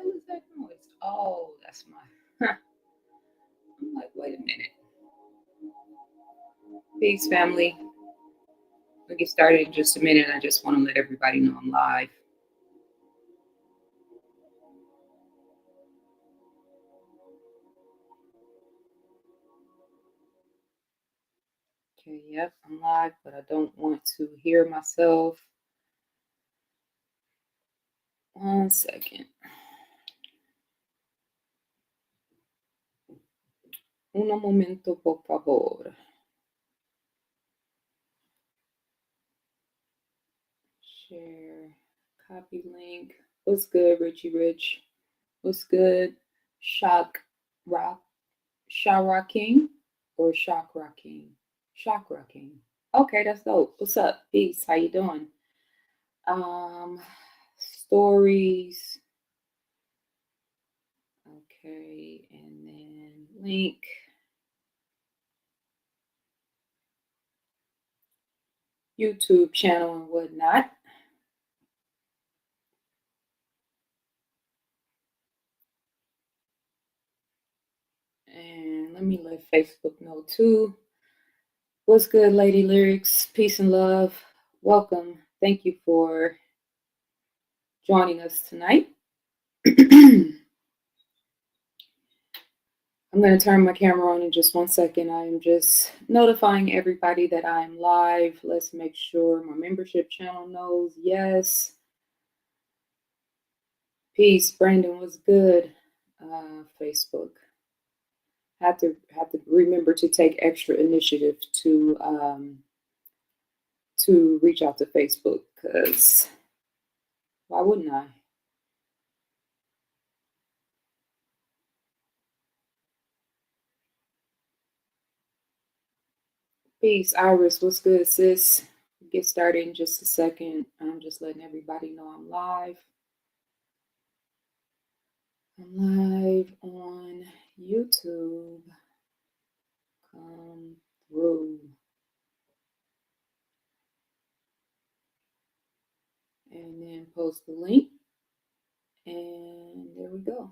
hell is that noise? Oh, that's my. I'm like, wait a minute. Peace, family. We'll get started in just a minute. I just want to let everybody know I'm live. Okay, yep, I'm live, but I don't want to hear myself. 1 second. Un momento, por favor. Share. Copy link. What's good, Richie Rich? What's good? Shock Rock. Shara King or Chakra King? Chakra King. Okay, that's dope. What's up? Peace. How you doing? Stories. Okay, and then link. YouTube channel and whatnot. And let me let Facebook know too. What's good, Lady Lyrics? Peace and love. Welcome. Thank you for joining us tonight. I'm going to turn my camera on in just 1 second. I am just notifying everybody that I'm live. Let's make sure my membership channel knows. Yes. Peace. Brandon was good. Facebook. Have to remember to take extra initiative to reach out to Facebook, because why wouldn't I? Peace, Iris. What's good, sis? Get started in just a second. I'm just letting everybody know I'm live. I'm live on YouTube. Come through. And then post the link. And there we go.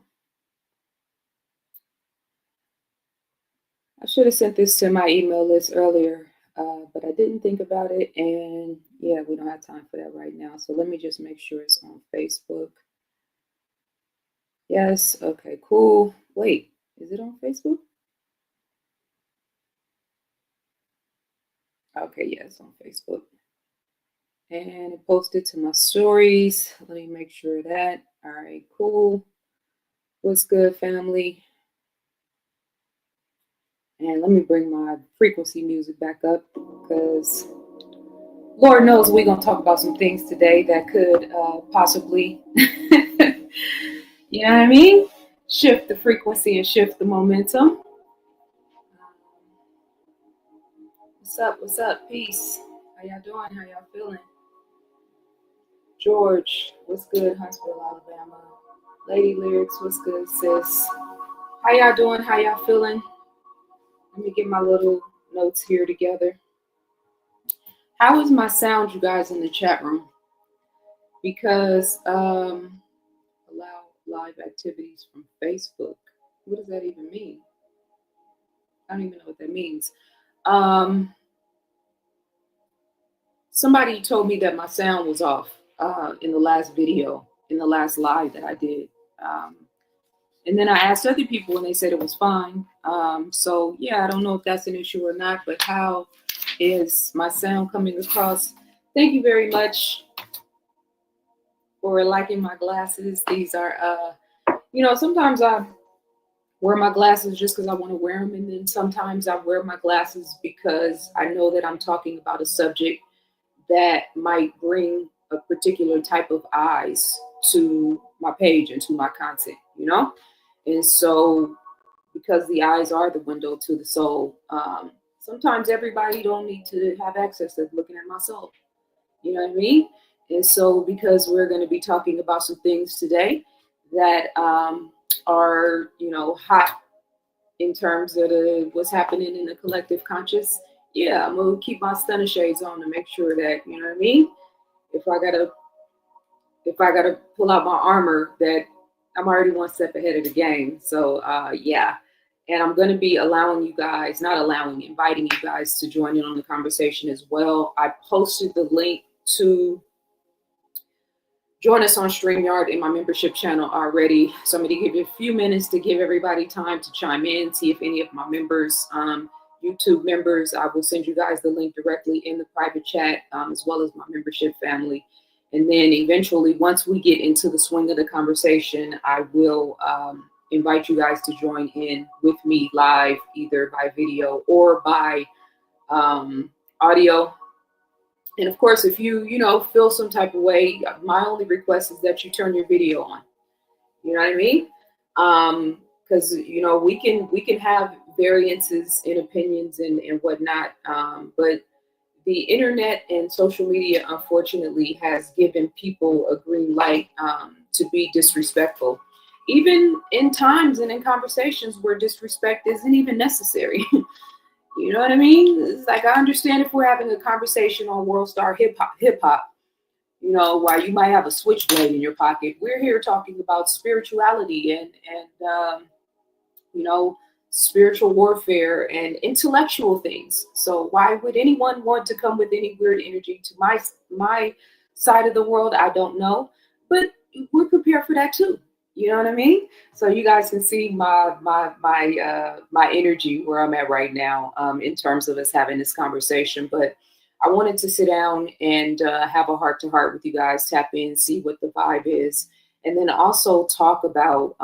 I should have sent this to my email list earlier, but I didn't think about it. And yeah, we don't have time for that right now. So let me just make sure it's on Facebook. Yes. Okay, cool. Wait, is it on Facebook? Okay, yes, on Facebook. And it posted to my stories. Let me make sure of that. All right, cool. What's good, family? And let me bring my frequency music back up, because Lord knows we're going to talk about some things today that could possibly, you know what I mean? Shift the frequency and shift the momentum. What's up? What's up? Peace. How y'all doing? How y'all feeling? George, what's good? Huntsville, Alabama. Lady Lyrics, what's good, sis? How y'all doing? How y'all feeling? Let me get my little notes here together. How is my sound, you guys, in the chat room? Because allow live activities from Facebook. What does that even mean? I don't even know what that means. Somebody told me that my sound was off in the last video, in the last live that I did. And then I asked other people and they said it was fine. So yeah, I don't know if that's an issue or not, but how is my sound coming across? Thank you very much for liking my glasses. These are, sometimes I wear my glasses just because I want to wear them. And then sometimes I wear my glasses because I know that I'm talking about a subject that might bring a particular type of eyes to my page and to my content, And so because the eyes are the window to the soul, sometimes everybody don't need to have access to looking at my soul. You know what I mean? And so because we're going to be talking about some things today that are, hot in terms of what's happening in the collective conscious, yeah, I'm going to keep my stunner shades on to make sure that, you know what I mean? If I gotta pull out my armor, that I'm already one step ahead of the game. So yeah. And I'm going to be allowing you guys, not allowing, inviting you guys to join in on the conversation as well. I posted the link to join us on StreamYard in my membership channel already. So I'm going to give you a few minutes to give everybody time to chime in, see if any of my members, YouTube members, I will send you guys the link directly in the private chat, as well as my membership family. And then eventually, once we get into the swing of the conversation, I will invite you guys to join in with me live, either by video or by audio. And of course, if you feel some type of way, my only request is that you turn your video on. You know what I mean? Because we can have variances in opinions and whatnot. But the internet and social media, unfortunately, has given people a green light to be disrespectful, even in times and in conversations where disrespect isn't even necessary. You know what I mean? It's like, I understand if we're having a conversation on World Star Hip Hop, while you might have a switchblade in your pocket. We're here talking about spirituality and spiritual warfare and intellectual things. So why would anyone want to come with any weird energy to my side of the world? I don't know, but we're prepared for that too. You know what I mean? So you guys can see my energy where I'm at right now, in terms of us having this conversation. But I wanted to sit down and have a heart to heart with you guys, tap in, see what the vibe is, and then also talk about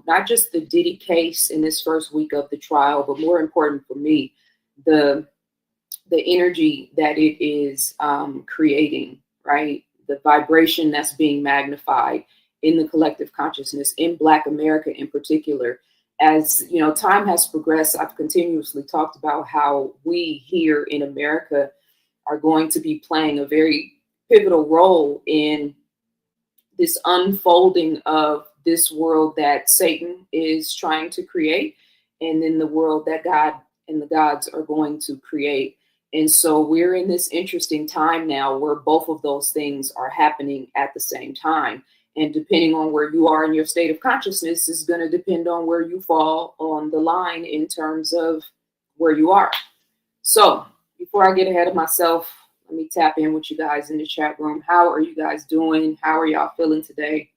not just the Diddy case in this first week of the trial, but more important for me, the energy that it is creating, right? The vibration that's being magnified in the collective consciousness in Black America in particular. As time has progressed, I've continuously talked about how we here in America are going to be playing a very pivotal role in this unfolding of this world that Satan is trying to create, and then the world that God and the gods are going to create. And so we're in this interesting time now where both of those things are happening at the same time. And depending on where you are in your state of consciousness is going to depend on where you fall on the line in terms of where you are. So before I get ahead of myself, let me tap in with you guys in the chat room. How are you guys doing? How are y'all feeling today?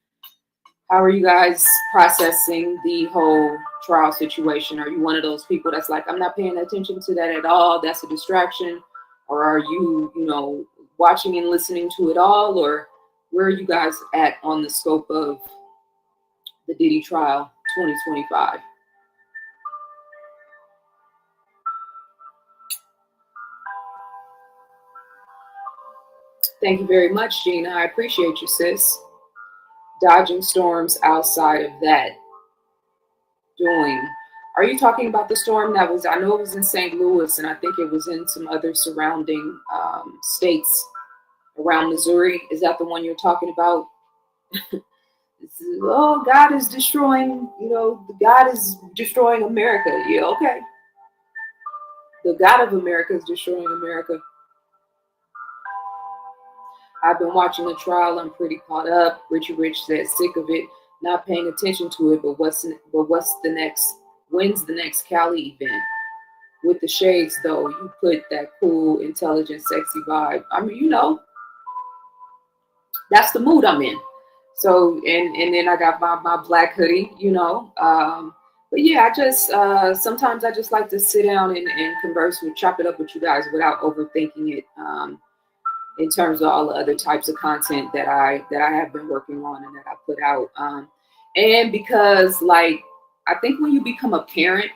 How are you guys processing the whole trial situation? Are you one of those people that's like, I'm not paying attention to that at all, that's a distraction? Or are you, watching and listening to it all? Or where are you guys at on the scope of the Diddy trial 2025? Thank you very much, Gina. I appreciate you, sis. Dodging storms outside of that. Are you talking about the storm that was, I know it was in St. Louis, and I think it was in some other surrounding states around Missouri? Is that the one you're talking about? Oh, God is destroying, God is destroying America. Yeah, okay. The God of America is destroying America. I've been watching the trial. I'm pretty caught up. Richie Rich said sick of it, not paying attention to it. But what's the next? When's the next Cali event? With the shades, though, you put that cool, intelligent, sexy vibe. I mean, that's the mood I'm in. So, and then I got my black hoodie, But yeah, I just sometimes I just like to sit down and converse chop it up with you guys without overthinking it. In terms of all the other types of content that I have been working on and that I put out. And because I think when you become a parent,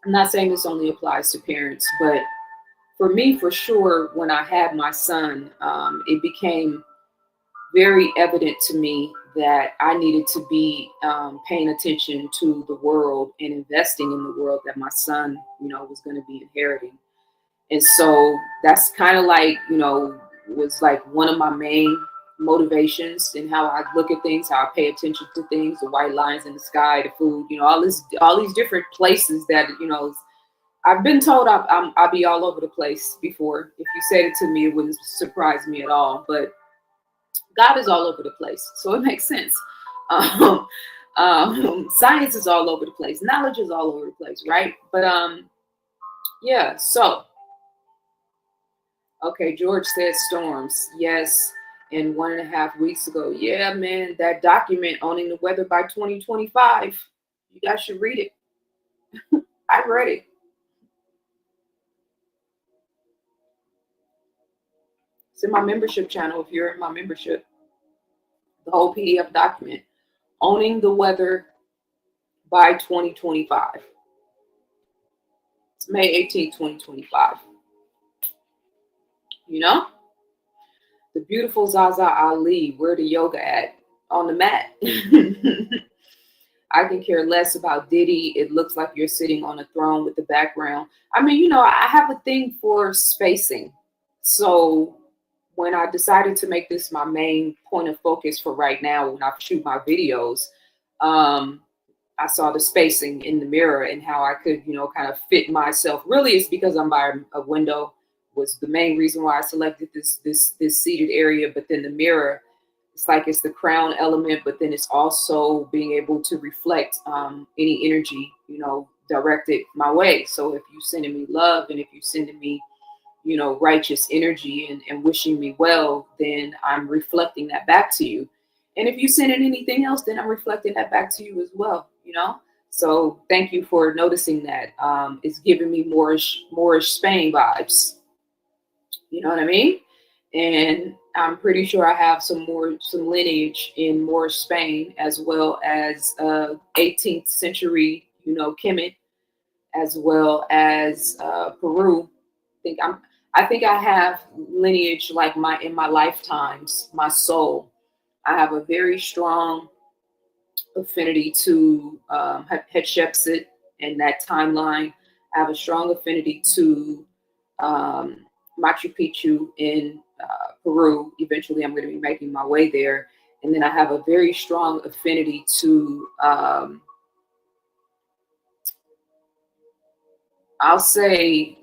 I'm not saying this only applies to parents, but for me, for sure, when I had my son, it became very evident to me that I needed to be paying attention to the world and investing in the world that my son, was going to be inheriting. And so that's kind of was one of my main motivations in how I look at things, how I pay attention to things, the white lines in the sky, the food, all these different places that, I've been told I'll be all over the place before. If you said it to me, it wouldn't surprise me at all. But God is all over the place, so it makes sense. Science is all over the place. Knowledge is all over the place, right? But yeah. So okay, George says storms. Yes, and 1.5 weeks ago. Yeah, man, that document owning the weather by 2025. You guys should read it. I read it. It's in my membership channel. If you're in my membership, the whole PDF document, owning the weather by 2025. It's May 18th, 2025. You know, the beautiful Zaza Ali, where the yoga at? On the mat. I can care less about Diddy. It looks like you're sitting on a throne with the background. I mean, you know, I have a thing for spacing. So when I decided to make this my main point of focus for right now, when I shoot my videos, I saw the spacing in the mirror and how I could, you know, kind of fit myself. Really, it's because I'm by a window was the main reason why I selected this seated area. But then the mirror, it's like it's the crown element, but then it's also being able to reflect any energy, you know, directed my way. So if you're sending me love and if you're sending me, you know, righteous energy and wishing me well, then I'm reflecting that back to you. And if you send in anything else, then I'm reflecting that back to you as well, you know? So thank you for noticing that. It's giving me Moorish Spain vibes. You know what I mean? And I'm pretty sure I have some lineage in Moorish Spain, as well as 18th century, you know, Kemet, as well as Peru. I think I have lineage like in my lifetimes, my soul. I have a very strong affinity to Hatshepsut and that timeline. I have a strong affinity to Machu Picchu in Peru. Eventually, I'm going to be making my way there. And then I have a very strong affinity to, I'll say,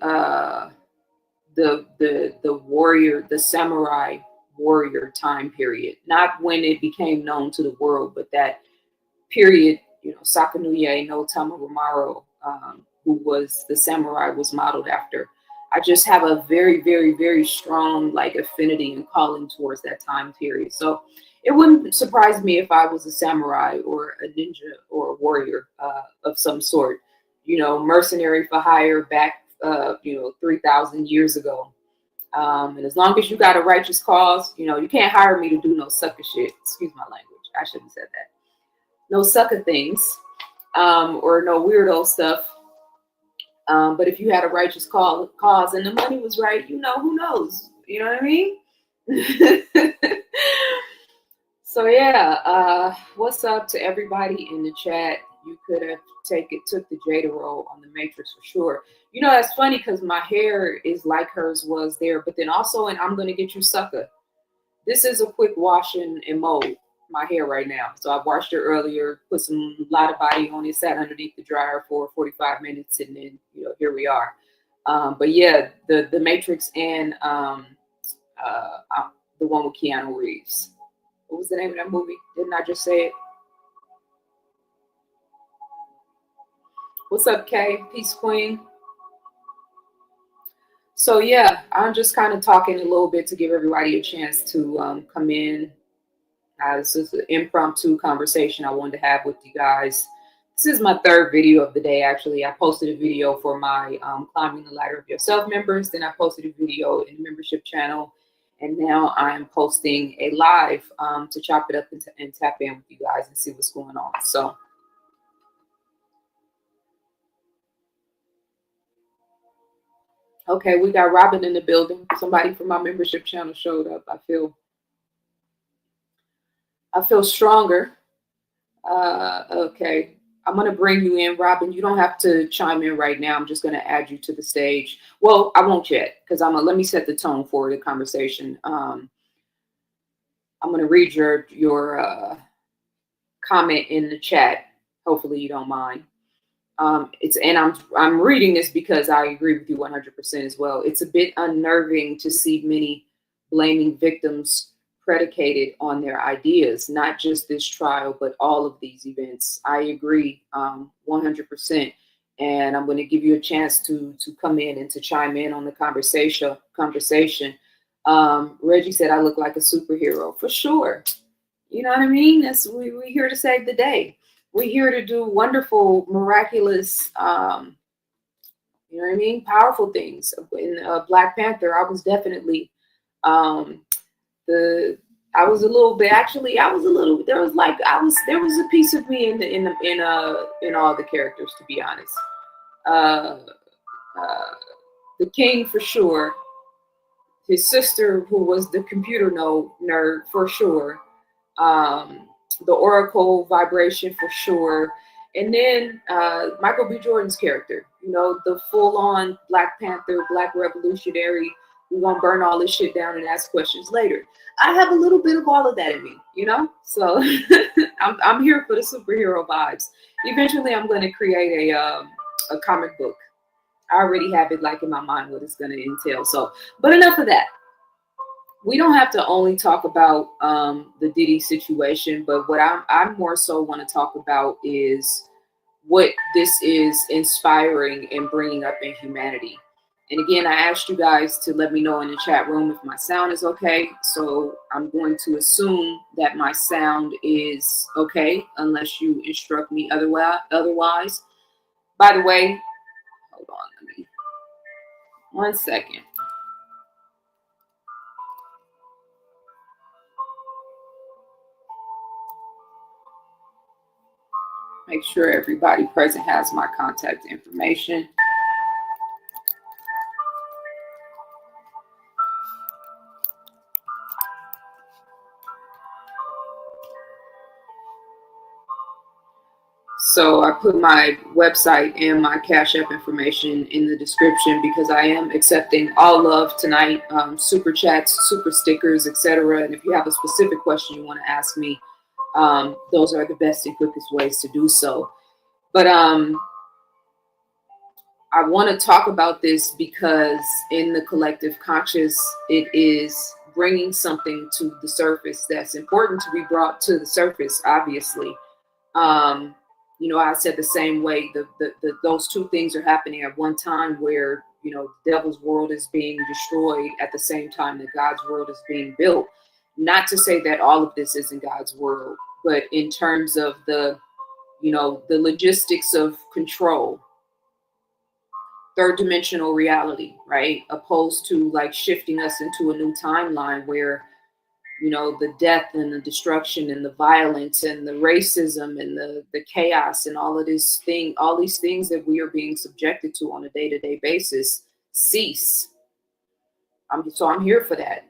the warrior, the samurai warrior time period. Not when it became known to the world, but that period, you know, Sakanuye no Tamagomaro, who was the samurai was modeled after. I just have a very, very, very strong like affinity and calling towards that time period. So it wouldn't surprise me if I was a samurai or a ninja or a warrior of some sort, you know, mercenary for hire back, you know, 3,000 years ago. And as long as you got a righteous cause, you know, you can't hire me to do no sucker shit. Excuse my language. I shouldn't have said that. No sucker things or no weirdo stuff. But if you had a righteous cause and the money was right, you know, who knows? You know what I mean? So yeah, what's up to everybody in the chat? You could have took the Jada role on the Matrix for sure. You know, that's funny because my hair is like hers was there, but then also, and I'm gonna get you sucker. This is a quick wash and mold my hair right now. So I washed it earlier, put some lot of body on it, sat underneath the dryer for 45 minutes, and then, you know, here we are. But yeah, the Matrix and the one with Keanu Reeves. What was the name of that movie? Didn't I just say it? What's up, Kay? Peace Queen. So yeah, I'm just kind of talking a little bit to give everybody a chance to come in. This is an impromptu conversation I wanted to have with you guys. This is my third video of the day, actually. I posted a video for my Climbing the Ladder of Yourself members. Then I posted a video in the membership channel. And now I'm posting a live to chop it up and tap in with you guys and see what's going on. So, okay, we got Robin in the building. Somebody from my membership channel showed up. I feel stronger. Okay, I'm going to bring you in, Robin. You don't have to chime in right now. I'm just going to add you to the stage. Well, I won't yet because let me set the tone for the conversation. I'm going to read your comment in the chat. Hopefully you don't mind. I'm reading this because I agree with you 100% as well. It's a bit unnerving to see many blaming victims predicated on their ideas, not just this trial, but all of these events. I agree 100%. And I'm going to give you a chance to come in and to chime in on the conversation. Reggie said I look like a superhero. For sure. You know what I mean? We're here to save the day. We're here to do wonderful, miraculous, you know what I mean? Powerful things. In Black Panther, I was definitely um, I was a little bit, actually, I was a little, there was like, there was a piece of me in all the characters, to be honest. Uh, the king for sure, his sister who was the computer nerd for sure, the Oracle vibration for sure, and then Michael B. Jordan's character, you know, the full-on Black Panther, Black revolutionary. We gonna burn all this shit down and ask questions later. I have a little bit of all of that in me, you know. So I'm here for the superhero vibes. Eventually, I'm going to create a comic book. I already have it like in my mind what it's going to entail. So, but enough of that. We don't have to only talk about the Diddy situation, but what I more so want to talk about is what this is inspiring and bringing up in humanity. And again, I asked you guys to let me know in the chat room if my sound is okay. So I'm going to assume that my sound is okay, unless you instruct me otherwise. By the way, hold on, let me 1 second. Make sure everybody present has my contact information. So I put my website and my Cash App information in the description because I am accepting all love tonight, super chats, super stickers, etc. And if you have a specific question you want to ask me, those are the best and quickest ways to do so. But I want to talk about this because in the collective conscious, it is bringing something to the surface that's important to be brought to the surface, obviously. You know, I said the same way, those two things are happening at one time where, you know, the devil's world is being destroyed at the same time that God's world is being built. Not to say that all of this isn't God's world, but in terms of the, you know, the logistics of control, third dimensional reality, right? Opposed to like shifting us into a new timeline where, you know, the death and the destruction and the violence and the racism and the chaos and all these things that we are being subjected to on a day-to-day basis cease. I'm here for that.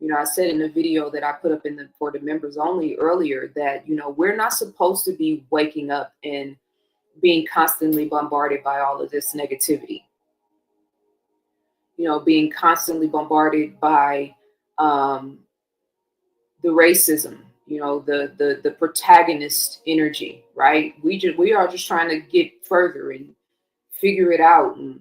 You know, I said in the video that I put up for the members only earlier that, you know, we're not supposed to be waking up and being constantly bombarded by all of this negativity. You know, being constantly bombarded by the racism, you know, the protagonist energy, right? We are just trying to get further and figure it out and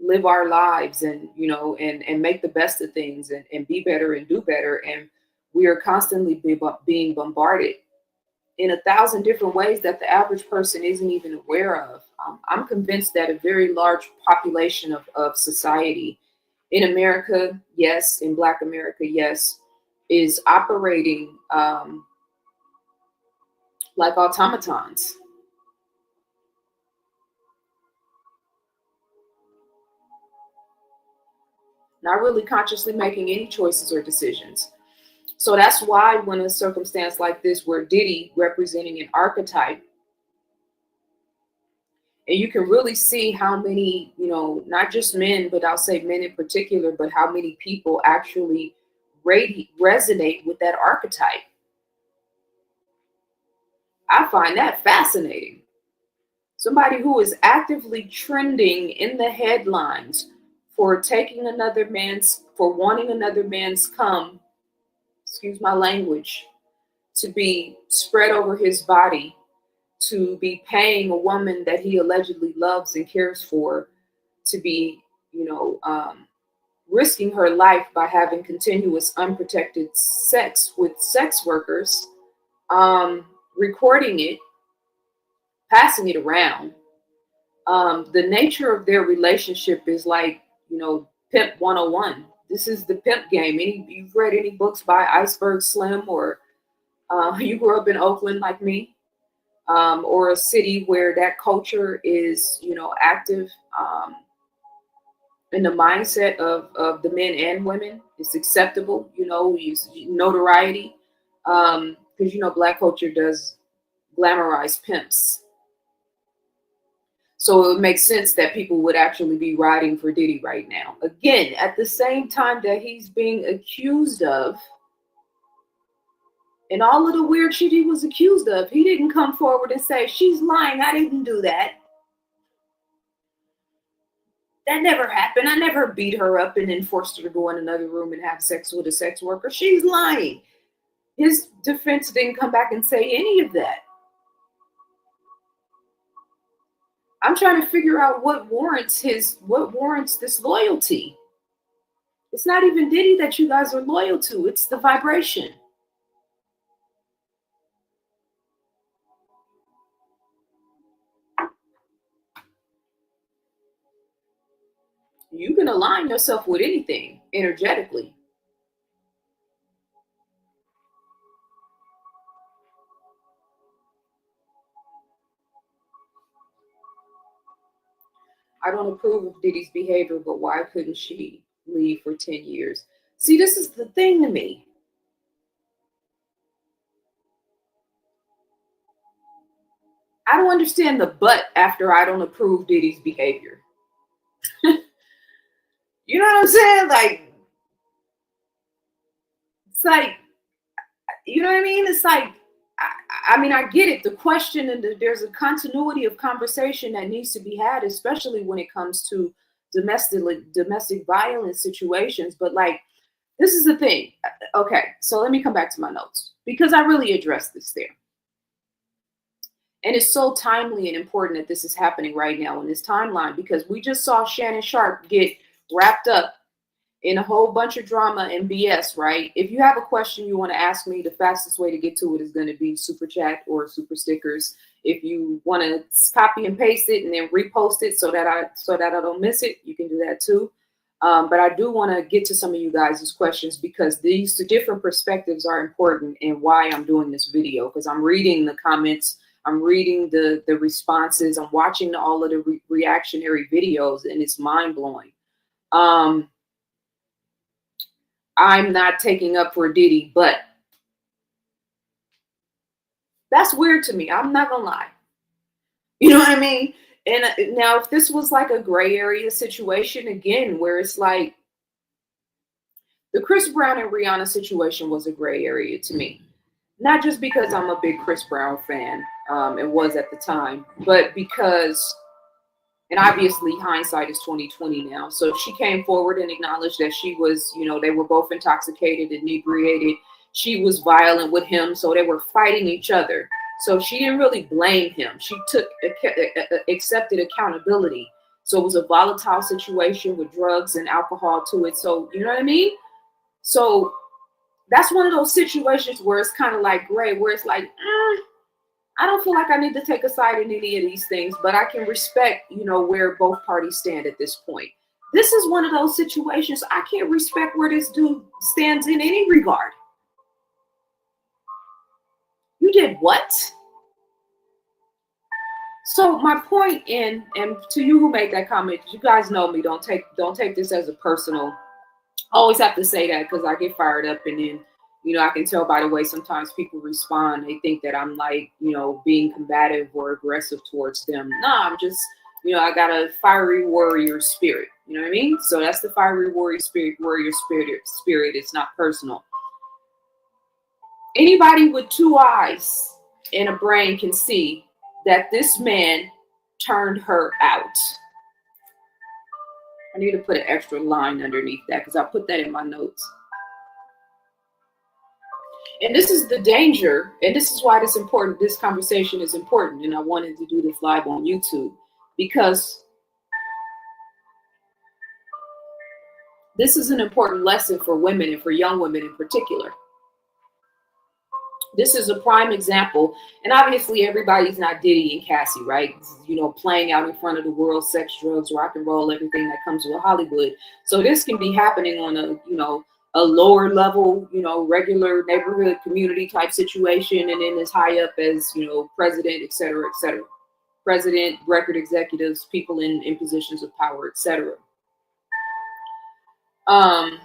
live our lives and, you know, and make the best of things and be better and do better. And we are constantly being bombarded in 1,000 different ways that the average person isn't even aware of. I'm convinced that a very large population of society in America, yes, in Black America, yes, is operating like automatons. Not really consciously making any choices or decisions. So that's why when a circumstance like this, where Diddy representing an archetype, and you can really see how many, you know, not just men, but I'll say men in particular, but how many people actually resonate with that archetype. I find that fascinating. Somebody who is actively trending in the headlines for wanting another man's cum, excuse my language, to be spread over his body, to be paying a woman that he allegedly loves and cares for to be, you know, risking her life by having continuous unprotected sex with sex workers, recording it, passing it around. The nature of their relationship is like, Pimp 101. This is the pimp game. You've read any books by Iceberg Slim, or you grew up in Oakland like me, or a city where that culture is, active, in the mindset of the men and women. It's acceptable, notoriety, because, Black culture does glamorize pimps. So it makes sense that people would actually be riding for Diddy right now. Again, at the same time that he's being accused of, and all of the weird shit he was accused of, he didn't come forward and say, she's lying, I didn't do that. That never happened. I never beat her up and then forced her to go in another room and have sex with a sex worker. She's lying. His defense didn't come back and say any of that. I'm trying to figure out what warrants this loyalty. It's not even Diddy that you guys are loyal to. It's the vibration. You can align yourself with anything energetically. I don't approve of Diddy's behavior, but why couldn't she leave for 10 years? See, this is the thing to me. I don't understand the but after I don't approve Diddy's behavior. You know what I'm saying? Like, it's like, you know what I mean? It's like, I mean, I get it. The question, and there's a continuity of conversation that needs to be had, especially when it comes to domestic violence situations. But like, this is the thing. Okay, so let me come back to my notes because I really addressed this there. And it's so timely and important that this is happening right now in this timeline, because we just saw Shannon Sharpe get wrapped up in a whole bunch of drama and BS, right? If you have a question you want to ask me, the fastest way to get to it is going to be super chat or super stickers. If you want to copy and paste it and then repost it so that I don't miss it, you can do that too. But I do want to get to some of you guys' questions, because these different perspectives are important and why I'm doing this video, because I'm reading the comments, I'm reading the responses, I'm watching all of the reactionary videos, and it's mind blowing. I'm not taking up for Diddy, but that's weird to me. I'm not gonna lie. You know what I mean? And now, if this was like a gray area situation, again, where it's like the Chris Brown and Rihanna situation was a gray area to me. Not just because I'm a big Chris Brown fan, and was at the time, but because, and obviously hindsight is 2020 now. So she came forward and acknowledged that she was, they were both intoxicated, inebriated. She was violent with him. So they were fighting each other. So she didn't really blame him. She accepted accountability. So it was a volatile situation with drugs and alcohol to it. So, you know what I mean? So that's one of those situations where it's kind of like gray, where it's like, I don't feel like I need to take a side in any of these things, but I can respect, where both parties stand at this point. This is one of those situations I can't respect where this dude stands in any regard. You did what? So my point and to you who made that comment, you guys know me, don't take this as a personal. I always have to say that because I get fired up, and then I can tell by the way sometimes people respond. They think that I'm like, being combative or aggressive towards them. No, I'm just, I got a fiery warrior spirit. You know what I mean? So that's the fiery warrior spirit. It's not personal. Anybody with two eyes and a brain can see that this man turned her out. I need to put an extra line underneath that because I put that in my notes. And this is the danger, and this is why this conversation is important, and I wanted to do this live on YouTube, because This is an important lesson for women and for young women in particular. This is a prime example. And obviously everybody's not Diddy and Cassie, right? You know, playing out in front of the world, sex, drugs, rock and roll, everything that comes with Hollywood. So this can be happening on a, you know, a lower level, you know, regular neighborhood community type situation. And then as high up as, you know, president, et cetera, et cetera. President, record executives, people in positions of power, et cetera. Um,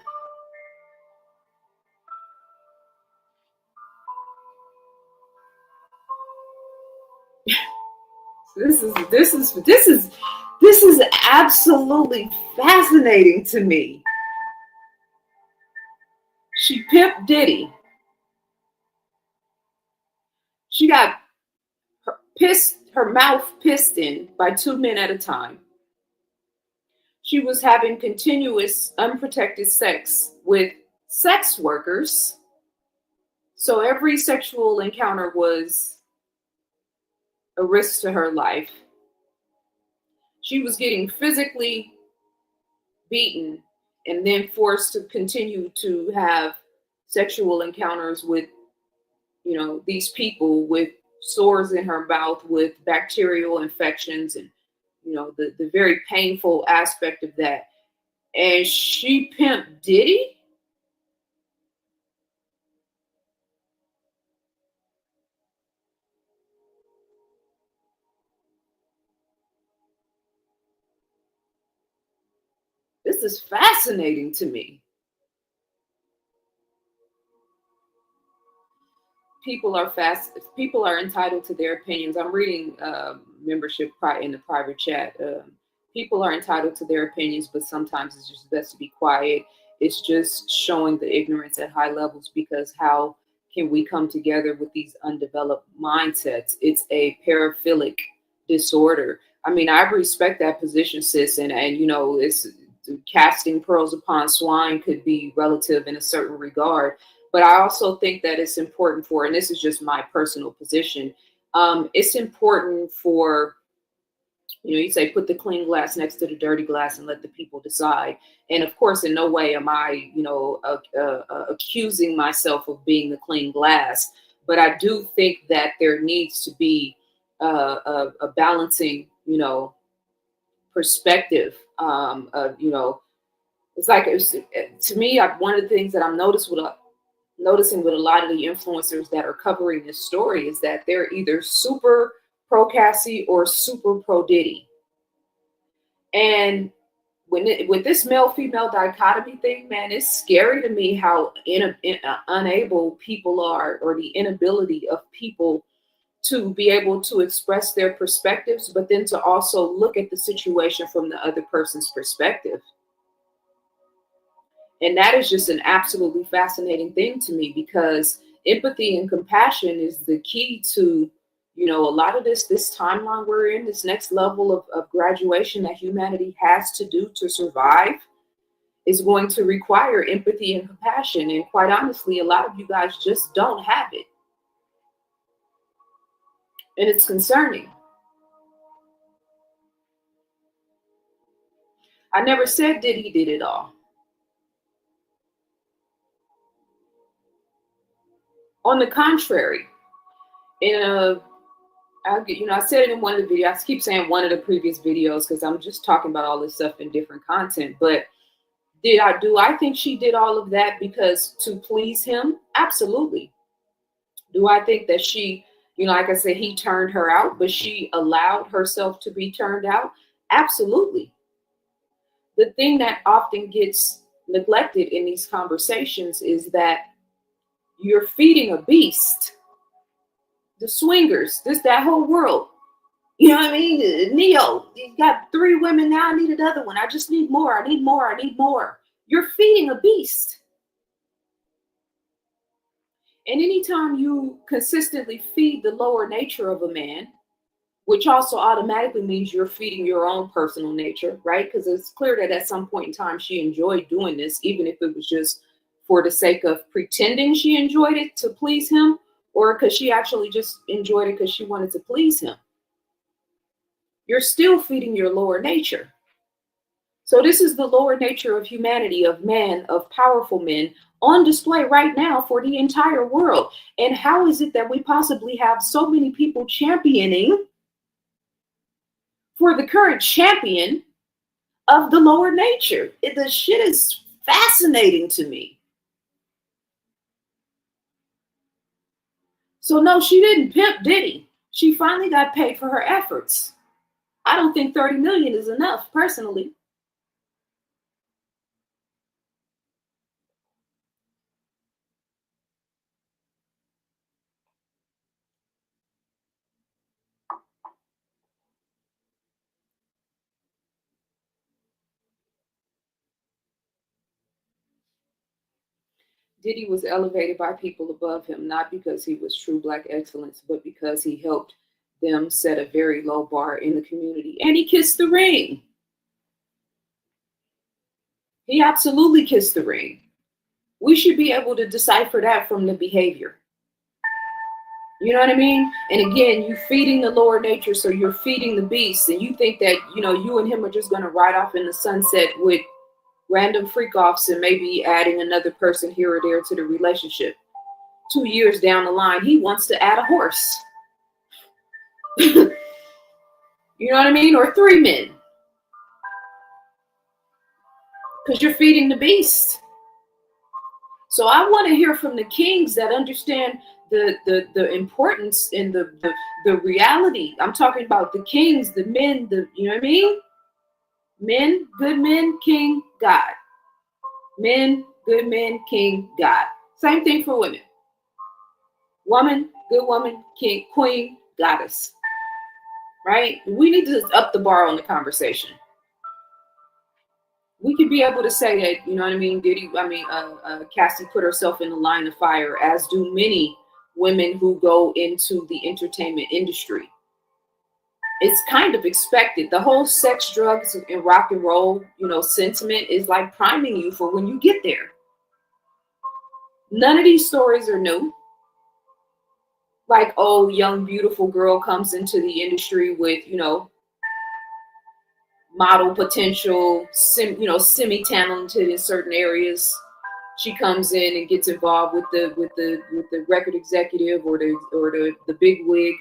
this is absolutely fascinating to me. She pimped Diddy. She got her mouth pissed in by two men at a time. She was having continuous unprotected sex with sex workers. So every sexual encounter was a risk to her life. She was getting physically beaten and then forced to continue to have sexual encounters with, you know, these people with sores in her mouth, with bacterial infections, and, you know, the very painful aspect of that. And she pimped Diddy. This is fascinating to me. People are entitled to their opinions. I'm reading membership in the private chat. People are entitled to their opinions, but sometimes it's just best to be quiet. It's just showing the ignorance at high levels, because how can we come together with these undeveloped mindsets? It's a paraphilic disorder. I mean, I respect that position, sis, and you know, it's casting pearls upon swine could be relative in a certain regard. But I also think that it's important for, and this is just my personal position, it's important for, you know, you say put the clean glass next to the dirty glass and let the people decide. And of course, in no way am I, you know, accusing myself of being the clean glass. But I do think that there needs to be a balancing, you know, perspective. You know, it's like, to me, one of the things that I'm noticing with a lot of the influencers that are covering this story is that they're either super pro Cassie or super pro Diddy. And with this male female dichotomy thing, man, it's scary to me how unable people are, or the inability of people to be able to express their perspectives, but then to also look at the situation from the other person's perspective. And that is just an absolutely fascinating thing to me, because empathy and compassion is the key to, you know, a lot of this timeline we're in, this next level of graduation that humanity has to do to survive, is going to require empathy and compassion. And quite honestly, a lot of you guys just don't have it. And it's concerning. I never said Diddy did it all. On the contrary, I said it in one of the videos. I keep saying one of the previous videos because I'm just talking about all this stuff in different content. But do I think she did all of that because to please him? Absolutely. Do I think that she, you know, like I said, he turned her out, but she allowed herself to be turned out? Absolutely. The thing that often gets neglected in these conversations is that you're feeding a beast. The swingers, that whole world. You know what I mean? Neo, you got 3 women now. I need another one. I just need more. I need more. I need more. You're feeding a beast. And anytime you consistently feed the lower nature of a man, which also automatically means you're feeding your own personal nature, right? Because it's clear that at some point in time she enjoyed doing this, even if it was just for the sake of pretending she enjoyed it to please him, or because she actually just enjoyed it because she wanted to please him. You're still feeding your lower nature. So this is the lower nature of humanity, of man, of powerful men on display right now for the entire world. And how is it that we possibly have so many people championing for the current champion of the lower nature? The shit is fascinating to me. So no, she didn't pimp Diddy. She finally got paid for her efforts. I don't think 30 million is enough, personally. Diddy was elevated by people above him, not because he was true Black excellence, but because he helped them set a very low bar in the community. And he kissed the ring. He absolutely kissed the ring. We should be able to decipher that from the behavior. You know what I mean? And again, you feeding the lower nature, so you're feeding the beast, and you think that, you know, you and him are just going to ride off in the sunset with random freak offs and maybe adding another person here or there to the relationship. 2 years down the line, he wants to add a horse. You know what I mean? Or 3 men. Because you're feeding the beast. So I want to hear from the kings that understand the importance and the reality. I'm talking about the kings, the men, you know what I mean? Men, good men, king, God. Men, good men, king, God. Same thing for women. Woman, good woman, king, queen, goddess. Right? We need to up the bar on the conversation. We could be able to say that, you know what I mean? Cassie put herself in the line of fire, as do many women who go into the entertainment industry. It's kind of expected. The whole sex, drugs, and rock and roll, you know, sentiment is like priming you for when you get there. None of these stories are new. Like, oh, young, beautiful girl comes into the industry with, you know, model potential, semi-talented in certain areas. She comes in and gets involved with the record executive or the big wig.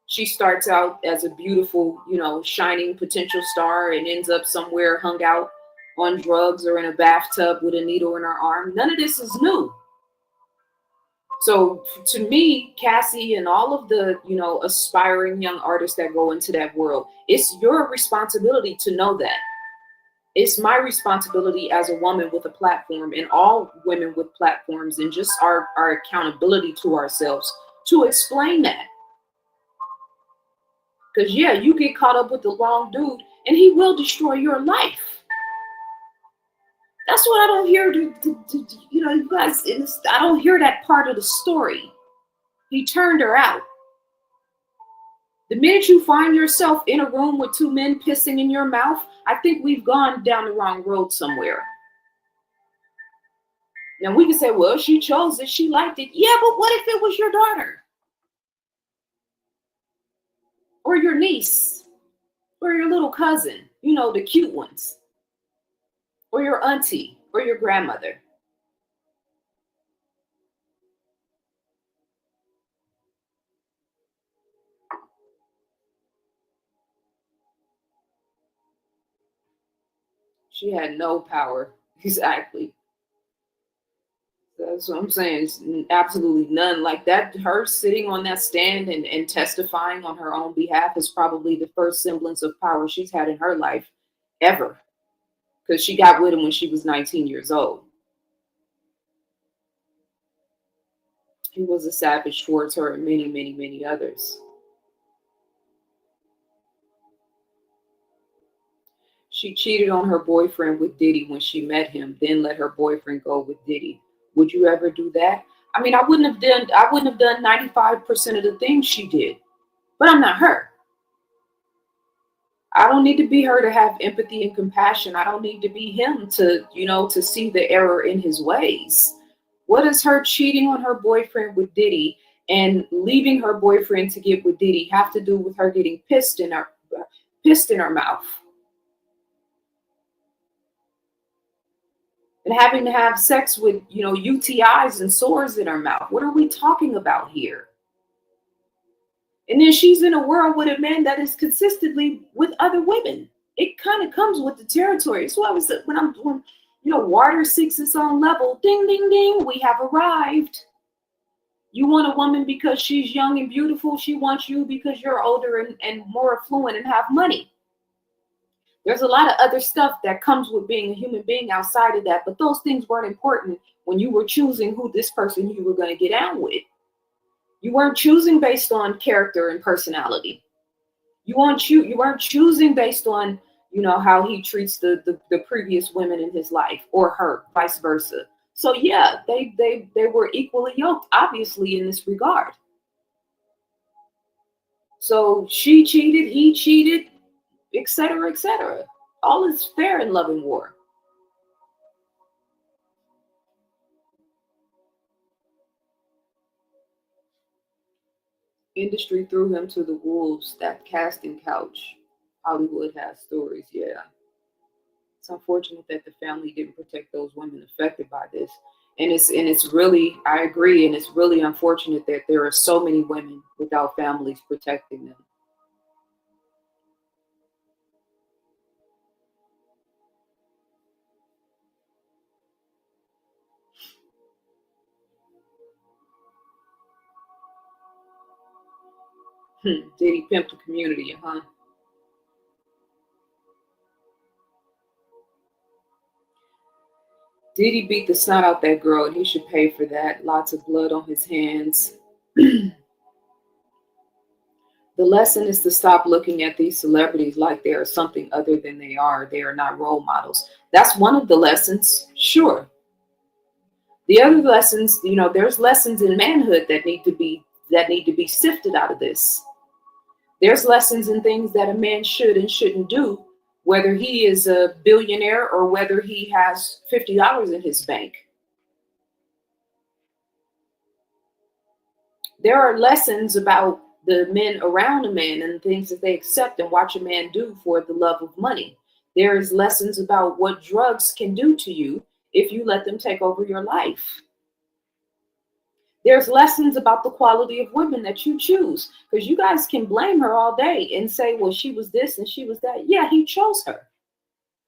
She starts out as a beautiful, you know, shining potential star and ends up somewhere hung out on drugs or in a bathtub with a needle in her arm. None of this is new. So to me, Cassie and all of the, you know, aspiring young artists that go into that world, it's your responsibility to know that. It's my responsibility as a woman with a platform, and all women with platforms, and just our accountability to ourselves to explain that. Because, yeah, you get caught up with the wrong dude and he will destroy your life. That's what I don't hear, you know, you guys, I don't hear that part of the story. He turned her out. The minute you find yourself in a room with 2 men pissing in your mouth, I think we've gone down the wrong road somewhere. Now we can say, well, she chose it, she liked it. Yeah, but what if it was your daughter? Or your niece? Or your little cousin? You know, the cute ones. Or your auntie? Or your grandmother? She had no power. Exactly. That's what I'm saying. It's absolutely none. Like that, her sitting on that stand and testifying on her own behalf is probably the first semblance of power she's had in her life ever. Because she got with him when she was 19 years old. He was a savage towards her and many, many, many others. She cheated on her boyfriend with Diddy when she met him, then let her boyfriend go with Diddy. Would you ever do that? I mean, I wouldn't have done 95% of the things she did, but I'm not her. I don't need to be her to have empathy and compassion. I don't need to be him to, you know, to see the error in his ways. What does her cheating on her boyfriend with Diddy and leaving her boyfriend to get with Diddy have to do with her getting pissed in her mouth? and having to have sex with, UTIs and sores in her mouth. What are we talking about here? And then she's in a world with a man that is consistently with other women. It kind of comes with the territory. So I was when I'm doing, water seeks its own level. Ding, ding, ding. We have arrived. You want a woman because she's young and beautiful. She wants you because you're older and more affluent and have money. There's a lot of other stuff that comes with being a human being outside of that, but those things weren't important when you were choosing who this person you were going to get down with. You weren't choosing based on character and personality. You weren't choosing based on, how he treats the previous women in his life, or her, vice versa. So yeah, they were equally yoked, obviously, in this regard. So she cheated, he cheated, etc., etc. All is fair in love and war. Industry threw him to the wolves. That casting couch. Hollywood has stories, yeah. It's unfortunate that the family didn't protect those women affected by this. And it's really, I agree, and it's really unfortunate that there are so many women without families protecting them. Did he pimp the community, huh? Did he beat the snot out that girl, and he should pay for that. Lots of blood on his hands. The lesson is to stop looking at these celebrities like they are something other than they are. They are not role models. That's one of the lessons, sure. The other lessons, there's lessons in manhood that need to be sifted out of this. There's lessons in things that a man should and shouldn't do, whether he is a billionaire or whether he has $50 in his bank. There are lessons about the men around a man and things that they accept and watch a man do for the love of money. There is lessons about what drugs can do to you if you let them take over your life. There's lessons about the quality of women that you choose, because you guys can blame her all day and say, well, she was this and she was that. Yeah, he chose her.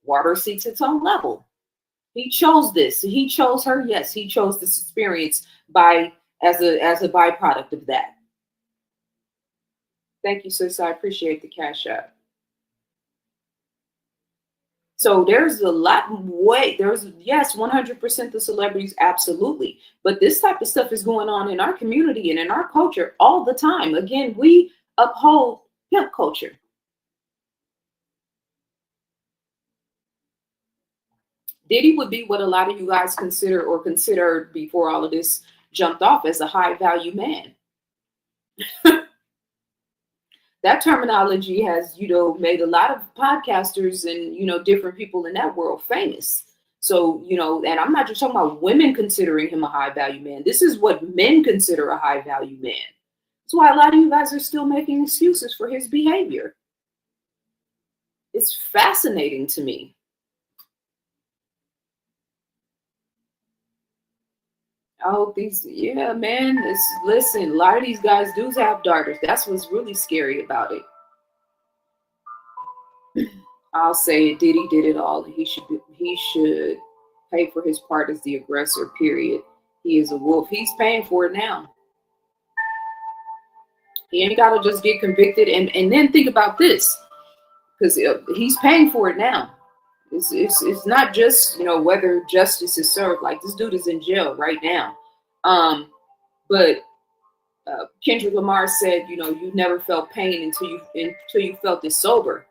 Water seeks its own level. He chose this. He chose her. Yes, he chose this experience as a byproduct of that. Thank you, sis. I appreciate the cash app. So there's a lot way there's yes, 100% the celebrities, absolutely. But this type of stuff is going on in our community and in our culture all the time. Again, we uphold pimp culture. Diddy would be what a lot of you guys consider or considered before all of this jumped off as a high value man. That terminology has, made a lot of podcasters and, different people in that world famous. So, and I'm not just talking about women considering him a high value man. This is what men consider a high value man. That's why a lot of you guys are still making excuses for his behavior. It's fascinating to me. I hope yeah, man, listen, a lot of these guys do have daughters. That's what's really scary about it. I'll say it. Diddy did it all. He should pay for his part as the aggressor. Period. He is a wolf. He's paying for it now. He ain't got to just get convicted and then think about this, because he's paying for it now. It's not just whether justice is served. Like, this dude is in jail right now. But Kendrick Lamar said, you never felt pain until you felt it sober.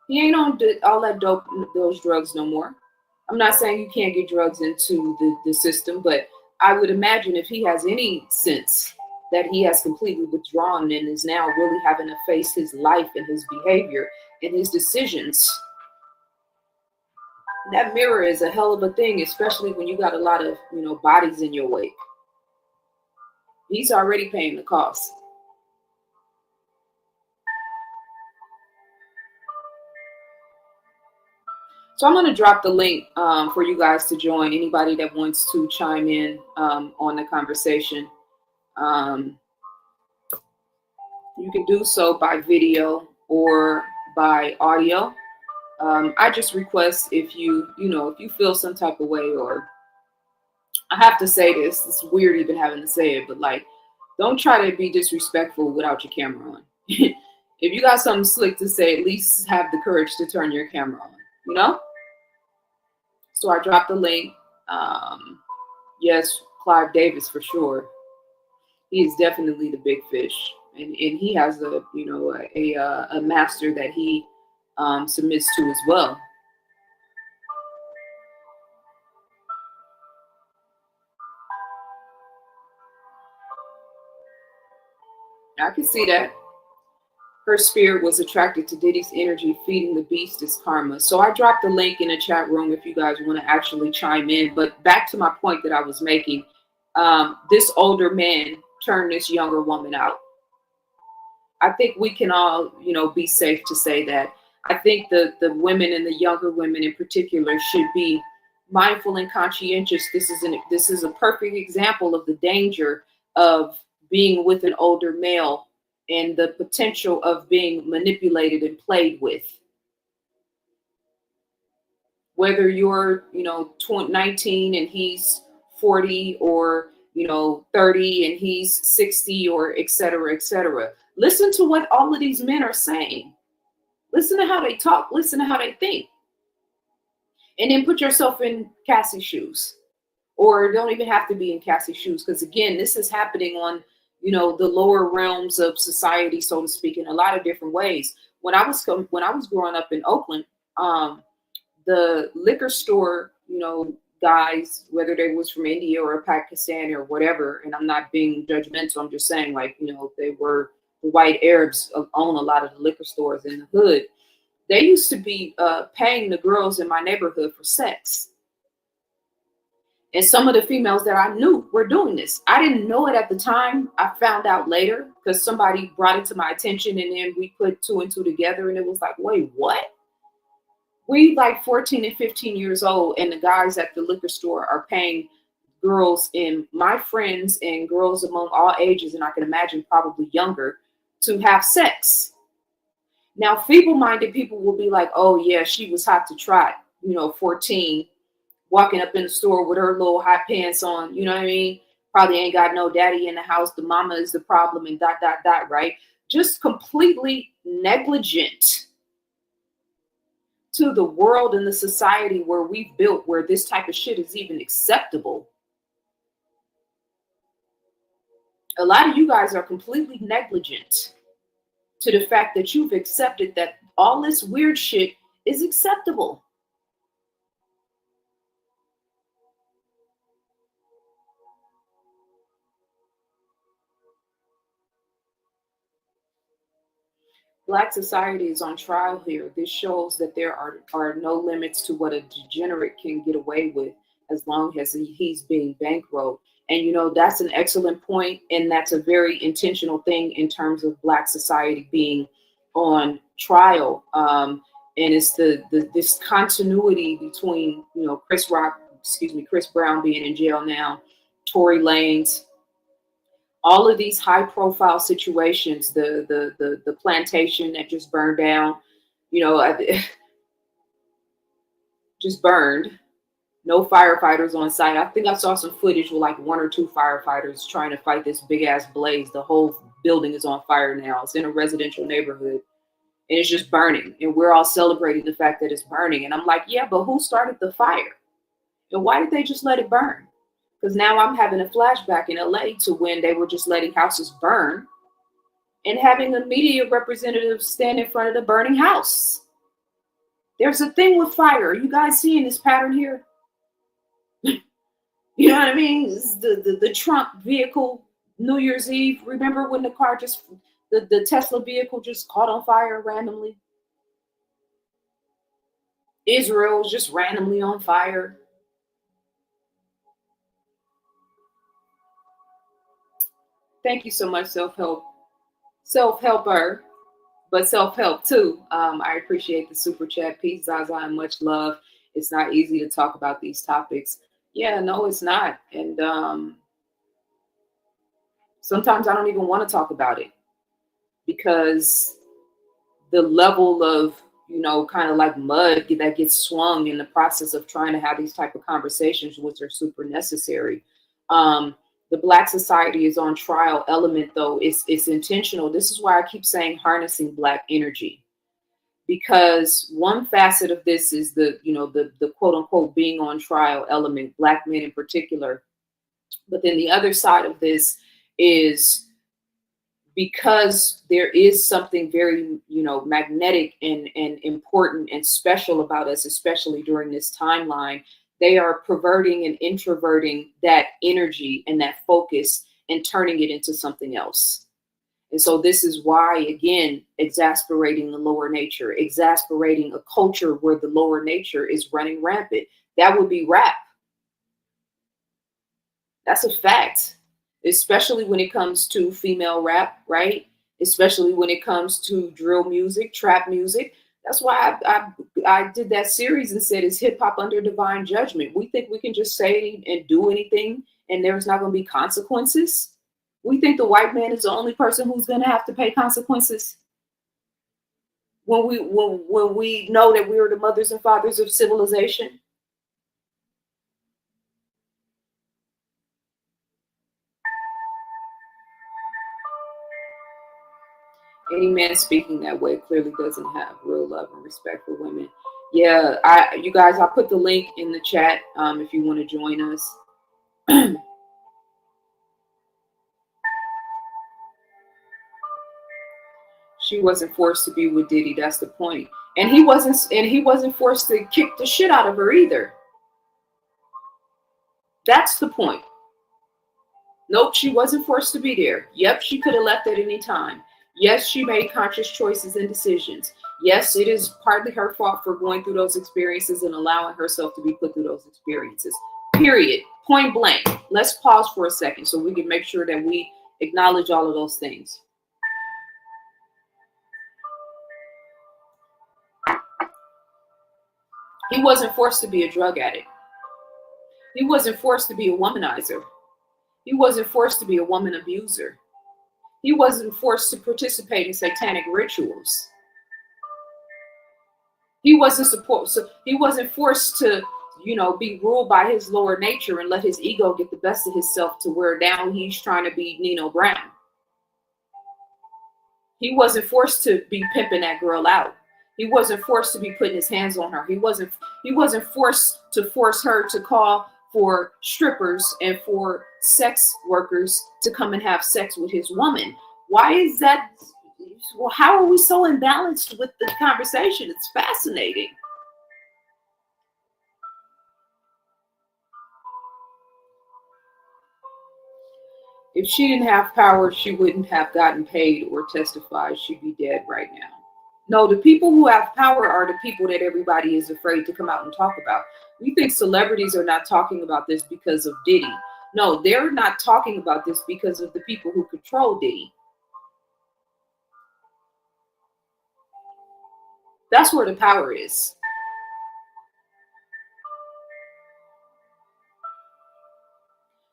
He ain't on all that dope, those drugs no more. I'm not saying you can't get drugs into the system, but I would imagine if he has any sense that he has completely withdrawn and is now really having to face his life and his behavior and his decisions. That mirror is a hell of a thing, especially when you got a lot of, bodies in your wake. He's already paying the cost. So I'm going to drop the link for you guys to join. Anybody that wants to chime in on the conversation, um, you can do so by video or by audio. I just request if if you feel some type of way, or I have to say this, it's weird even having to say it, but like, don't try to be disrespectful without your camera on. If you got something slick to say, at least have the courage to turn your camera on, you know? So I dropped the link. Um, yes, Clive Davis for sure. He is definitely the big fish. And he has a master that he submits to as well. I can see that. Her spirit was attracted to Diddy's energy, feeding the beast is karma. So I dropped the link in the chat room if you guys want to actually chime in. But back to my point that I was making, this older man turned this younger woman out. I think we can all, be safe to say that. I think the women and the younger women in particular should be mindful and conscientious. This is a perfect example of the danger of being with an older male and the potential of being manipulated and played with. Whether you're, 19 and he's 40, or 30 and he's 60, or et cetera, et cetera. Listen to what all of these men are saying. Listen to how they talk. Listen to how they think. And then put yourself in Cassie's shoes. Or don't even have to be in Cassie's shoes. Because again, this is happening on, the lower realms of society, so to speak, in a lot of different ways. When I was growing up in Oakland, the liquor store, guys, whether they was from India or Pakistan or whatever, and I'm not being judgmental, I'm just saying, like, they were the white Arabs own a lot of the liquor stores in the hood. They used to be paying the girls in my neighborhood for sex. And some of the females that I knew were doing this. I didn't know it at the time. I found out later because somebody brought it to my attention, and then we put two and two together, and it was like, wait, what? We like 14 and 15 years old, and the guys at the liquor store are paying girls, and my friends and girls among all ages, and I can imagine probably younger, to have sex. Now, feeble-minded people will be like, oh yeah, she was hot to trot, 14, walking up in the store with her little hot pants on, you know what I mean? Probably ain't got no daddy in the house. The mama is the problem, and ... right? Just completely negligent to the world and the society where we've built, where this type of shit is even acceptable. A lot of you guys are completely negligent to the fact that you've accepted that all this weird shit is acceptable. Black society is on trial here. This shows that there are no limits to what a degenerate can get away with as long as he's being bankrolled. And that's an excellent point, and that's a very intentional thing in terms of Black society being on trial. And it's this continuity between Chris Brown being in jail now, Tory Lanez, all of these high profile situations, the plantation that just burned down, just burned. No firefighters on site. I think I saw some footage with like one or two firefighters trying to fight this big ass blaze. The whole building is on fire now. It's in a residential neighborhood, and it's just burning. And we're all celebrating the fact that it's burning. And I'm like, yeah, but who started the fire? And why did they just let it burn? Because now I'm having a flashback in LA to when they were just letting houses burn and having a media representative stand in front of the burning house. There's a thing with fire. Are you guys seeing this pattern here? You know what I mean? The Trump vehicle, New Year's Eve. Remember when the Tesla vehicle just caught on fire randomly? Israel was just randomly on fire. Thank you so much, self-helper. but self-help too. I appreciate the super chat. Peace, Zaza, and much love. It's not easy to talk about these topics. Yeah, no, it's not. And sometimes I don't even want to talk about it because the level of, kind of like mud that gets swung in the process of trying to have these type of conversations, which are super necessary. Um, the Black society is on trial element, though. It's intentional. This is why I keep saying harnessing Black energy, because one facet of this is the quote unquote being on trial element, Black men in particular. But then the other side of this is, because there is something very, magnetic and important and special about us, especially during this timeline. They are perverting and introverting that energy and that focus and turning it into something else. And so this is why, again, exasperating the lower nature, exasperating a culture where the lower nature is running rampant. That would be rap. That's a fact, especially when it comes to female rap, right? Especially when it comes to drill music, trap music. That's why I did that series and said, is hip hop under divine judgment? We think we can just say and do anything and there's not going to be consequences. We think the white man is the only person who's going to have to pay consequences when we know that we are the mothers and fathers of civilization. Any man speaking that way clearly doesn't have real love and respect for women. Yeah, you guys, I put the link in the chat if you want to join us. She wasn't forced to be with Diddy. That's the point. And he wasn't forced to kick the shit out of her either. That's the point. Nope, she wasn't forced to be there. Yep, she could have left at any time. Yes, she made conscious choices and decisions. Yes, it is partly her fault for going through those experiences and allowing herself to be put through those experiences. Period. Point blank. Let's pause for a second so we can make sure that we acknowledge all of those things. He wasn't forced to be a drug addict. He wasn't forced to be a womanizer. He wasn't forced to be a woman abuser. He wasn't forced to participate in satanic rituals. He wasn't forced to, be ruled by his lower nature and let his ego get the best of himself to where now he's trying to be Nino Brown. He wasn't forced to be pimping that girl out. He wasn't forced to be putting his hands on her. He wasn't forced to force her to call for strippers and for sex workers to come and have sex with his woman. Why is that? Well, how are we so imbalanced with the conversation? It's fascinating. If she didn't have power, she wouldn't have gotten paid or testified. She'd be dead right now. No, the people who have power are the people that everybody is afraid to come out and talk about. We think celebrities are not talking about this because of Diddy. No, they're not talking about this because of the people who control Diddy. That's where the power is.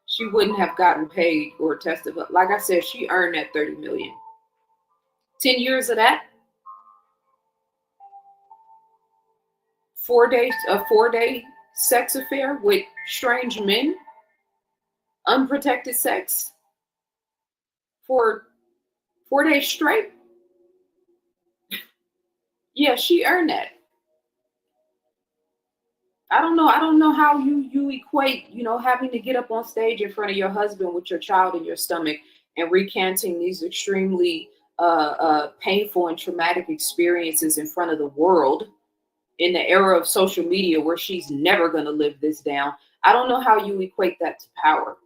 She wouldn't have gotten paid or testified. Like I said, she earned that 30 million. 10 years of that. 4 days, a 4-day sex affair with strange men, unprotected sex for 4 days straight. Yeah, she earned that. I don't know how you equate, having to get up on stage in front of your husband with your child in your stomach and recanting these extremely painful and traumatic experiences in front of the world in the era of social media where she's never going to live this down. I don't know how you equate that to power.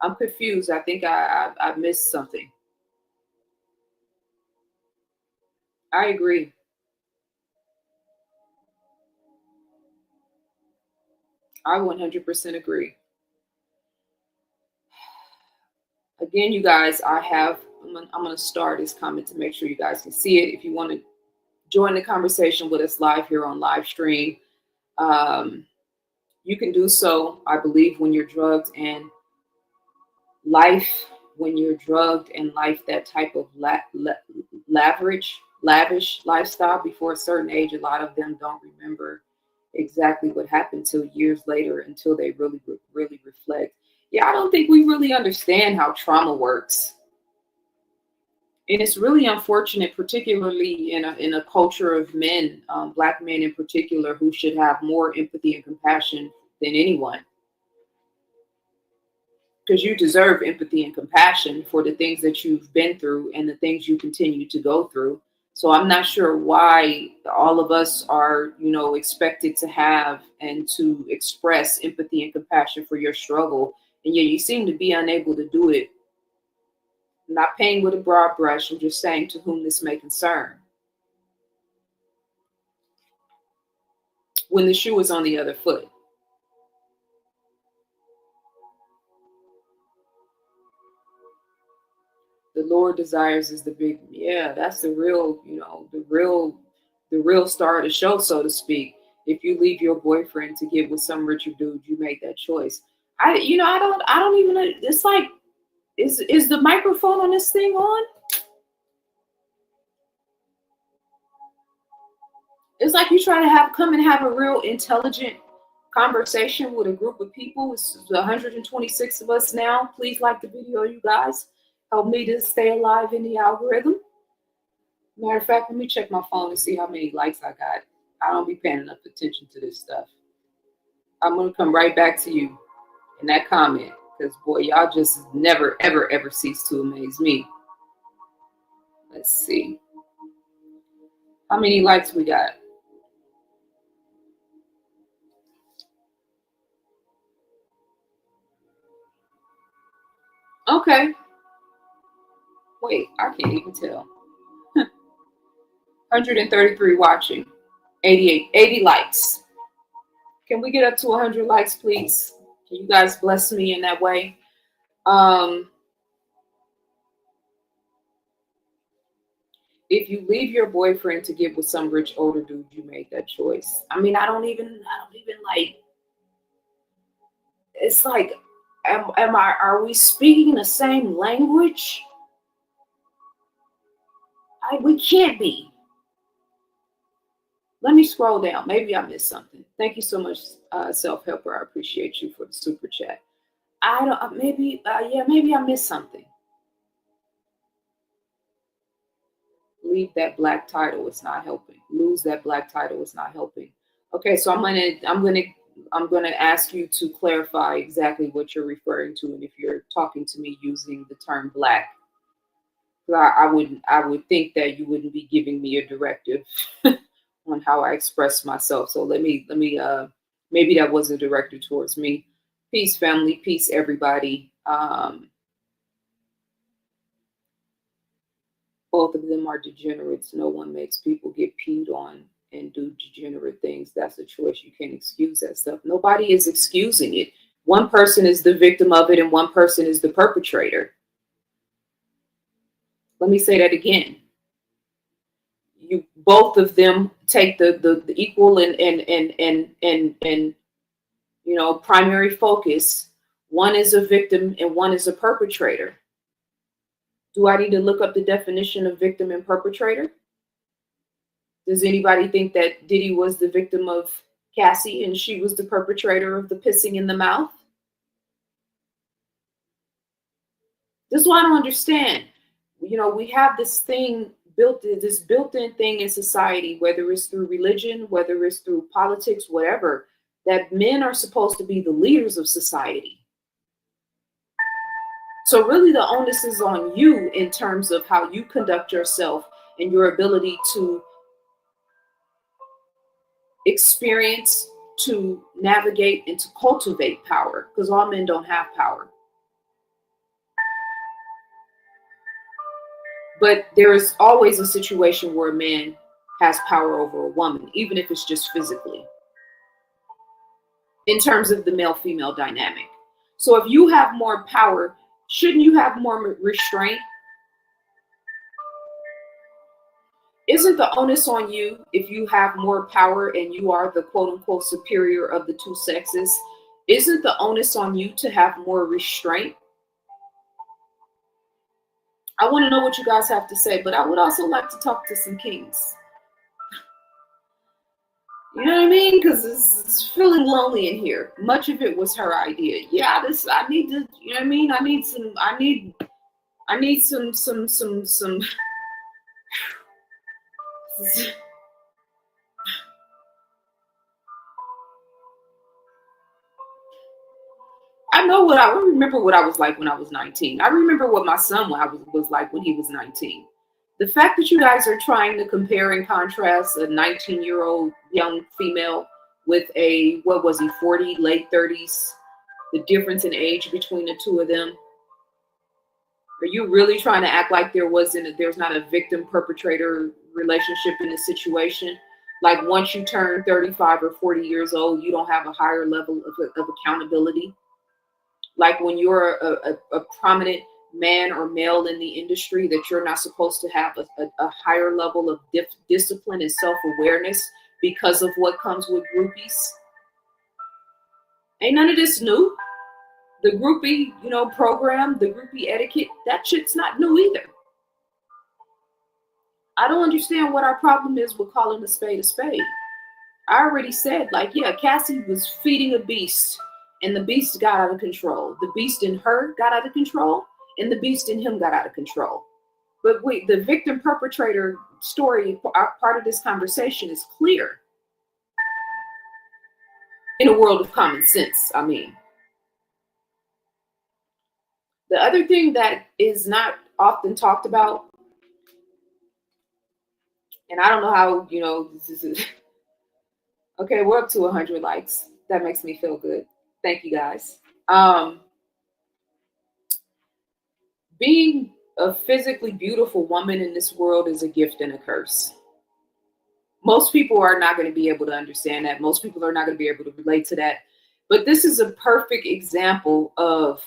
I'm confused. I think I missed something. I agree. I 100% agree. Again, you guys, I have I'm gonna start this comment to make sure you guys can see it. If you want to join the conversation with us live here on live stream, you can do so. I believe when you're drugged and life, that type of lavish lifestyle before a certain age, a lot of them don't remember exactly what happened till years later, until they really reflect. Yeah, I don't think we really understand how trauma works. And it's really unfortunate, particularly in a culture of men, Black men in particular, who should have more empathy and compassion than anyone. Because you deserve empathy and compassion for the things that you've been through and the things you continue to go through. So I'm not sure why all of us are, expected to have and to express empathy and compassion for your struggle. And yet you seem to be unable to do it. I'm not painting with a broad brush. I'm just saying to whom this may concern. When the shoe is on the other foot. The Lord desires is the big, yeah, that's the real, the real star of the show, so to speak. If you leave your boyfriend to get with some richer dude, you made that choice. I don't even know. It's like, is the microphone on this thing on? It's like you try to come and have a real intelligent conversation with a group of people. It's 126 of us now. Please like the video, you guys. Help me to stay alive in the algorithm. Matter of fact, let me check my phone to see how many likes I got. I don't be paying enough attention to this stuff. I'm going to come right back to you in that comment, because boy, y'all just never, ever, ever cease to amaze me. Let's see. How many likes we got? Okay. Wait, I can't even tell. 133 watching. 80 likes. Can we get up to 100 likes, please? Can you guys bless me in that way? If you leave your boyfriend to get with some rich older dude, you made that choice. I mean, I don't even like. It's like, are we speaking the same language? We can't be. Let me scroll down. Maybe I missed something. Thank you so much, Self-Helper. I appreciate you for the super chat. Maybe I missed something. Leave that black title. It's not helping. Lose that black title. It's not helping. Okay, so I'm gonna ask you to clarify exactly what you're referring to, and if you're talking to me using the term black. I would think that you wouldn't be giving me a directive on how I express myself. So let me maybe that was a directive towards me. Peace, family. Peace, everybody. Both of them are degenerates. No one makes people get peed on and do degenerate things. That's a choice. You can't excuse that stuff. Nobody is excusing it. One person is the victim of it and one person is the perpetrator. Let me say that again. You both of them take the equal and primary focus. One is a victim and one is a perpetrator. Do I need to look up the definition of victim and perpetrator? Does anybody think that Diddy was the victim of Cassie and she was the perpetrator of the pissing in the mouth? This is what I don't understand. We have this thing this built-in thing in society, whether it's through religion, whether it's through politics, whatever, that men are supposed to be the leaders of society. So really the onus is on you in terms of how you conduct yourself and your ability to experience, to navigate, and to cultivate power, because all men don't have power. But there is always a situation where a man has power over a woman, even if it's just physically, in terms of the male-female dynamic. So if you have more power, shouldn't you have more restraint? Isn't the onus on you if you have more power and you are the quote unquote superior of the two sexes? Isn't the onus on you to have more restraint? I want to know what you guys have to say, but I would also like to talk to some kings. You know what I mean? Because it's feeling lonely in here. Much of it was her idea. Yeah, I need to. You know what I mean? I need some. I remember what I was like when I was 19. I remember what my son was like when he was 19. The fact that you guys are trying to compare and contrast a 19-year-old young female with a, what was he, 40, late 30s, the difference in age between the two of them. Are you really trying to act like there's not a victim perpetrator relationship in the situation? Like once you turn 35 or 40 years old, you don't have a higher level of accountability? Like when you're a prominent man or male in the industry, that you're not supposed to have a higher level of discipline and self-awareness because of what comes with groupies? Ain't none of this new. The groupie, program, the groupie etiquette, that shit's not new either. I don't understand what our problem is with calling a spade a spade. I already said, like, yeah, Cassie was feeding a beast, and the beast got out of control. The beast in her got out of control, and the beast in him got out of control. But wait, the victim perpetrator story, part of this conversation, is clear. In a world of common sense, I mean. The other thing that is not often talked about, and I don't know how, this is okay, we're up to 100 likes. That makes me feel good. Thank you guys. Being a physically beautiful woman in this world is a gift and a curse. Most people are not going to be able to understand that. Most people are not going to be able to relate to that. But this is a perfect example of,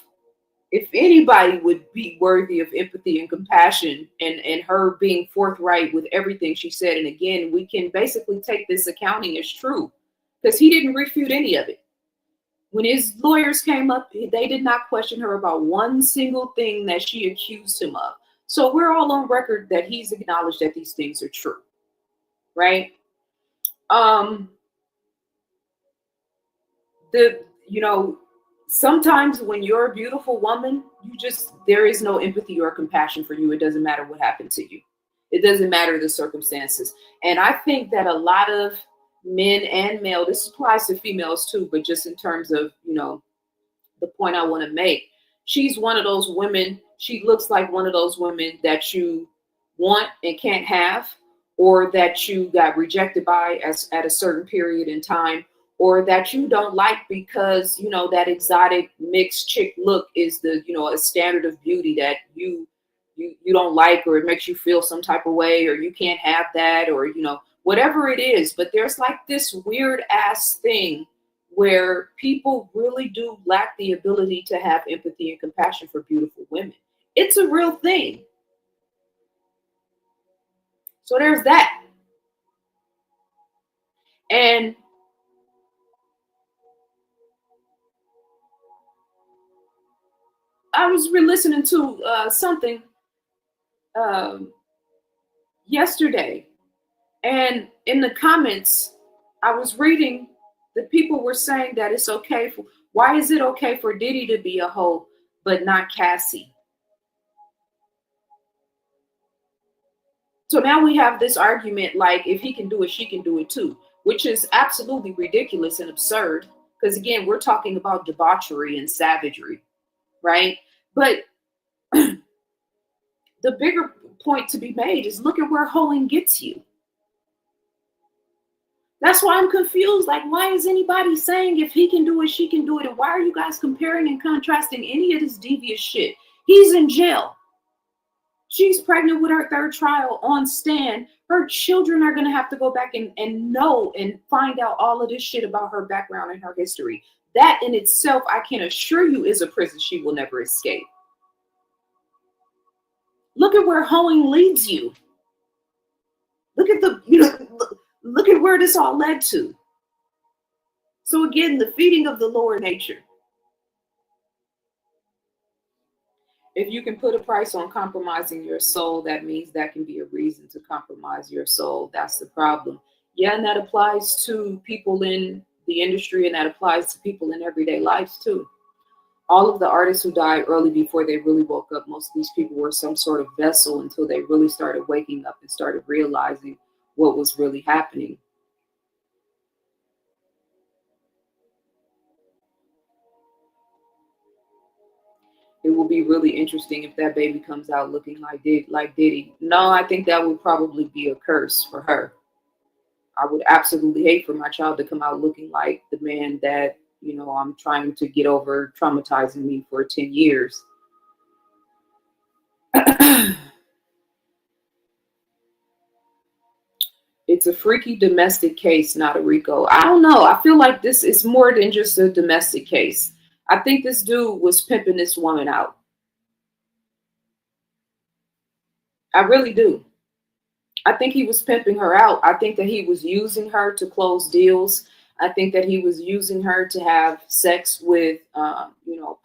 if anybody would be worthy of empathy and compassion, and her being forthright with everything she said. And again, we can basically take this accounting as true because he didn't refute any of it. When his lawyers came up, they did not question her about one single thing that she accused him of. So we're all on record that he's acknowledged that these things are true, right? Sometimes when you're a beautiful woman, there is no empathy or compassion for you. It doesn't matter what happened to you. It doesn't matter the circumstances. And I think that a lot of men and male, this applies to females too, but just in terms of, the point I want to make, she's one of those women, she looks like one of those women that you want and can't have, or that you got rejected by at a certain period in time, or that you don't like because, that exotic mixed chick look is a standard of beauty that you don't like, or it makes you feel some type of way, or you can't have that, or, whatever it is. But there's like this weird ass thing where people really do lack the ability to have empathy and compassion for beautiful women. It's a real thing. So there's that. And I was re-listening to something yesterday, and in the comments I was reading, the people were saying that it's okay why is it okay for Diddy to be a hoe but not Cassie? So now we have this argument, like, if he can do it, she can do it too, which is absolutely ridiculous and absurd. Because again, we're talking about debauchery and savagery, right? But the bigger point to be made is, look at where hoeing gets you. That's why I'm confused. Like, why is anybody saying if he can do it, she can do it? And why are you guys comparing and contrasting any of this devious shit? He's in jail. She's pregnant with her third trial on stand. Her children are going to have to go back and know and find out all of this shit about her background and her history. That in itself, I can assure you, is a prison she will never escape. Look at where hoeing leads you. Look at the, look at where this all led to. So again, the feeding of the lower nature. If you can put a price on compromising your soul, that means that can be a reason to compromise your soul. That's the problem. Yeah, and that applies to people in the industry, and that applies to people in everyday lives too. All of the artists who died early before they really woke up, most of these people were some sort of vessel until they really started waking up and started realizing what was really happening. It will be really interesting if that baby comes out looking like Diddy. No, I think that would probably be a curse for her. I would absolutely hate for my child to come out looking like the man that, I'm trying to get over traumatizing me for 10 years. It's a freaky domestic case, not a RICO. I don't know. I feel like this is more than just a domestic case. I think this dude was pimping this woman out. I really do. I think he was pimping her out. I think that he was using her to close deals. I think that he was using her to have sex with,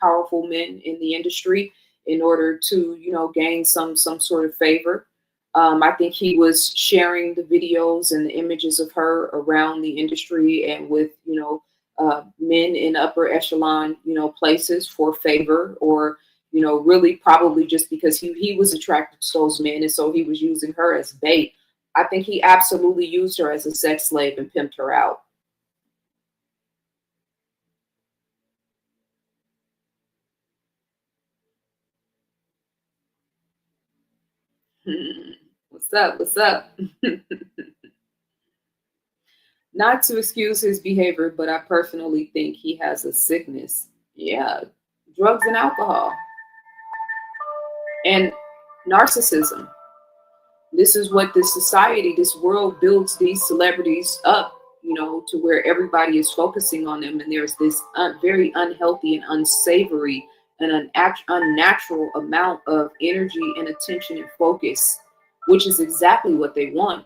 powerful men in the industry in order to, gain some sort of favor. I think he was sharing the videos and the images of her around the industry and with, men in upper echelon, places for favor or, really probably just because he was attracted to those men. And so he was using her as bait. I think he absolutely used her as a sex slave and pimped her out. What's up? What's up? Not to excuse his behavior, but I personally think he has a sickness. Yeah, drugs and alcohol and narcissism. This is what this society, this world builds these celebrities up, to where everybody is focusing on them. And there's this very unhealthy and unsavory and unnatural amount of energy and attention and focus, which is exactly what they want.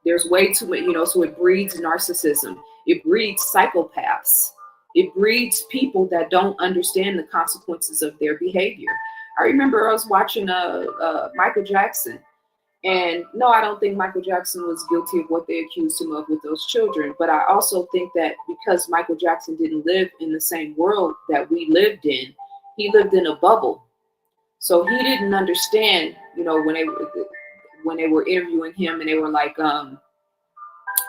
There's way too much, so it breeds narcissism. It breeds psychopaths. It breeds people that don't understand the consequences of their behavior. I remember I was watching Michael Jackson. And no, I don't think Michael Jackson was guilty of what they accused him of with those children. But I also think that because Michael Jackson didn't live in the same world that we lived in, he lived in a bubble. So he didn't understand, when they were interviewing him and they were like,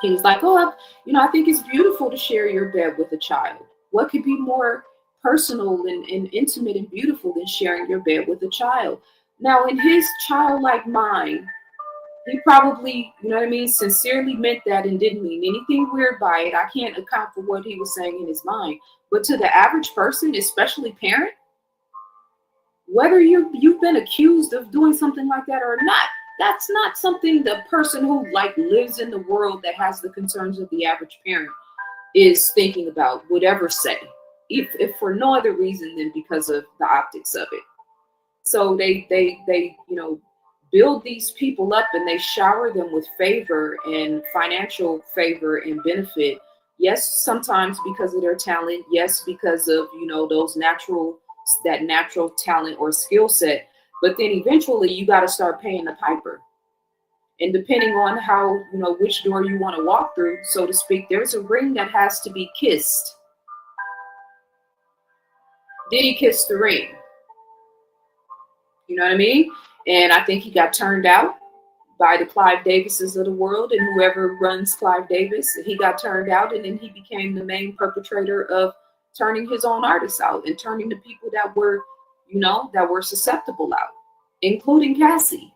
he was like, oh, I think it's beautiful to share your bed with a child. What could be more personal and intimate and beautiful than sharing your bed with a child? Now, in his childlike mind, he probably, sincerely meant that and didn't mean anything weird by it. I can't account for what he was saying in his mind. But to the average person, especially parent, whether you've been accused of doing something like that or not, that's not something the person who lives in the world that has the concerns of the average parent is thinking about, would ever say, if for no other reason than because of the optics of it. So they build these people up and they shower them with favor and financial favor and benefit. Yes, sometimes because of their talent. Yes, because of, that natural talent or skill set. But then eventually you got to start paying the piper. And depending on how, which door you want to walk through, so to speak, there's a ring that has to be kissed. Did he kiss the ring? You know what I mean? And I think he got turned out by the Clive Davises of the world, and whoever runs Clive Davis, he got turned out, and then he became the main perpetrator of turning his own artists out and turning the people that were, that were susceptible out, including Cassie.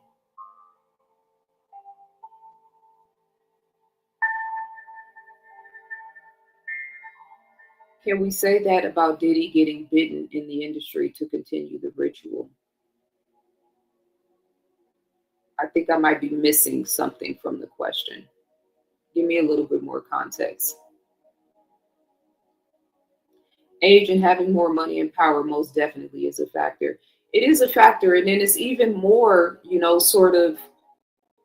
Can we say that about Diddy getting bitten in the industry to continue the ritual? I think I might be missing something from the question. Give me a little bit more context. Age and having more money and power most definitely is a factor. It is a factor. And then it's even more, sort of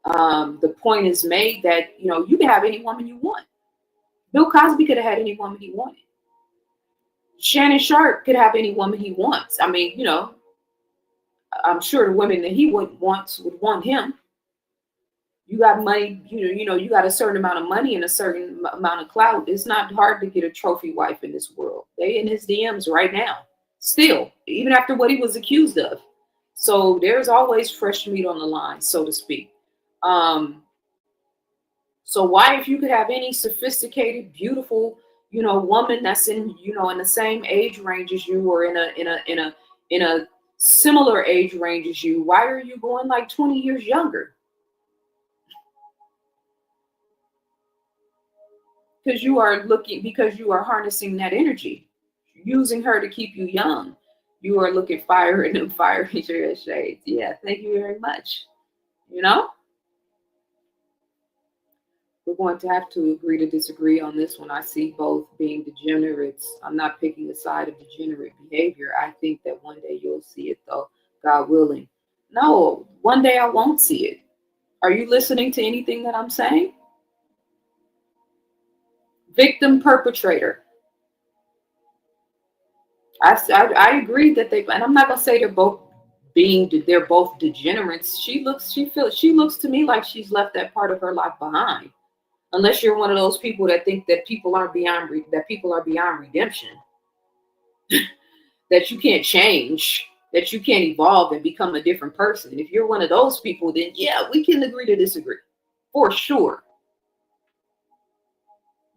The point is made that, you know, you can have any woman you want. Bill Cosby could have had any woman he wanted. Shannon Sharp could have any woman he wants. I mean, you know, I'm sure the women that he would want him. You got money, you know, you got a certain amount of money and a certain amount of clout. It's not hard to get a trophy wife in this world. They in his DMs right now, still, even after what he was accused of. So there's always fresh meat on the line, so to speak. So why, if you could have any sophisticated, beautiful, you know, woman that's in, you know, in the same age range as you, or in a similar age range as you, why are you going like 20 years younger? Because you are harnessing that energy, using her to keep you young. You are looking fire in them fire in your shades. Yeah, thank you very much. You know, we're going to have to agree to disagree on this one. I see both being degenerates. I'm not picking a side of degenerate behavior. I think that one day you'll see it, though, God willing. No, one day I won't see it. Are you listening to anything that I'm saying? Victim, perpetrator. I agree that they, and I'm not gonna say they're both degenerates. She looks to me like she's left that part of her life behind. Unless you're one of those people that think that people are beyond redemption, that you can't change, that you can't evolve and become a different person. If you're one of those people, then yeah, we can agree to disagree, for sure.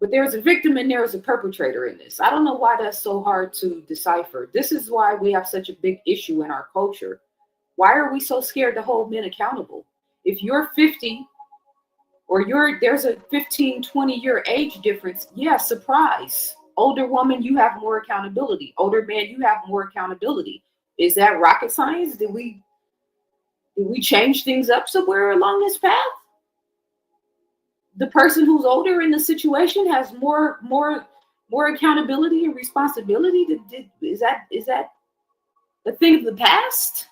But there's a victim and there's a perpetrator in this. I don't know why that's so hard to decipher. This is why we have such a big issue in our culture. Why are we so scared to hold men accountable? If you're 50 or there's a 15, 20-year age difference, yeah, surprise. Older woman, you have more accountability. Older man, you have more accountability. Is that rocket science? Did we change things up somewhere along this path? The person who's older in the situation has more accountability and responsibility. Is that a thing of the past?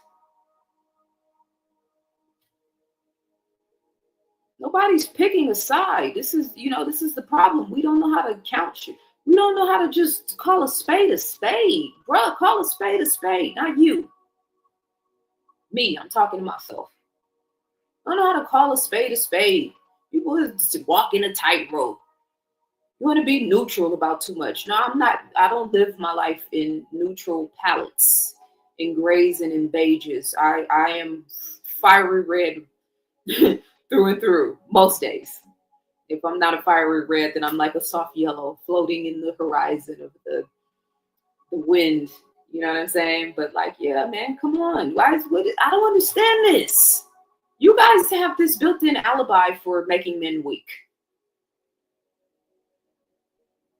Nobody's picking a side. This is the problem. We don't know how to count you. We don't know how to just call a spade, bruh. Call a spade, not you. Me, I'm talking to myself. I don't know how to call a spade. People just walk in a tightrope. You want to be neutral about too much. No, I'm not. I don't live my life in neutral palettes, in grays and in beiges. I am fiery red through and through most days. If I'm not a fiery red, then I'm like a soft yellow floating in the horizon of the wind. You know what I'm saying? But like, yeah, man, come on. I don't understand this. You guys have this built-in alibi for making men weak.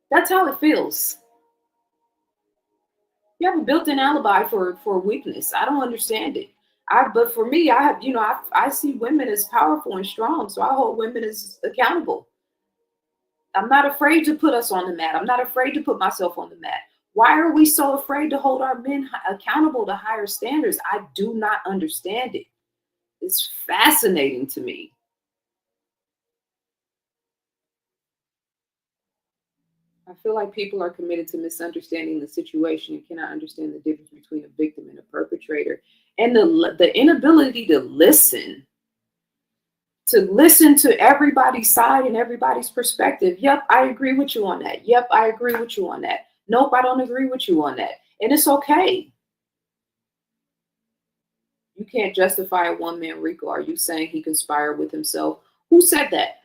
That's how it feels. You have a built-in alibi for weakness. I don't understand it. But for me, I see women as powerful and strong, so I hold women as accountable. I'm not afraid to put us on the mat. I'm not afraid to put myself on the mat. Why are we so afraid to hold our men accountable to higher standards? I do not understand it. It's fascinating to me. I feel like people are committed to misunderstanding the situation and cannot understand the difference between a victim and a perpetrator. And the inability to listen to everybody's side and everybody's perspective. Yep, I agree with you on that. Yep, I agree with you on that. Nope, I don't agree with you on that. And it's okay. You can't justify a one-man RICO. Are you saying he conspired with himself? Who said that?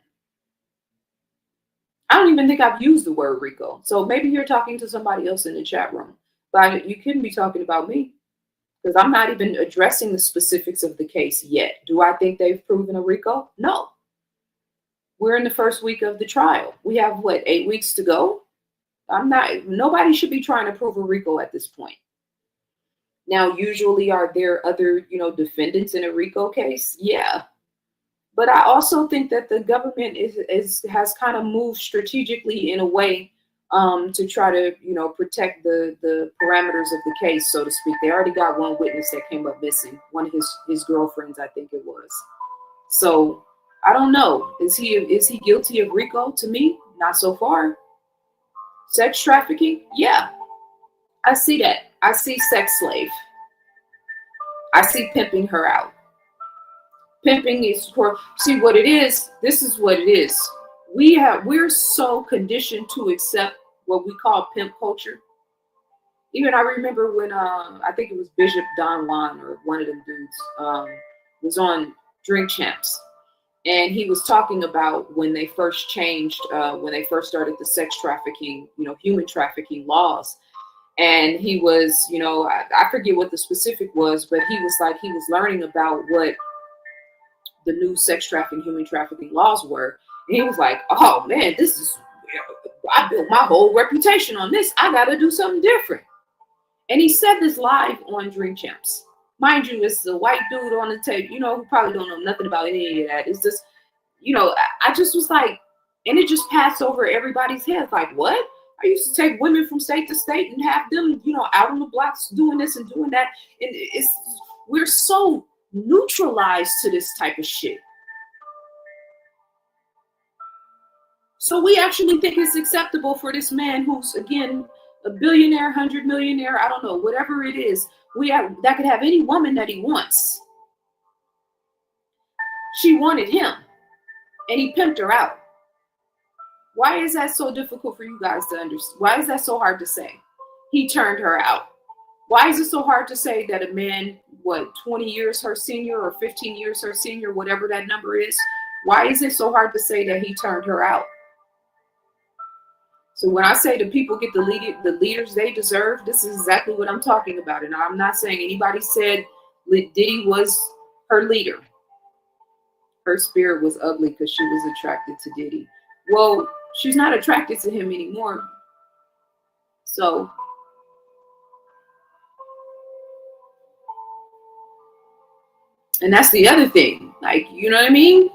I don't even think I've used the word RICO. So maybe you're talking to somebody else in the chat room. But you couldn't be talking about me, because I'm not even addressing the specifics of the case yet. Do I think they've proven a RICO? No. We're in the first week of the trial. We have, 8 weeks to go? Nobody should be trying to prove a RICO at this point. Now, usually, are there other, defendants in a RICO case? Yeah. But I also think that the government has kind of moved strategically in a way to try to, protect the parameters of the case, so to speak. They already got one witness that came up missing, one of his girlfriends, I think it was. So I don't know. Is he guilty of RICO? To me, not so far. Sex trafficking? Yeah, I see that. I see sex slave. I see pimping her out. Pimping is for, see what it is. This is what it is. We're so conditioned to accept what we call pimp culture. Even I remember when I think it was Bishop Don Juan or one of them dudes was on Drink Champs, and he was talking about when they first changed, when they first started the sex trafficking, human trafficking laws. And he was, I forget what the specific was, but he was like, he was learning about what the new sex trafficking, human trafficking laws were. And he was like, oh man, I built my whole reputation on this. I got to do something different. And he said this live on Drink Champs. Mind you, it's a white dude on the tape, who probably don't know nothing about any of that. It's just, I just was like, and it just passed over everybody's head. Like, what? I used to take women from state to state and have them, out on the blocks doing this and doing that. And we're so neutralized to this type of shit. So we actually think it's acceptable for this man who's, again, a billionaire, 100 millionaire, I don't know, whatever it is, that could have any woman that he wants. She wanted him, and he pimped her out. Why is that so difficult for you guys to understand? Why is that so hard to say? He turned her out. Why is it so hard to say that a man, 20 years her senior or 15 years her senior, whatever that number is, why is it so hard to say that he turned her out? So when I say the people get the leaders they deserve, this is exactly what I'm talking about. And I'm not saying anybody said Diddy was her leader. Her spirit was ugly because she was attracted to Diddy. Well, she's not attracted to him anymore. So and that's the other thing. Like, you know what I mean?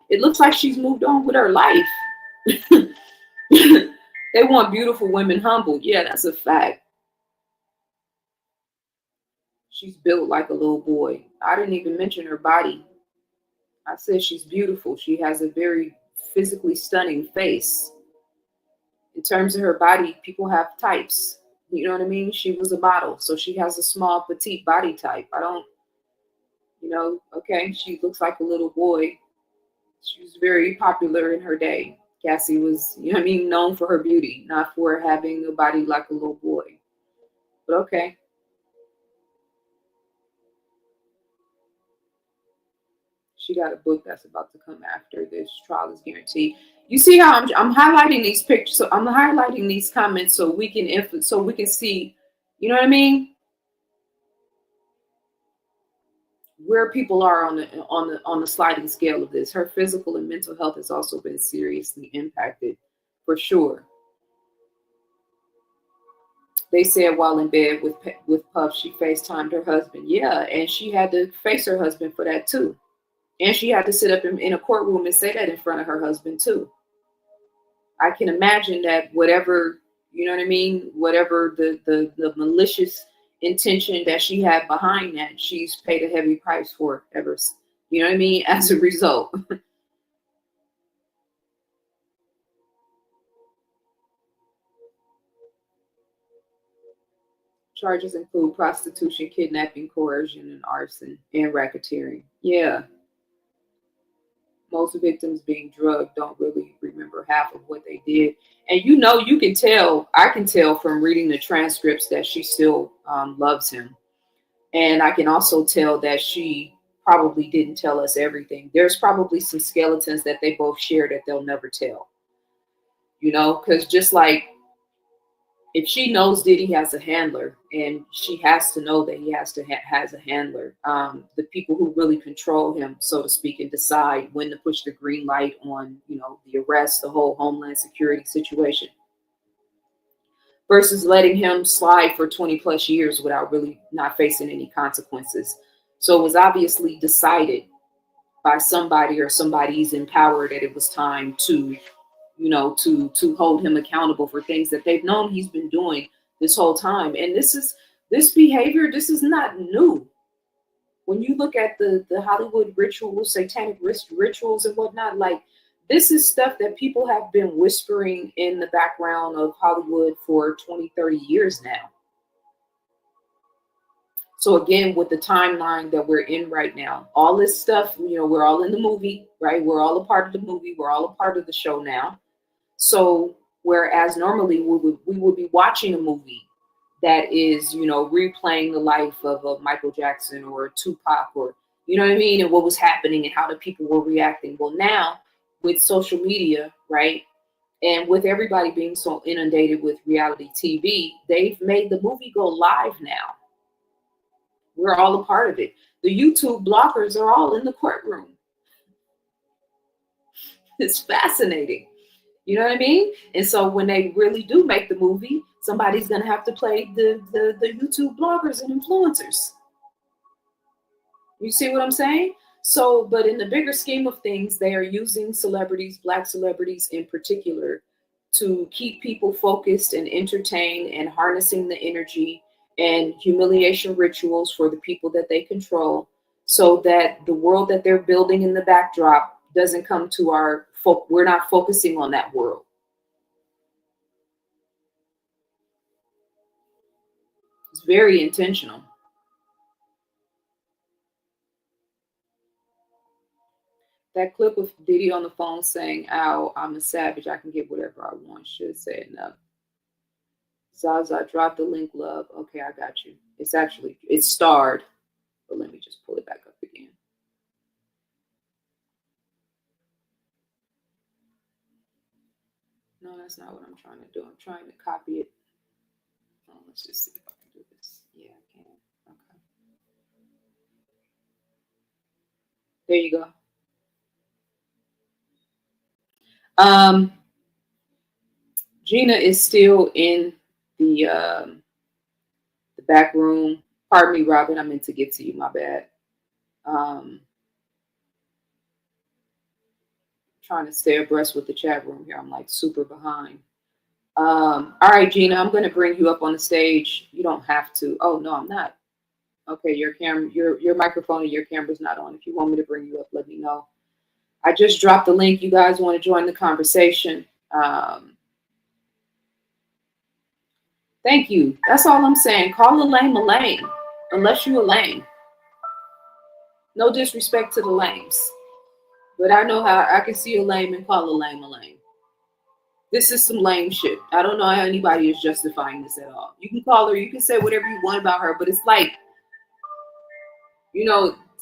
It looks like she's moved on with her life. They want beautiful women humbled. Yeah, that's a fact. She's built like a little boy. I didn't even mention her body. I said she's beautiful. She has a very physically stunning face. In terms of her body, people have types. You know what I mean? She was a model, so she has a small, petite body type. Okay, she looks like a little boy. She was very popular in her day. Cassie was, known for her beauty, not for having a body like a little boy. But okay. She got a book that's about to come after this. Trial is guaranteed. You see how I'm highlighting these pictures? So I'm highlighting these comments so we can see, you know what I mean? Where people are on the sliding scale of this. Her physical and mental health has also been seriously impacted, for sure. They said while in bed with Puff, she FaceTimed her husband. Yeah, and she had to face her husband for that too. And she had to sit up in a courtroom and say that in front of her husband too. I can imagine that whatever, you know what I mean, whatever the malicious intention that she had behind that, she's paid a heavy price for ever, you know what I mean, as a result. Charges include prostitution, kidnapping, coercion, and arson, and racketeering. Yeah. Most victims being drugged don't really remember half of what they did. And you can tell, I can tell from reading the transcripts that she still loves him. And I can also tell that she probably didn't tell us everything. There's probably some skeletons that they both share that they'll never tell. Because just like if she knows Diddy has a handler, and she has to know that he has a handler, the people who really control him, so to speak, and decide when to push the green light on, the arrest, the whole Homeland Security situation, versus letting him slide for 20 plus years without really not facing any consequences. So it was obviously decided by somebody or somebody's in power that it was time to hold him accountable for things that they've known he's been doing this whole time. And this behavior, this is not new. When you look at the Hollywood rituals, satanic rituals and whatnot, like this is stuff that people have been whispering in the background of Hollywood for 20, 30 years now. So again, with the timeline that we're in right now, all this stuff, we're all in the movie, right? We're all a part of the movie. We're all a part of the show now. So whereas normally we would be watching a movie that is, replaying the life of a Michael Jackson or a Tupac, or, you know what I mean? And what was happening and how the people were reacting. Well, now with social media, right? And with everybody being so inundated with reality TV, they've made the movie go live now. We're all a part of it. The YouTube bloggers are all in the courtroom. It's fascinating. You know what I mean? And so when they really do make the movie, somebody's going to have to play the YouTube bloggers and influencers. You see what I'm saying? So, but in the bigger scheme of things, they are using celebrities, Black celebrities in particular, to keep people focused and entertained and harnessing the energy and humiliation rituals for the people that they control, so that the world that they're building in the backdrop doesn't come to we're not focusing on that world. It's very intentional. That clip of Diddy on the phone saying, "Ow, I'm a savage. I can get whatever I want," should say enough. Zaza, drop the link, love. Okay, I got you. It's starred, but let me just pull it back up again. No, that's not what I'm trying to do. I'm trying to copy it. Oh, let's just see if I can do this. Yeah, I can. Okay. There you go. Gina is still in the back room. Pardon me, Robin. I meant to get to you. My bad. Trying to stay abreast with the chat room here. I'm like super behind. All right, Gina, I'm going to bring you up on the stage. You don't have to. Oh no, I'm not. Okay, your microphone and your camera's not on. If you want me to bring you up, let me know. I just dropped the link. You guys want to join the conversation? Thank you. That's all I'm saying. Call a lame, unless you a lame. No disrespect to the lames, but I know how I can see a lame and call a lame a lame. This is some lame shit. I don't know how anybody is justifying this at all. You can call her, you can say whatever you want about her, but it's like,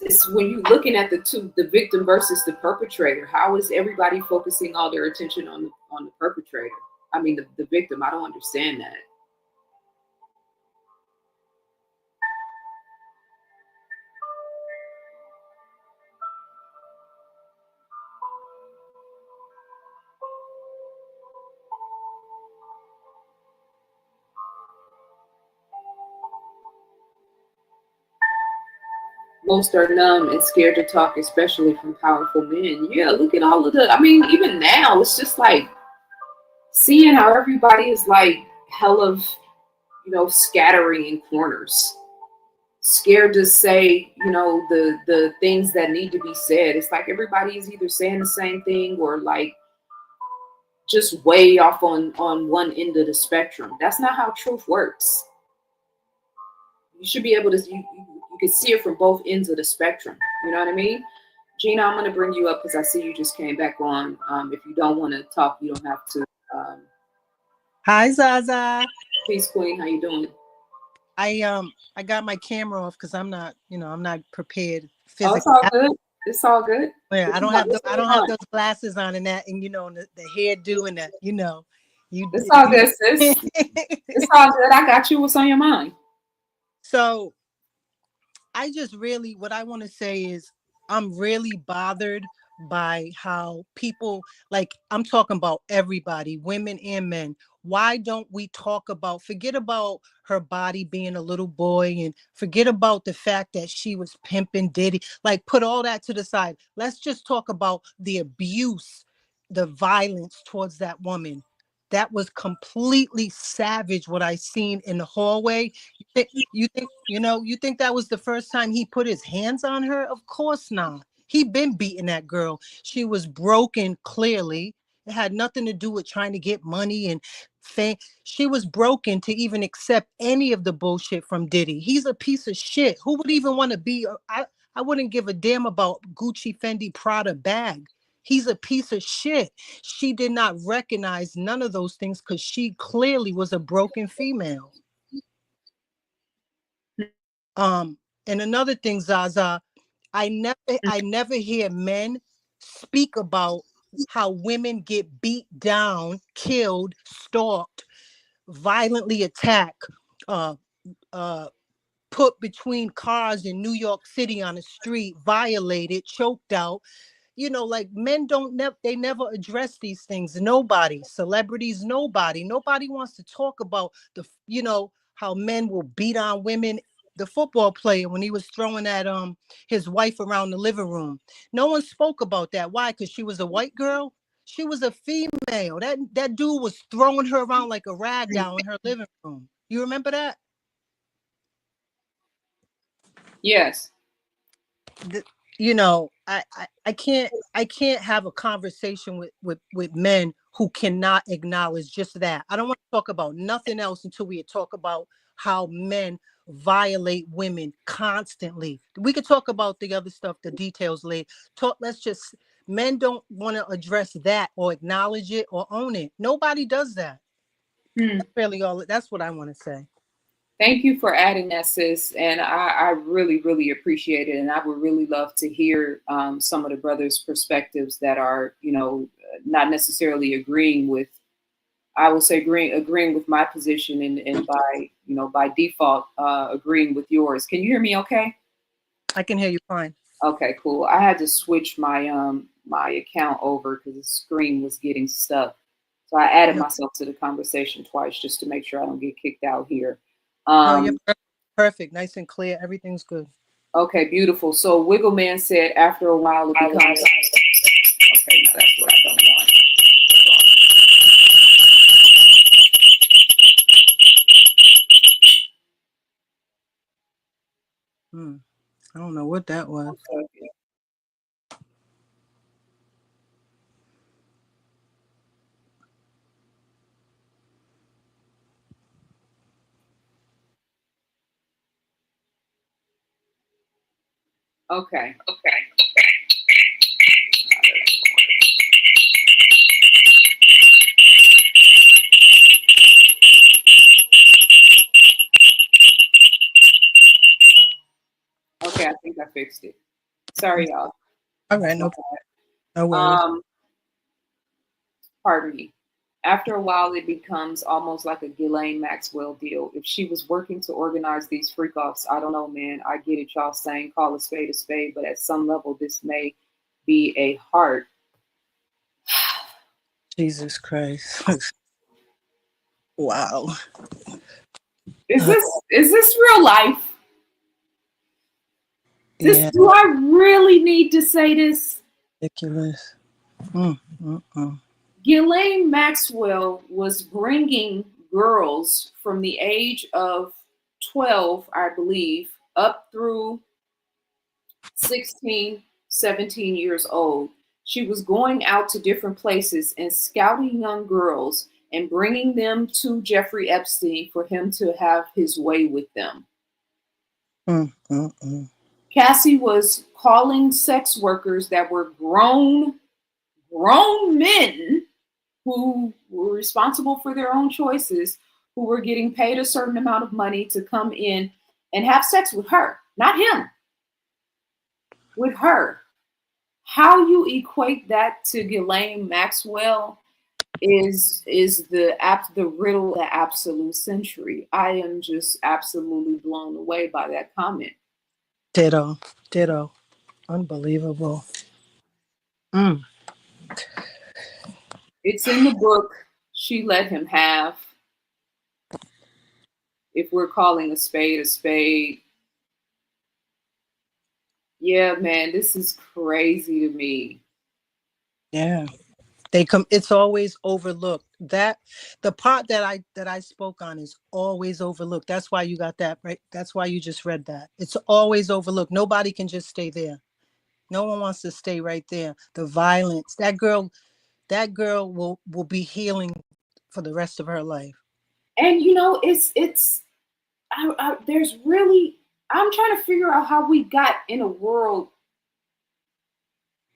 it's when you're looking at the victim versus the perpetrator. How is everybody focusing all their attention on the perpetrator? I mean, the victim. I don't understand that. Most are numb and scared to talk, especially from powerful men. Yeah, look at all of even now, it's just like seeing how everybody is like hell of, scattering in corners, scared to say, the things that need to be said. It's like everybody is either saying the same thing or like just way off on one end of the spectrum. That's not how truth works. You should be able to, you can see it from both ends of the spectrum. You know what I mean? Gina, I'm going to bring you up because I see you just came back on. If you don't want to talk, you don't have to. Hi, Zaza. Peace, Queen. How you doing? I got my camera off because I'm not prepared physically. Oh, it's all good. It's all good. Yeah, I don't have those glasses on and that, and the hairdo and that, It's all good, sis. It's all good. I got you. What's on your mind? So I just really, what I want to say is I'm really bothered by how people, like, I'm talking about everybody, women and men. Why don't we forget about her body being a little boy and forget about the fact that she was pimping Diddy, like put all that to the side. Let's just talk about the abuse, the violence towards that woman. That was completely savage what I seen in the hallway. You think that was the first time he put his hands on her? Of course not. He been beating that girl. She was broken, clearly. It had nothing to do with trying to get money and fame. She was broken to even accept any of the bullshit from Diddy. He's a piece of shit. Who would even want to be? I wouldn't give a damn about Gucci, Fendi, Prada bag. He's a piece of shit. She did not recognize none of those things because she clearly was a broken female. And another thing, Zaza, I never hear men speak about how women get beat down, killed, stalked, violently attacked, uh, put between cars in New York City on the street, violated, choked out. Like men they never address these things. Nobody, celebrities, nobody wants to talk about how men will beat on women. The football player, when he was throwing at his wife around the living room, no one spoke about that. Why? Because she was a white girl. She was a female. That dude was throwing her around like a rag doll in her living room. You remember that? Yes. I can't have a conversation with men who cannot acknowledge just that. I don't want to talk about nothing else until we talk about how men violate women constantly. We could talk about the other stuff, the details later. Men don't want to address that or acknowledge it or own it. Nobody does that. That's what I want to say. Thank you for adding that, sis. And I really, really appreciate it. And I would really love to hear some of the brothers' perspectives that are, not necessarily agreeing with, I would say agreeing with my position and by default, agreeing with yours. Can you hear me okay? I can hear you fine. Okay, cool. I had to switch my account over because the screen was getting stuck. So I added myself to the conversation twice just to make sure I don't get kicked out here. No, you're perfect, nice and clear. Everything's good. Okay, beautiful. So Wiggle Man said after a while it becomes. Okay, no, that's what I don't want. I don't know what that was. Okay. Okay, I think I fixed it. Sorry, y'all. All right, no worries. Pardon me. After a while, it becomes almost like a Ghislaine Maxwell deal. If she was working to organize these freak offs, I don't know, man. I get it, y'all saying call a spade, but at some level, this may be a heart. Jesus Christ. Wow. Is this real life? Do I really need to say this? Ridiculous. Ghislaine Maxwell was bringing girls from the age of 12, I believe, up through 16, 17 years old. She was going out to different places and scouting young girls and bringing them to Jeffrey Epstein for him to have his way with them. Cassie was calling sex workers that were grown men who were responsible for their own choices, who were getting paid a certain amount of money to come in and have sex with her, not him, with her. How you equate that to Ghislaine Maxwell is the riddle, the absolute century. I am just absolutely blown away by that comment. Ditto. Unbelievable. It's in the book. She let him have. If we're calling a spade, yeah, man, this is crazy to me. Yeah. It's always overlooked. that the part that I spoke on is always overlooked. That's why you got that right. That's why you just read that. It's always overlooked. Nobody can just stay there. No one wants to stay right there. The violence. That girl will be healing for the rest of her life. And you know, there's really, I'm trying to figure out how we got in a world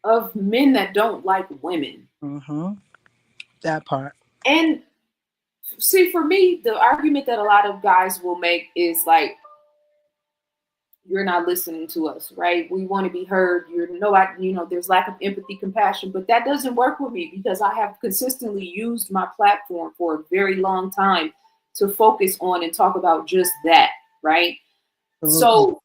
of men that don't like women. Mm-hmm. That part. And see, for me, the argument that a lot of guys will make is like, you're not listening to us, right? We want to be heard. You're nobody, you know, there's lack of empathy, compassion, but that doesn't work with me because I have consistently used my platform for a very long time to focus on and talk about just that, right? Absolutely. So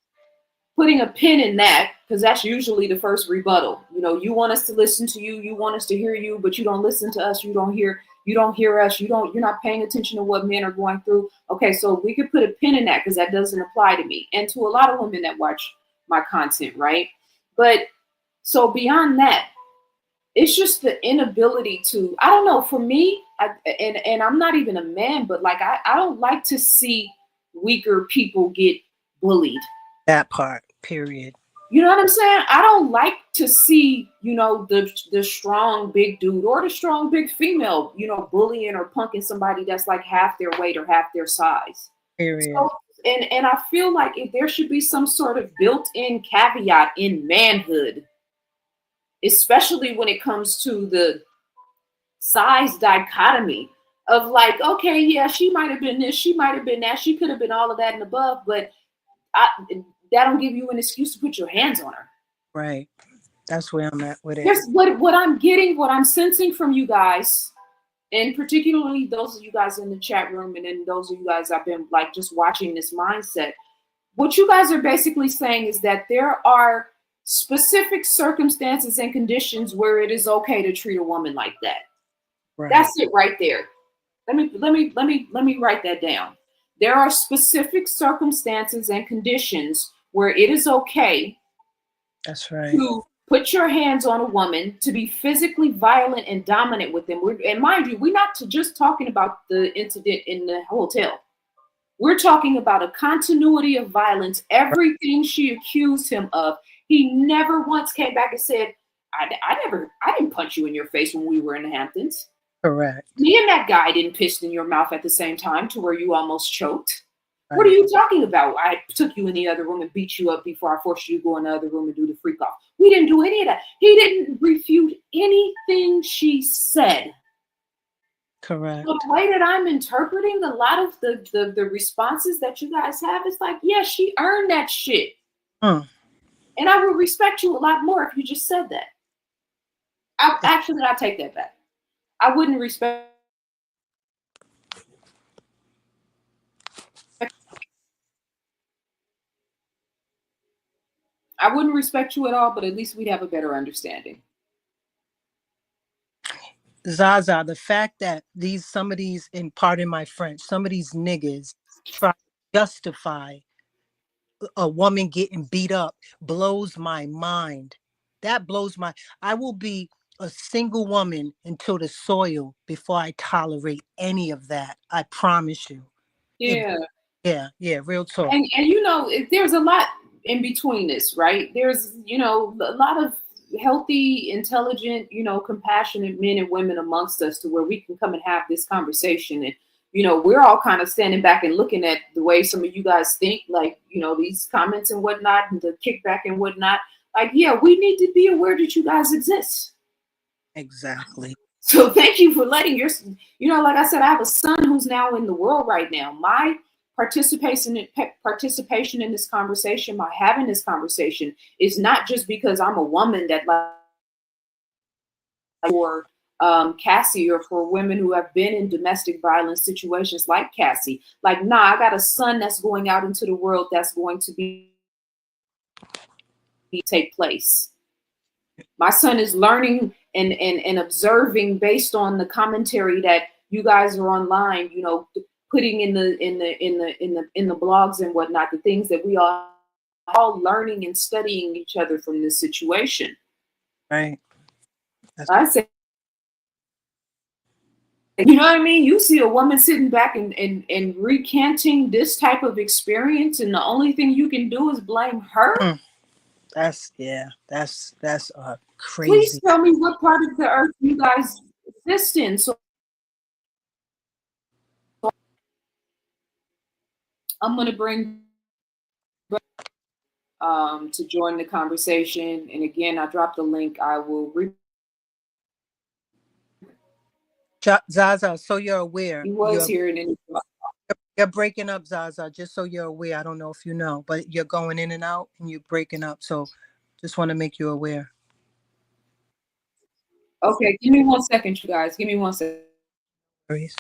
putting a pin in that, because that's usually the first rebuttal. You know, you want us to listen to you, you want us to hear you, but you don't listen to us, you don't hear us, you're not paying attention to what men are going through. Okay, so we could put a pin in that because that doesn't apply to me and to a lot of women that watch my content, right? But so beyond that, it's just the inability to, I don't know, for me, and I'm not even a man, but like I don't like to see weaker people get bullied. That part, period. You know what I'm saying? I don't like to see, you know, the strong big dude or the strong big female, you know, bullying or punking somebody that's like half their weight or half their size. Period. So, and I feel like if there should be some sort of built-in caveat in manhood, especially when it comes to the size dichotomy of like, okay, yeah, she might have been this, she might have been that, she could have been all of that and above, but that don't give you an excuse to put your hands on her. Right. That's where I'm at with it. Here's what I'm getting, what I'm sensing from you guys, and particularly those of you guys in the chat room, and then those of you guys I've been like just watching this mindset. What you guys are basically saying is that there are specific circumstances and conditions where it is okay to treat a woman like that. Right. That's it right there. Let me write that down. There are specific circumstances and conditions where it is okay. That's right. To put your hands on a woman, to be physically violent and dominant with them. And mind you, we're not just talking about the incident in the hotel. We're talking about a continuity of violence. Everything she accused him of, he never once came back and said, I didn't punch you in your face when we were in the Hamptons. Correct. Me and that guy didn't piss in your mouth at the same time to where you almost choked. Right. What are you talking about? I took you in the other room and beat you up before I forced you to go in the other room and do the freak off. We didn't do any of that. He didn't refute anything she said. Correct. So the way that I'm interpreting a lot of the responses that you guys have is like, yeah, she earned that shit. And I would respect you a lot more if you just said that. I'll take that back. I wouldn't respect. I wouldn't respect you at all, but at least we'd have a better understanding. Zaza, the fact that some of these, and pardon my French, some of these niggas try to justify a woman getting beat up blows my mind. That blows I will be a single woman until the soil before I tolerate any of that. I promise you. Yeah. Yeah, real talk. And you know, there's a lot in between this, right? There's, you know, a lot of healthy, intelligent, you know, compassionate men and women amongst us to where we can come and have this conversation. And, you know, we're all kind of standing back and looking at the way some of you guys think, like, you know, these comments and whatnot and the kickback and whatnot. Like, yeah, we need to be aware that you guys exist. Exactly. So thank you for letting you know, like I said, I have a son who's now in the world right now. My participation in this conversation, my having this conversation, is not just because I'm a woman that like for Cassie, or for women who have been in domestic violence situations like Cassie. Like, nah, I got a son that's going out into the world that's going to take place. My son is learning and observing based on the commentary that you guys are online, you know, putting in the blogs and whatnot, the things that we are all learning and studying each other from this situation. Right. I say You know what I mean? You see a woman sitting back and recanting this type of experience, and the only thing you can do is blame her. That's Please crazy. tell me what part of the earth you guys exist in. So I'm gonna bring to join the conversation. And again, I dropped the link. I will Zaza, so you're aware, he was here and then you're breaking up, Zaza. Just so you're aware, I don't know if you know, but you're going in and out and you're breaking up. So just want to make you aware. okay, give me 1 second, you guys. Give me 1 second. Please.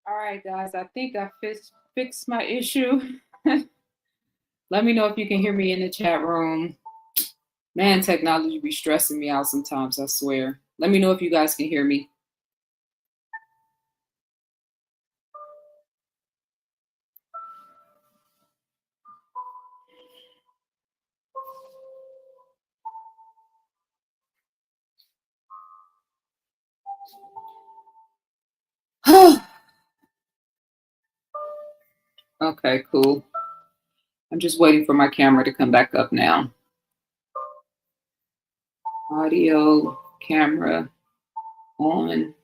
All right, guys. I think I fixed my issue. Let me know if you can hear me in the chat room. Man, technology be stressing me out sometimes, I swear. Let me know if you guys can hear me. Okay, cool. I'm just waiting for my camera to come back up now. Audio, camera on.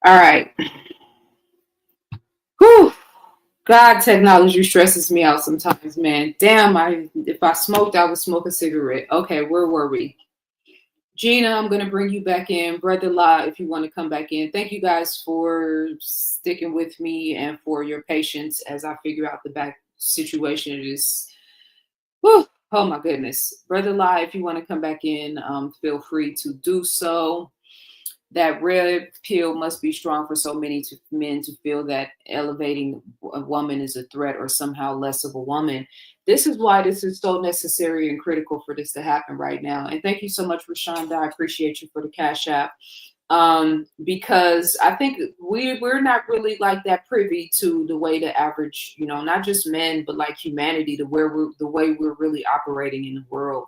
All right. Whew. God, technology stresses me out sometimes, man. Damn, if I smoked, I would smoke a cigarette. Okay, where were we? Gina, I'm gonna bring you back in. Brother La, if you want to come back in. Thank you guys for sticking with me and for your patience as I figure out the back situation. It is, whew, oh my goodness. Brother La, if you want to come back in, feel free to do so. That red pill must be strong for so many men to feel that elevating a woman is a threat or somehow less of a woman. This is why this is so necessary and critical for this to happen right now. And thank you so much, Rashonda. I appreciate you for the Cash App. Because I think we're not really like that privy to the way the average, not just men, but like humanity, the way we're really operating in the world.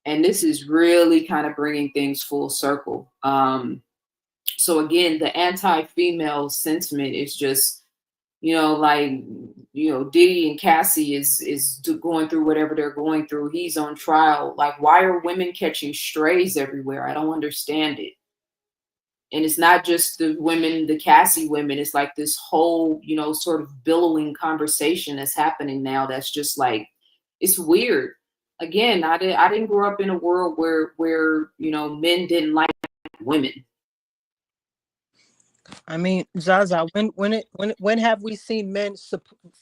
And this is really kind of bringing things full circle. So again, the anti-female sentiment is just, Diddy and Cassie is going through whatever they're going through. He's on trial. Like, why are women catching strays everywhere? I don't understand it. And it's not just the women, the Cassie women. It's like this whole, sort of billowing conversation that's happening now. That's just like, it's weird. Again, I didn't grow up in a world where men didn't like women. I mean, Zaza, when have we seen men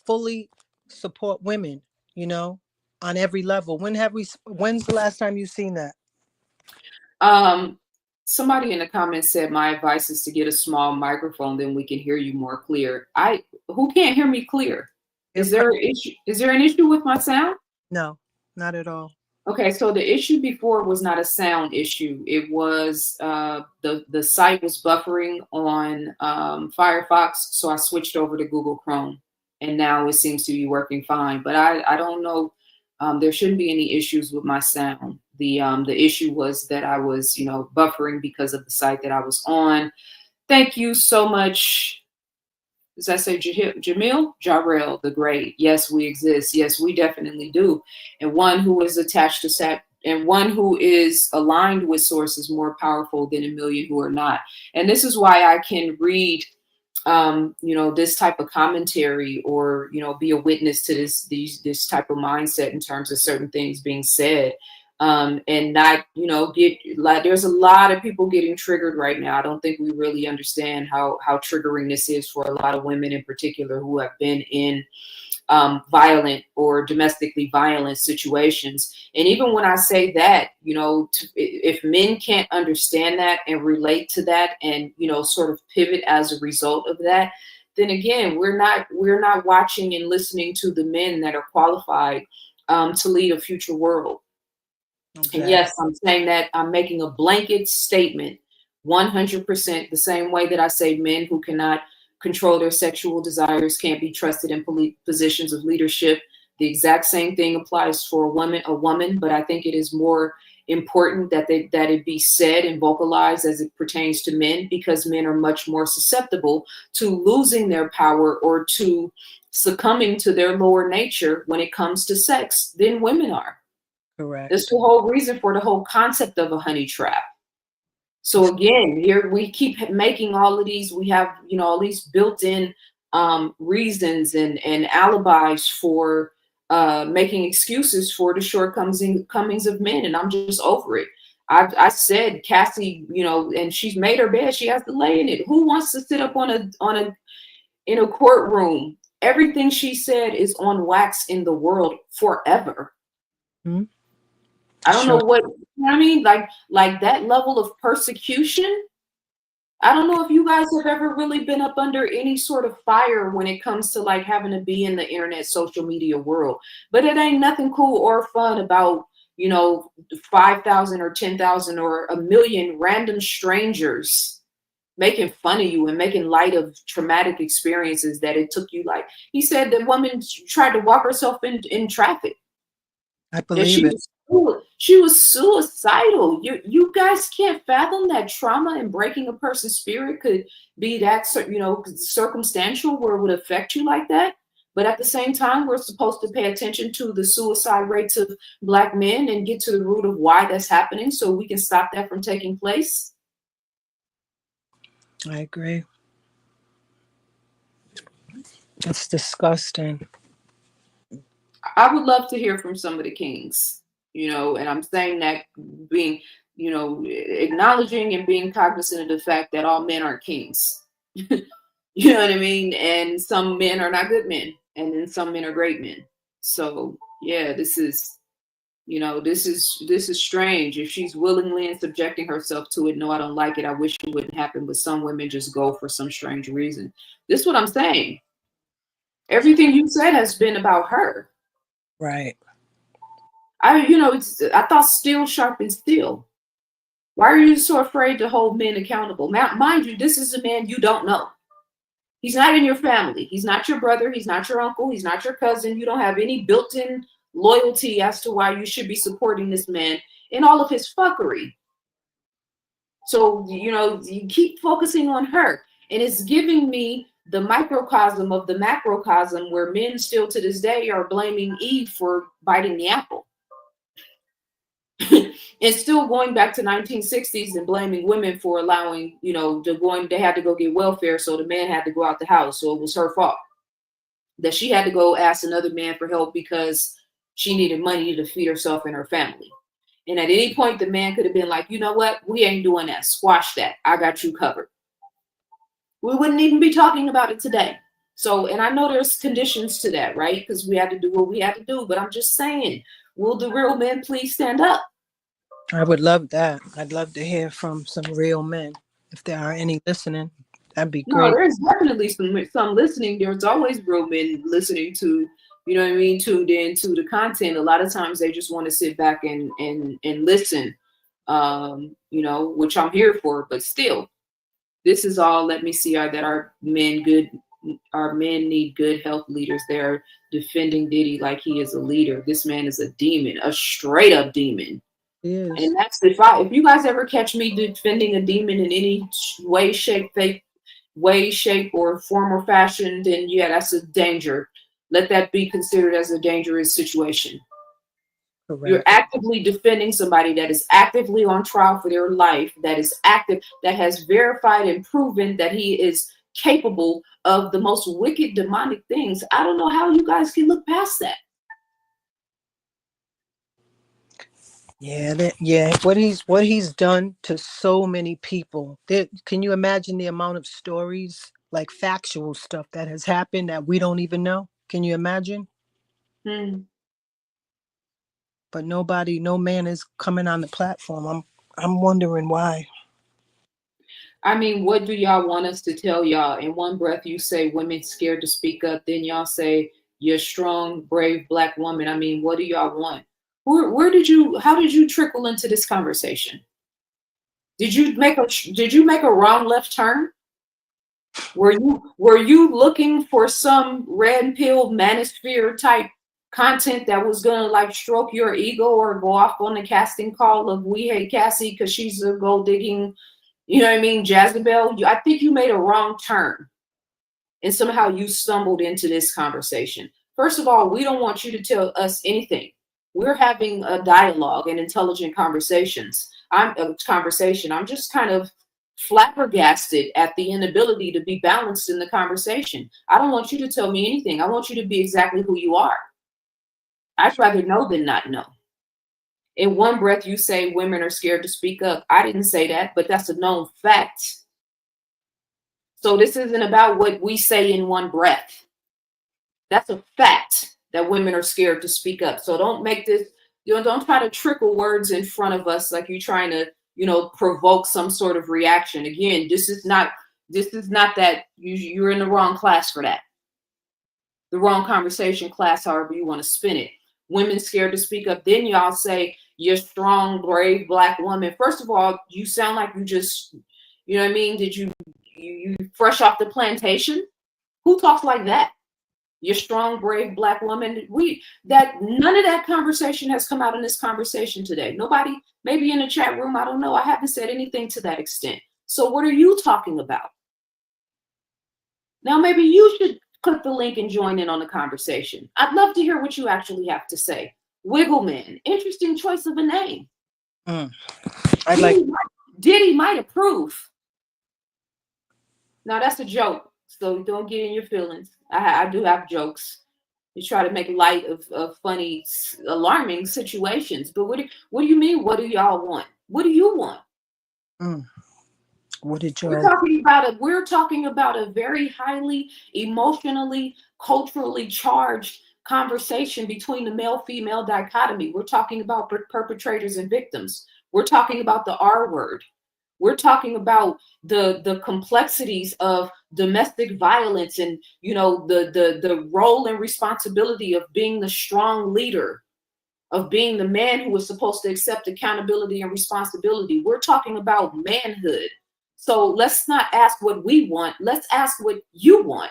fully support women? On every level. When's the last time you've seen that? Somebody in the comments said my advice is to get a small microphone, then we can hear you more clear. Who can't hear me clear? Is there an issue? Is there an issue with my sound? No, not at all. Okay, so the issue before was not a sound issue. It was the site was buffering on Firefox, so I switched over to Google Chrome, and now it seems to be working fine. But I don't know. There shouldn't be any issues with my sound. The issue was that I was buffering because of the site that I was on. Thank you so much. Does that say Jamil? Jarrell, the great. Yes, we exist. Yes, we definitely do. And one who is attached to SAT and one who is aligned with source is more powerful than a million who are not. And this is why I can read this type of commentary or, be a witness to this type of mindset in terms of certain things being said. And not, get like there's a lot of people getting triggered right now. I don't think we really understand how triggering this is for a lot of women in particular who have been in violent or domestically violent situations. And even when I say that, if men can't understand that and relate to that and, sort of pivot as a result of that, then again, we're not watching and listening to the men that are qualified to lead a future world. Exactly. And yes, I'm saying that I'm making a blanket statement, 100%, the same way that I say men who cannot control their sexual desires can't be trusted in positions of leadership. The exact same thing applies for a woman, but I think it is more important that it be said and vocalized as it pertains to men, because men are much more susceptible to losing their power or to succumbing to their lower nature when it comes to sex than women are. Correct. That's the whole reason for the whole concept of a honey trap. So again, here we keep making all of these, we have, all these built-in reasons and alibis for making excuses for the shortcomings of men. And I'm just over it. I said, Cassie, and she's made her bed, she has to lay in it. Who wants to sit up in a courtroom? Everything she said is on wax in the world forever. Mm-hmm. I don't know what I mean, like that level of persecution. I don't know if you guys have ever really been up under any sort of fire when it comes to like having to be in the internet social media world, but it ain't nothing cool or fun about, you know, 5,000 or 10,000 or a million random strangers making fun of you and making light of traumatic experiences that it took you. Like he said, the woman tried to walk herself in traffic. I That believe it. she was suicidal. You guys can't fathom that trauma and breaking a person's spirit could be that, you know, circumstantial where it would affect you like that. But at the same time, we're supposed to pay attention to the suicide rates of Black men and get to the root of why that's happening so we can stop that from taking place. I agree. It's disgusting. I would love to hear from some of the kings, you know, and I'm saying that being, you know, acknowledging and being cognizant of the fact that all men aren't kings. You know what I mean? And some men are not good men, and then some men are great men. So yeah, this is, you know, this is strange. If she's willingly and subjecting herself to it, no, I don't like it. I wish it wouldn't happen. But some women just go for some strange reason. This is what I'm saying. Everything you said has been about her. Right. You know, I thought steel sharpens steel. Why are you so afraid to hold men accountable? Mind you, this is a man you don't know. He's not in your family. He's not your brother. He's not your uncle. He's not your cousin. You don't have any built-in loyalty as to why you should be supporting this man in all of his fuckery. So, you know, you keep focusing on her. And it's giving me the microcosm of the macrocosm where men still to this day are blaming Eve for biting the apple. And still going back to 1960s and blaming women for allowing, you know, they had to go get welfare, so the man had to go out the house, so it was her fault that she had to go ask another man for help because she needed money to feed herself and her family. And at any point the man could have been like, you know what, we ain't doing that, squash that, I got you covered. We wouldn't even be talking about it today. So, and I know there's conditions to that, right? Because we had to do what we had to do, but I'm just saying, will the real men please stand up? I would love that. I'd love to hear from some real men. If there are any listening, that'd be No, great. there's definitely some listening. There's always real men listening to, you know what I mean, tuned in to the content. A lot of times they just want to sit back and listen, you know, which I'm here for. But still, this is all. Let me see. Are that our men good? Our men need good health leaders. They're defending Diddy like he is a leader. This man is a demon, a straight up demon. Yes. And that's if you guys ever catch me defending a demon in any way, shape, or form or fashion, then yeah, that's a danger. Let that be considered as a dangerous situation. You're Correct. actively defending somebody that is actively on trial for their life, that is active, that has verified and proven that he is capable of the most wicked demonic things. I don't know how you guys can look past that. Yeah, yeah. What he's done to so many people. Can you imagine the amount of stories, like factual stuff that has happened that we don't even know? Can you imagine? Hmm. But nobody, no man is coming on the platform. I'm wondering why. I mean, what do y'all want us to tell y'all? In one breath, you say women scared to speak up. Then y'all say you're strong, brave Black woman. I mean, what do y'all want? How did you trickle into this conversation? Did you make a wrong left turn? Were you looking for some red pill manosphere type content that was gonna like stroke your ego or go off on the casting call of we hate Cassie because she's a gold digging, you know what I mean, Jezebel? I think you made a wrong turn and somehow you stumbled into this conversation. First of all, we don't want you to tell us anything. We're having a dialogue and intelligent conversations. I'm just kind of flabbergasted at the inability to be balanced in the conversation. I don't want you to tell me anything. I want you to be exactly who you are. I'd rather know than not know. In one breath, you say women are scared to speak up. I didn't say that, but that's a known fact. So this isn't about what we say in one breath. That's a fact that women are scared to speak up. So don't make this, don't try to trickle words in front of us like you're trying to, provoke some sort of reaction. Again, this is not that you're in the wrong class for that. The wrong conversation class, however you want to spin it. Women scared to speak up. Then y'all say you're strong, brave Black woman. First of all, you sound like you just, you know what I mean? Did you fresh off the plantation? Who talks like that? You're strong, brave Black woman. None of that conversation has come out in this conversation today. Nobody, maybe in the chat room, I don't know. I haven't said anything to that extent. So what are you talking about? Now maybe you should click the link and join in on the conversation. I'd love to hear what you actually have to say. Wiggleman, interesting choice of a name. Diddy might approve. Now that's a joke, so don't get in your feelings. I do have jokes. You try to make light of funny, alarming situations. But what do you mean? What do y'all want? What do you want? What did you? We're talking about a very highly emotionally, culturally charged conversation between the male-female dichotomy. We're talking about perpetrators and victims. We're talking about the R word. We're talking about the complexities of domestic violence and the role and responsibility of being the strong leader, of being the man who was supposed to accept accountability and responsibility. We're talking about manhood. So let's not ask what we want. Let's ask what you want.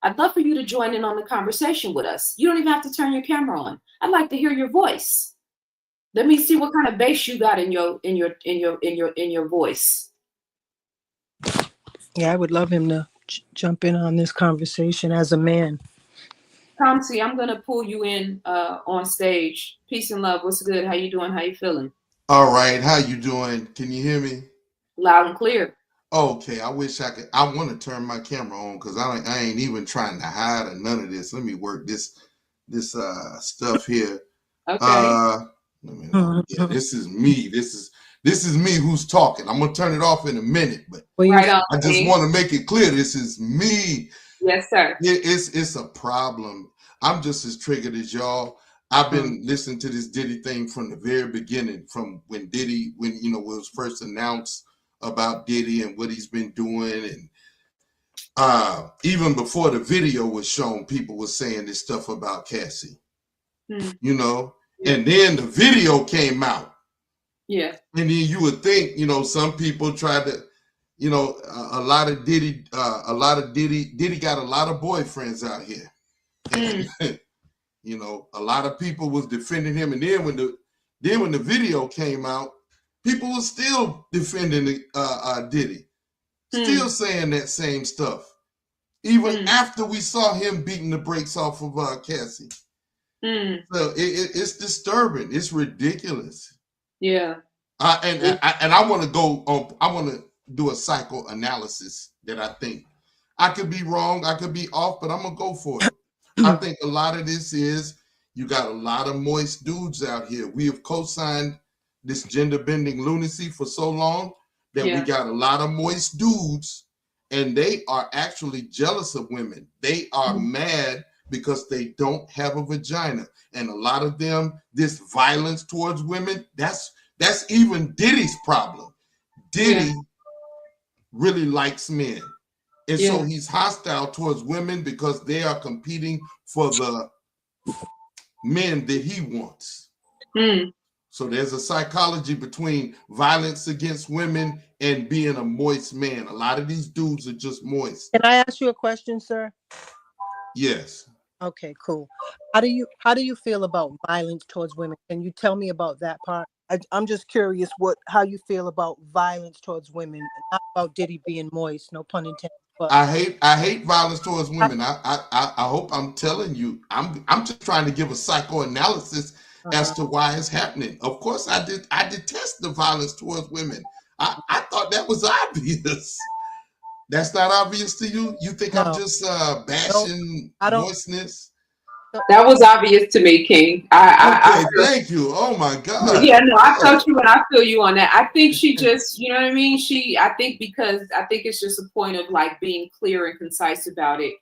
I'd love for you to join in on the conversation with us. You don't even have to turn your camera on. I'd like to hear your voice. Let me see what kind of bass you got in your voice. Yeah, I would love him to jump in on this conversation as a man. Kamsi, I'm gonna pull you in on stage. Peace and love. What's good? How you doing? How you feeling? All right. How you doing? Can you hear me? Loud and clear. Okay. I wish I could. I want to turn my camera on because I ain't even trying to hide or none of this. Let me work this stuff here. Okay. Yeah, this is me. This is me who's talking. I'm gonna turn it off in a minute, but I just want to make it clear. This is me. Yes, sir. It's a problem. I'm just as triggered as y'all. I've been listening to this Diddy thing from the very beginning, from when it was first announced about Diddy and what he's been doing, and even before the video was shown, people were saying this stuff about Cassie. And then the video came out. Yeah. And then you would think, some people tried to, a lot of Diddy got a lot of boyfriends out here. And, a lot of people was defending him. And then when the video came out, people were still defending Diddy, still saying that same stuff, even after we saw him beating the brakes off of Cassie. So it's disturbing. It's ridiculous. Yeah. And I want to go on. I want to do a psychoanalysis that I think I could be wrong. I could be off, but I'm gonna go for it. I think a lot of this is you got a lot of moist dudes out here. We have co-signed this gender bending lunacy for so long that we got a lot of moist dudes, and they are actually jealous of women. They are mad because they don't have a vagina, and a lot of them, this violence towards women, that's even Diddy's problem. Diddy really likes men, and so he's hostile towards women because they are competing for the men that he wants. So there's a psychology between violence against women and being a moist man. A lot of these dudes are just moist. Can I ask you a question, sir? Yes. Okay, cool. How do you feel about violence towards women? Can you tell me about that part? I'm just curious how you feel about violence towards women, not about Diddy being moist, no pun intended. But I hate violence towards women. I hope I'm telling you. I'm just trying to give a psychoanalysis as to why it's happening. Of course, I detest the violence towards women. I thought that was obvious. That's not obvious to you? You think I'm just bashing moistness? That was obvious to me, King. Thank you. Oh my God. Yeah, no, I felt you and I feel you on that. I think she just, you know what I mean? I think it's just a point of like being clear and concise about it.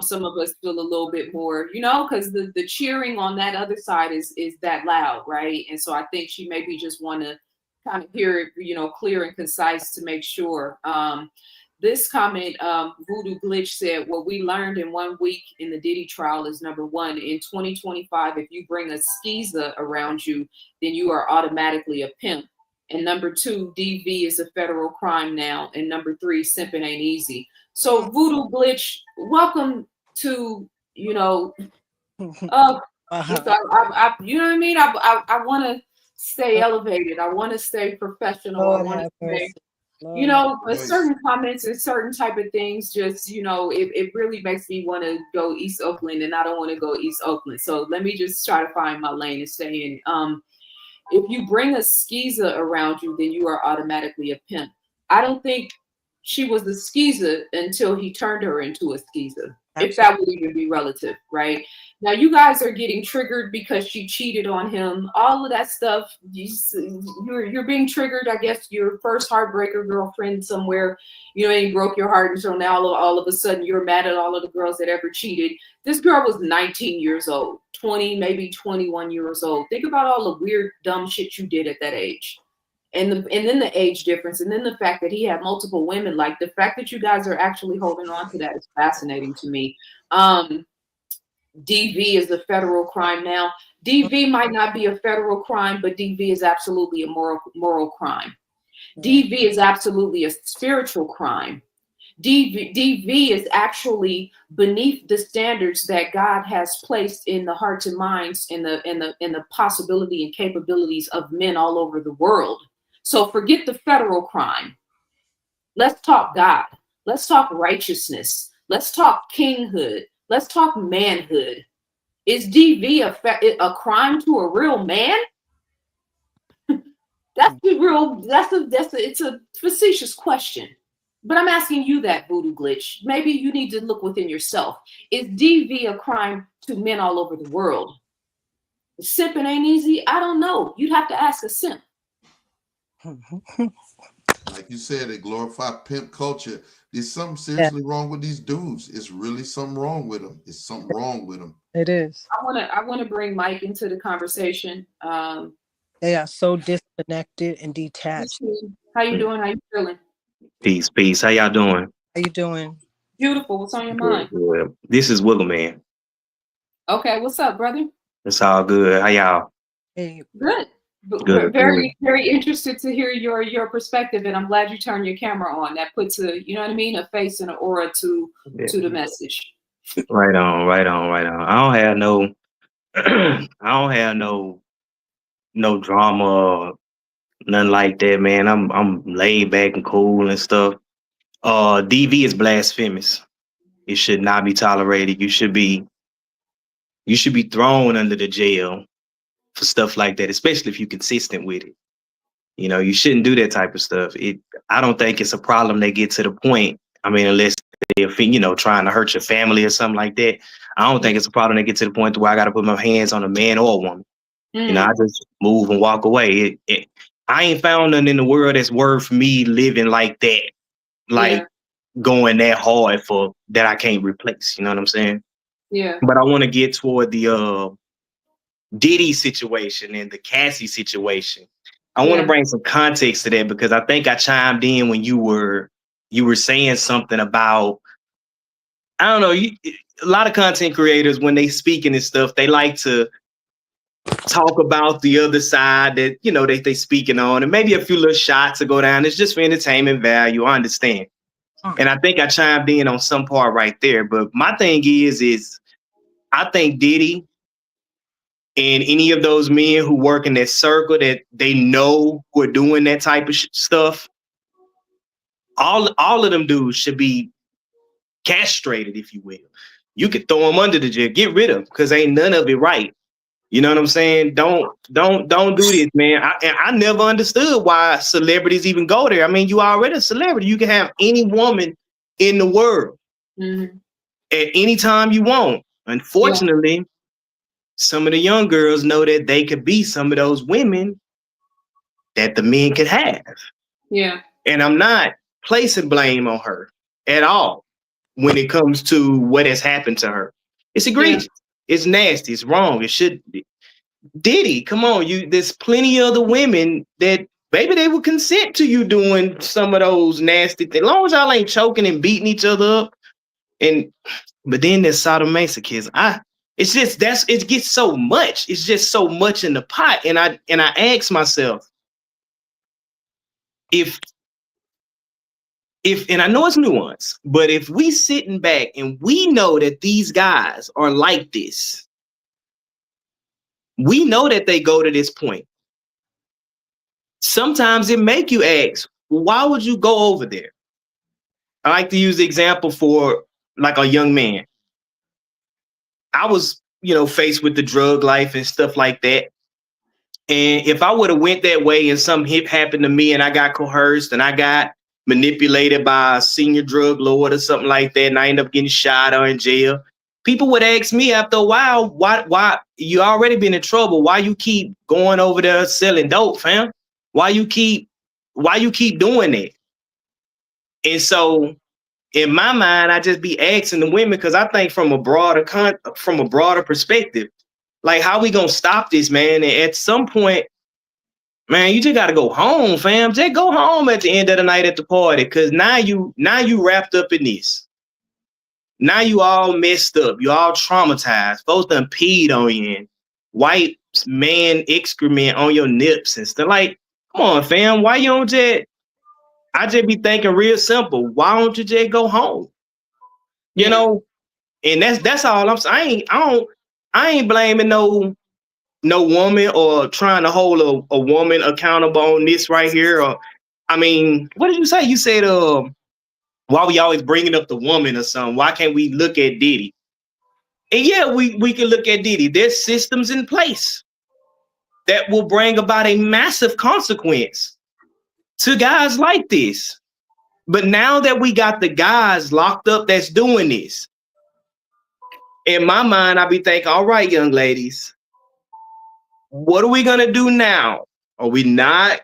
Some of us feel a little bit more, because the cheering on that other side is that loud, right? And so I think she maybe just want to kind of hear it, clear and concise to make sure. This comment, Voodoo Glitch said, what we learned in 1 week in the Diddy trial is number one, in 2025, if you bring a skeezer around you, then you are automatically a pimp. And number two, DV is a federal crime now. And number three, simping ain't easy. So Voodoo Glitch, welcome to, you know know what I mean? I want to stay elevated. I want to stay professional. I want to stay, but certain comments and certain type of things just, it really makes me want to go East Oakland, and I don't want to go East Oakland. So let me just try to find my lane and stay in it. If you bring a skeezer around you, then you are automatically a pimp. I don't think she was the skeezer until he turned her into a skeezer. Absolutely. If that would even be relative, right? Now you guys are getting triggered because she cheated on him. All of that stuff, you're being triggered. I guess your first heartbreaker girlfriend somewhere, and he broke your heart, and so now all of a sudden you're mad at all of the girls that ever cheated. This girl was 19 years old, 20, maybe 21 years old. Think about all the weird, dumb shit you did at that age. And then the age difference, and then the fact that he had multiple women. Like, the fact that you guys are actually holding on to that is fascinating to me. DV is a federal crime now. DV might not be a federal crime, but DV is absolutely a moral crime. DV is absolutely a spiritual crime. DV is actually beneath the standards that God has placed in the hearts and minds and the possibility and capabilities of men all over the world. So forget the federal crime. Let's talk God. Let's talk righteousness. Let's talk kinghood. Let's talk manhood. Is DV a crime to a real man? It's a facetious question. But I'm asking you that, Voodoo Glitch. Maybe you need to look within yourself. Is DV a crime to men all over the world? Simping ain't easy? I don't know. You'd have to ask a simp. Like you said, they glorify pimp culture. There's something seriously wrong with these dudes. It's really something wrong with them. It's something wrong with them. It is. I want to bring Mike into the conversation. They are so disconnected and detached. How you doing? How you feeling? Peace. How y'all doing? How you doing? Beautiful. What's on your mind? Good. This is Wiggle Man. Okay, what's up, brother? It's all good. How y'all? Hey. Good. Very interested to hear your perspective, and I'm glad you turned your camera on. That puts a face and an aura to the message. Right on. I don't have no drama or nothing like that, man. I'm laid back and cool and stuff. DV is blasphemous. It should not be tolerated. You should be thrown under the jail for stuff like that, especially if you're consistent with it. You shouldn't do that type of stuff. I don't think it's a problem they get to the point. I mean, unless they're, trying to hurt your family or something like that. I don't think it's a problem they get to the point where I got to put my hands on a man or a woman. I just move and walk away. I ain't found nothing in the world that's worth me living like that. Like going that hard for that I can't replace. You know what I'm saying? Yeah. But I want to get toward the Diddy situation and the Cassie situation. I want to bring some context to that because I think I chimed in when you were saying something about, I don't know, a lot of content creators, when they speaking and stuff, they like to talk about the other side that, they speaking on, and maybe a few little shots to go down. It's just for entertainment value. I understand. And I think I chimed in on some part right there. But my thing is I think Diddy and any of those men who work in that circle that they know who are doing that type of stuff, all of them dudes should be castrated, if you will. You could throw them under the jail, get rid of them, because ain't none of it right. You know what I'm saying? Don't do this, man. I never understood why celebrities even go there. I mean, you already a celebrity. You can have any woman in the world at any time you want. Unfortunately, some of the young girls know that they could be some of those women that the men could have. Yeah. And I'm not placing blame on her at all when it comes to what has happened to her. It's egregious. Yeah. It's nasty. It's wrong. It should be. Diddy, come on. There's plenty of other women that maybe they would consent to you doing some of those nasty things. As long as y'all ain't choking and beating each other up. But then there's sadomasochism. It gets so much. It's just so much in the pot. And I ask myself, if and I know it's nuanced, but if we sitting back and we know that these guys are like this, we know that they go to this point. Sometimes it make you ask, well, why would you go over there? I like to use the example for like a young man. I was, faced with the drug life and stuff like that. And if I would have went that way and something happened to me and I got coerced and I got manipulated by a senior drug lord or something like that, and I end up getting shot or in jail, people would ask me after a while, why you already been in trouble? Why you keep going over there selling dope, fam? Why you keep doing that? And so in my mind, I just be asking the women, because I think from a broader perspective, like, how we gonna stop this, man? And at some point, man, you just gotta go home, fam. Just go home at the end of the night at the party, because now you wrapped up in this. Now you all messed up. You all traumatized. Folks done peed on you and white man excrement on your nips and stuff. Like, come on, fam. Why you don't just? I just be thinking real simple. Why don't you just go home? You know, and that's all I'm saying. I ain't blaming no woman or trying to hold a woman accountable on this right here. Or, I mean, what did you say? You said, why we always bringing up the woman or something? Why can't we look at Diddy? And yeah, we can look at Diddy. There's systems in place that will bring about a massive consequence to guys like this. But now that we got the guys locked up that's doing this, in my mind, I be thinking, all right, young ladies, what are we going to do now? Are we not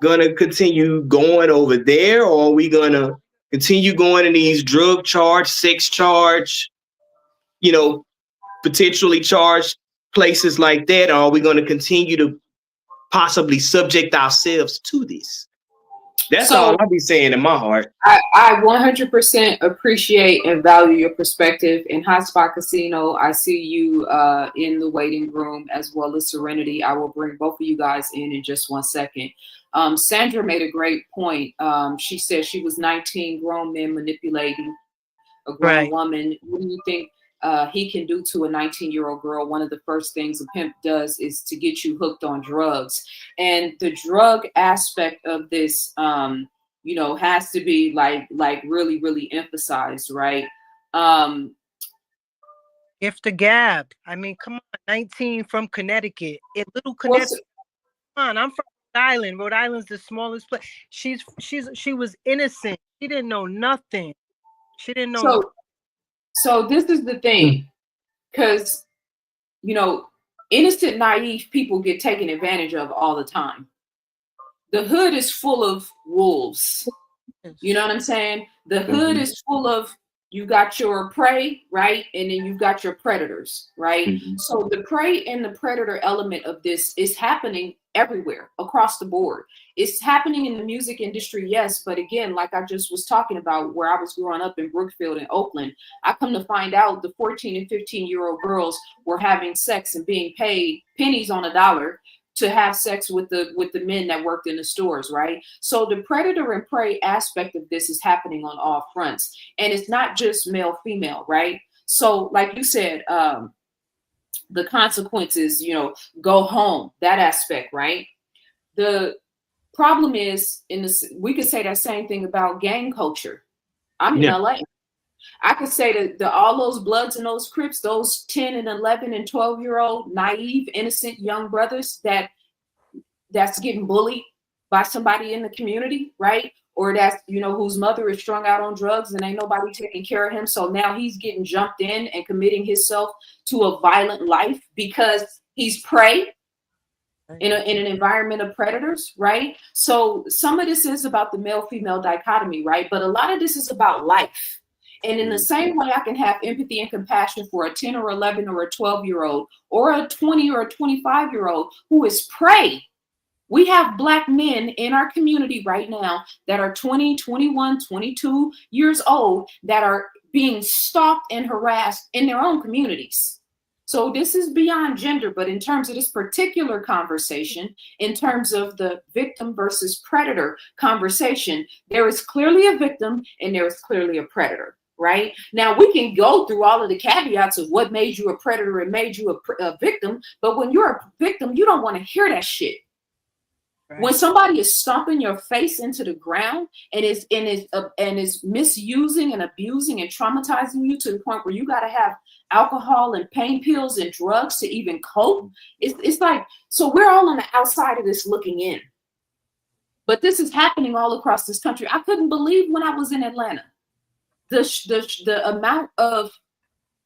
going to continue going over there? Or are we going to continue going in these drug charge, sex charge, potentially charged places like that? Or are we going to continue to possibly subject ourselves to this? That's all I be saying in my heart. I 100% appreciate and value your perspective. In Hotspot Casino, I see you in the waiting room, as well as Serenity. I will bring both of you guys in just 1 second. Sandra made a great point. She said she was 19 grown men manipulating a grown woman. What do you think he can do to a 19-year-old girl? One of the first things a pimp does is to get you hooked on drugs. And the drug aspect of this, has to be like really, really emphasized, right? If the gab, I mean, come on, 19 from Connecticut, in little Connecticut. Come on, I'm from Rhode Island. Rhode Island's the smallest place. She was innocent. She didn't know nothing. She didn't know. So this is the thing, because innocent, naive people get taken advantage of all the time. The hood is full of wolves. You know what I'm saying? The hood is full of, you got your prey, right? And then you've got your predators, right? Mm-hmm. So the prey and the predator element of this is happening everywhere across the board. It's happening in the music industry, yes. But again, like I just was talking about, where I was growing up in Brookfield and Oakland, I come to find out the 14 and 15-year-old girls were having sex and being paid pennies on a dollar to have sex with the men that worked in the stores, right? So the predator and prey aspect of this is happening on all fronts. And it's not just male, female, right? So like you said, the consequences, go home, that aspect, right? The problem is, we could say that same thing about gang culture. I'm in LA. I could say that all those Bloods and those Crips, those 10 and 11 and 12-year-old naive, innocent young brothers that's getting bullied by somebody in the community, right? Or that's, whose mother is strung out on drugs and ain't nobody taking care of him. So now he's getting jumped in and committing himself to a violent life because he's prey in an environment of predators, right? So some of this is about the male-female dichotomy, right? But a lot of this is about life. And in the same way, I can have empathy and compassion for a 10 or 11 or a 12-year-old or a 20 or a 25-year-old who is prey We have Black men in our community right now that are 20, 21, 22 years old that are being stalked and harassed in their own communities. So this is beyond gender, but in terms of this particular conversation, in terms of the victim versus predator conversation, there is clearly a victim and there is clearly a predator. Right now, we can go through all of the caveats of what made you a predator and made you a victim, but when you're a victim, you don't want to hear that shit. Right. When somebody is stomping your face into the ground and is misusing and abusing and traumatizing you to the point where you got to have alcohol and pain pills and drugs to even cope, it's like, so we're all on the outside of this looking in. But this is happening all across this country. I couldn't believe when I was in Atlanta, the amount of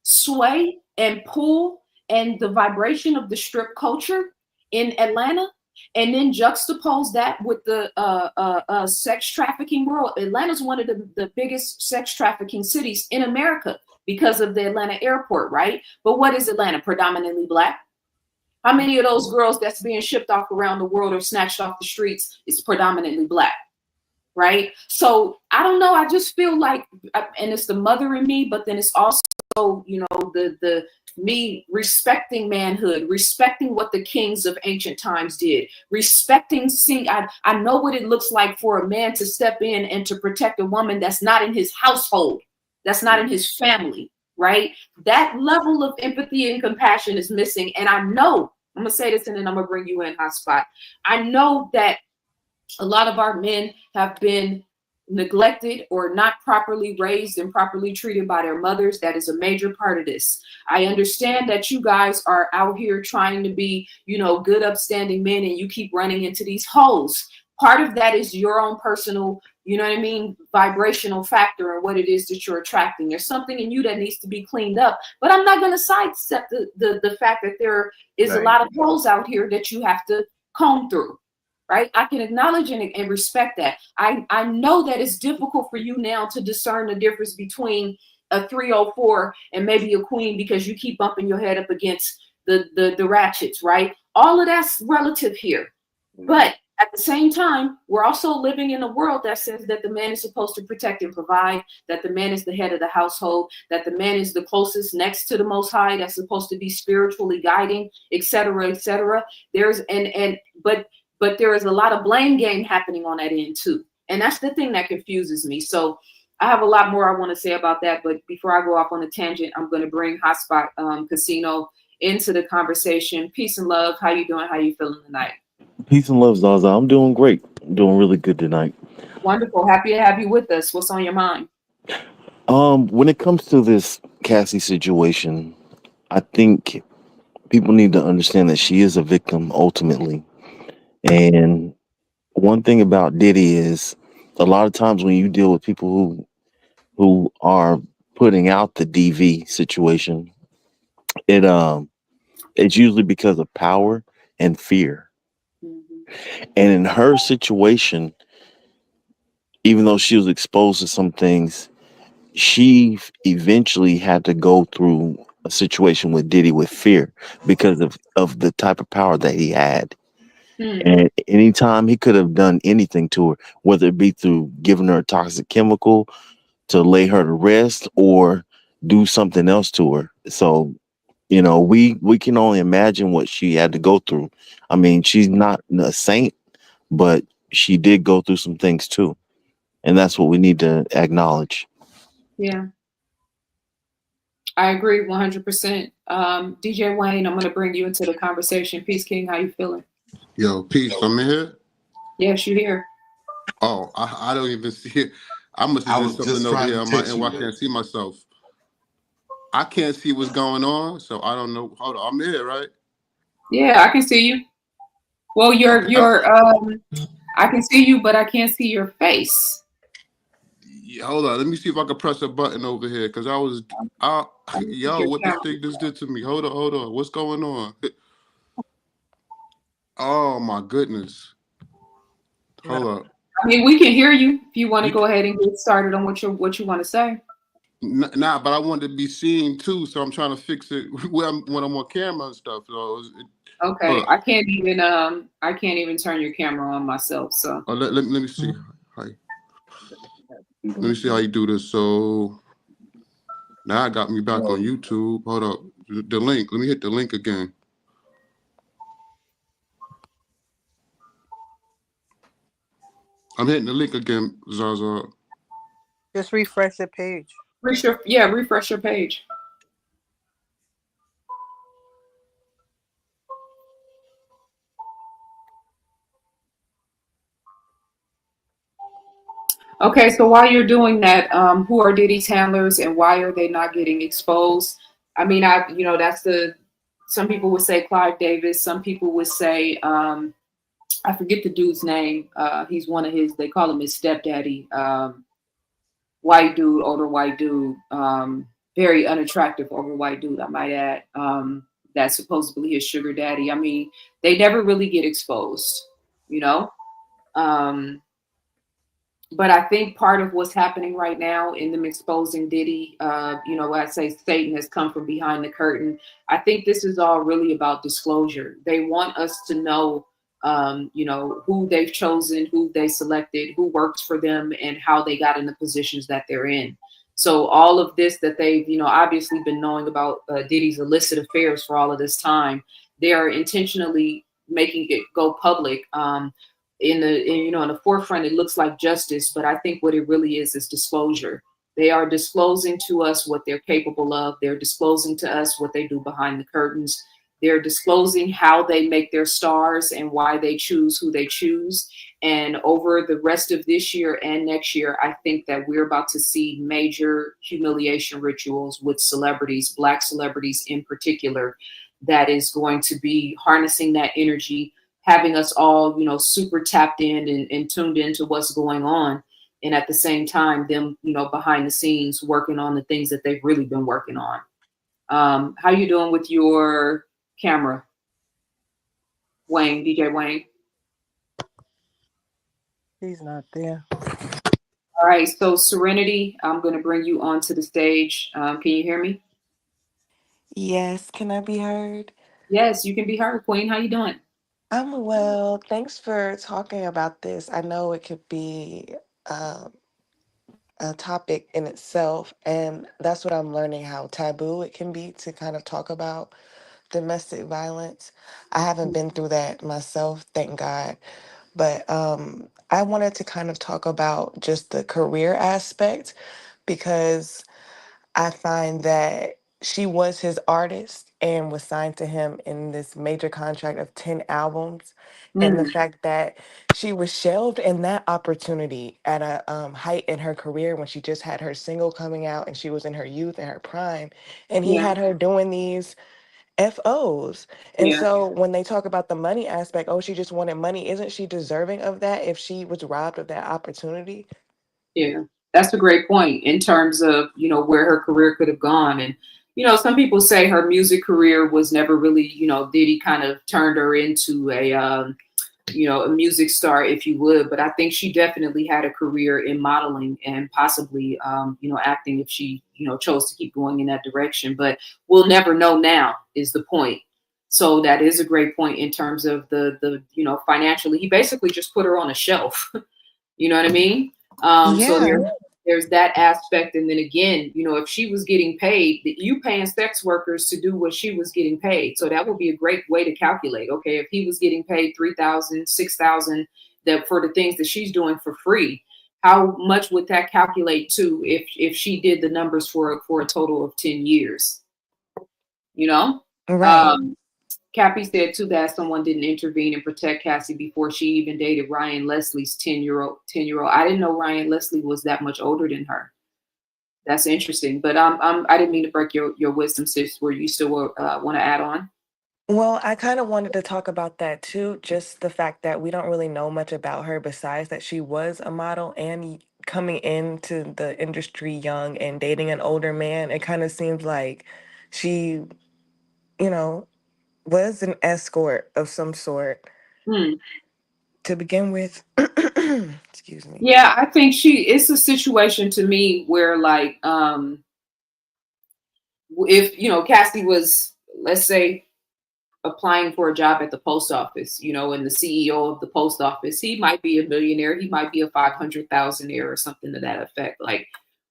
sway and pull and the vibration of the strip culture in Atlanta, and then juxtapose that with the sex trafficking world. Atlanta's one of the biggest sex trafficking cities in America because of the Atlanta airport, right? But what is Atlanta? Predominantly Black. How many of those girls that's being shipped off around the world or snatched off the streets is predominantly Black? Right? So I don't know. I just feel like, and it's the mother in me, but then it's also, you know, the me respecting manhood, respecting what the kings of ancient times did, respecting I know what it looks like for a man to step in and to protect a woman that's not in his household, that's not in his family, right? That level of empathy and compassion is missing. And I know, I'm gonna say this and then I'm gonna bring you in, Hotspot. I know that a lot of our men have been neglected or not properly raised and properly treated by their mothers. That is a major part of this. I understand that you guys are out here trying to be, you know, good, upstanding men, and you keep running into these holes. Part of that is your own personal, you know what I mean, vibrational factor and what it is that you're attracting. There's something in you that needs to be cleaned up. But I'm not going to sidestep the fact that there is a lot of holes out here that you have to comb through. Right? I can acknowledge and respect that. I know that it's difficult for you now to discern the difference between a 304 and maybe a queen because you keep bumping your head up against the ratchets, right? All of that's relative here. But at the same time, we're also living in a world that says that the man is supposed to protect and provide, that the man is the head of the household, that the man is the closest next to the Most High, that's supposed to be spiritually guiding, et cetera, et cetera. But there is a lot of blame game happening on that end too. And that's the thing that confuses me. So I have a lot more I want to say about that. But before I go off on a tangent, I'm going to bring Hotspot Casino into the conversation. Peace and love. How you doing? How you feeling tonight? Peace and love, Zaza. I'm doing great. I'm doing really good tonight. Wonderful. Happy to have you with us. What's on your mind? When it comes to this Cassie situation, I think people need to understand that she is a victim ultimately. And one thing about Diddy is a lot of times when you deal with people who are putting out the DV situation, it's usually because of power and fear. Mm-hmm. And in her situation, even though she was exposed to some things, she eventually had to go through a situation with Diddy with fear because of the type of power that he had. And anytime he could have done anything to her, whether it be through giving her a toxic chemical to lay her to rest or do something else to her. So, you know, we can only imagine what she had to go through. I mean, she's not a saint, but she did go through some things too. And that's what we need to acknowledge. Yeah. I agree 100%. DJ Wayne, I'm going to bring you into the conversation. Peace, King. How you feeling? Yo, peace. I'm in here. Yes, you here. Oh, I don't even see it. I must have did something over here on my end where I can't see myself. I can't see what's going on, so I don't know. Hold on, I'm here, right? Yeah, I can see you. Well, I can see you, but I can't see your face. Yeah, hold on. Let me see if I can press a button over here because yo, what this thing just did to me. Hold on. What's going on? Oh my goodness. Hold up. I mean, we can hear you if you want to go ahead and get started on what you want to say. Nah, but I wanted to be seen too, so I'm trying to fix it when I'm on camera and stuff. So Okay, I can't even turn your camera on myself. So let me see. Let me see how you do this. So now I got me back on YouTube. Hold up, the link. Let me hit the link again. I'm hitting the link again, Zaza. Just refresh the page. Refresh your page. Okay, so while you're doing that, who are Diddy's handlers and why are they not getting exposed? I mean, some people would say Clive Davis. Some people would say, I forget the dude's name. He's one of his, they call him his stepdaddy. White dude, older white dude, very unattractive older white dude, I might add. That's supposedly his sugar daddy. I mean, they never really get exposed, you know? But I think part of what's happening right now in them exposing Diddy, I say Satan has come from behind the curtain. I think this is all really about disclosure. They want us to know, who they've chosen, who they selected, who works for them, and how they got in the positions that they're in. So all of this that they've, obviously been knowing about Diddy's illicit affairs for all of this time, they are intentionally making it go public. In the forefront, it looks like justice, but I think what it really is disclosure. They are disclosing to us what they're capable of. They're disclosing to us what they do behind the curtains. They're disclosing how they make their stars and why they choose who they choose. And over the rest of this year and next year, I think that we're about to see major humiliation rituals with celebrities, Black celebrities in particular, that is going to be harnessing that energy, having us all, super tapped in and tuned into what's going on. And at the same time, them, behind the scenes working on the things that they've really been working on. How you doing with your camera? Wayne, DJ Wayne? He's not there. All right, so Serenity, I'm going to bring you onto the stage. Can you hear me? Yes, can I be heard? Yes, you can be heard, Queen. How you doing? I'm well. Thanks for talking about this. I know it could be um, a topic in itself, and that's what I'm learning how taboo it can be to kind of talk about domestic violence. I haven't been through that myself, thank God. But I wanted to kind of talk about just the career aspect because I find that she was his artist and was signed to him in this major contract of 10 albums. And the fact that she was shelved in that opportunity at a height in her career when she just had her single coming out and she was in her youth and her prime. And he Yeah, had her doing these FOs. And yeah, so when they talk about the money aspect, oh, she just wanted money. Isn't she deserving of that if she was robbed of that opportunity? yeah. That's a great point in terms of, where her career could have gone. And, some people say her music career was never really, Diddy kind of turned her into a music star, if you would. But I think she definitely had a career in modeling and possibly, acting if she, chose to keep going in that direction. But we'll never know now is the point. So that is a great point in terms of the financially. He basically just put her on a shelf. You know what I mean? So Yeah. there's that aspect. And then again, if she was getting paid, you paying sex workers to do what she was getting paid. So that would be a great way to calculate. Okay, if he was getting paid 3,000, 6,000 that for the things that she's doing for free, how much would that calculate to if she did the numbers for a total of 10 years? Right. Um, Cappy said too that someone didn't intervene and protect Cassie before she even dated Ryan Leslie's 10-year-old. I didn't know Ryan Leslie was that much older than her. That's interesting. But I didn't mean to break your wisdom, sis. Were you still want to add on? Well, I kind of wanted to talk about that too, just the fact that we don't really know much about her besides that she was a model and coming into the industry young and dating an older man. It kind of seems like she, you know, was an escort of some sort Hmm. to begin with. Excuse me. Yeah, I think it's a situation to me where like if Cassie was, let's say, applying for a job at the post office, you know, and the CEO of the post office, he might be a millionaire, he might be a 500,000aire or something to that effect. Like,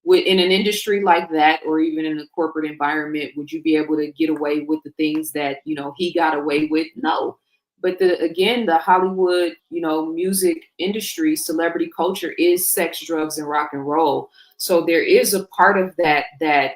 in an industry like that, or even in a corporate environment, would you be able to get away with the things that, you know, he got away with? No. But again, the Hollywood, you know, music industry, celebrity culture is sex, drugs, and rock and roll. So there is a part of that,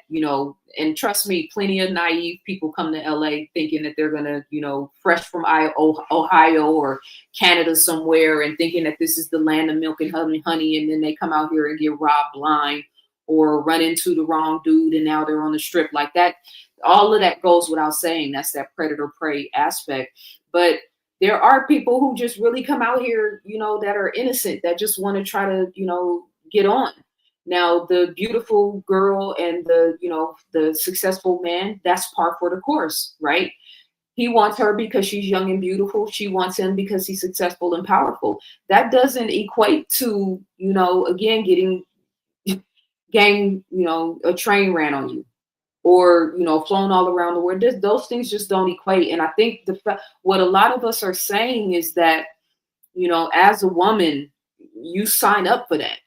you know, and trust me, plenty of naive people come to LA thinking that they're gonna, you know, fresh from Ohio or Canada somewhere, and thinking that this is the land of milk and honey, and then they come out here and get robbed blind or run into the wrong dude, and now they're on the strip like that. All of that goes without saying. That's that predator prey aspect. But there are people who just really come out here, you know, that are innocent, that just want to try to, you know, get on. Now, the beautiful girl and the, you know, the successful man, that's par for the course, right? He wants her because she's young and beautiful. She wants him because he's successful and powerful. That doesn't equate to, you know, again, getting, you know, a train ran on you, or, you know, flown all around the world. Those things just don't equate. And I think what a lot of us are saying is that, you know, as a woman, you sign up for that.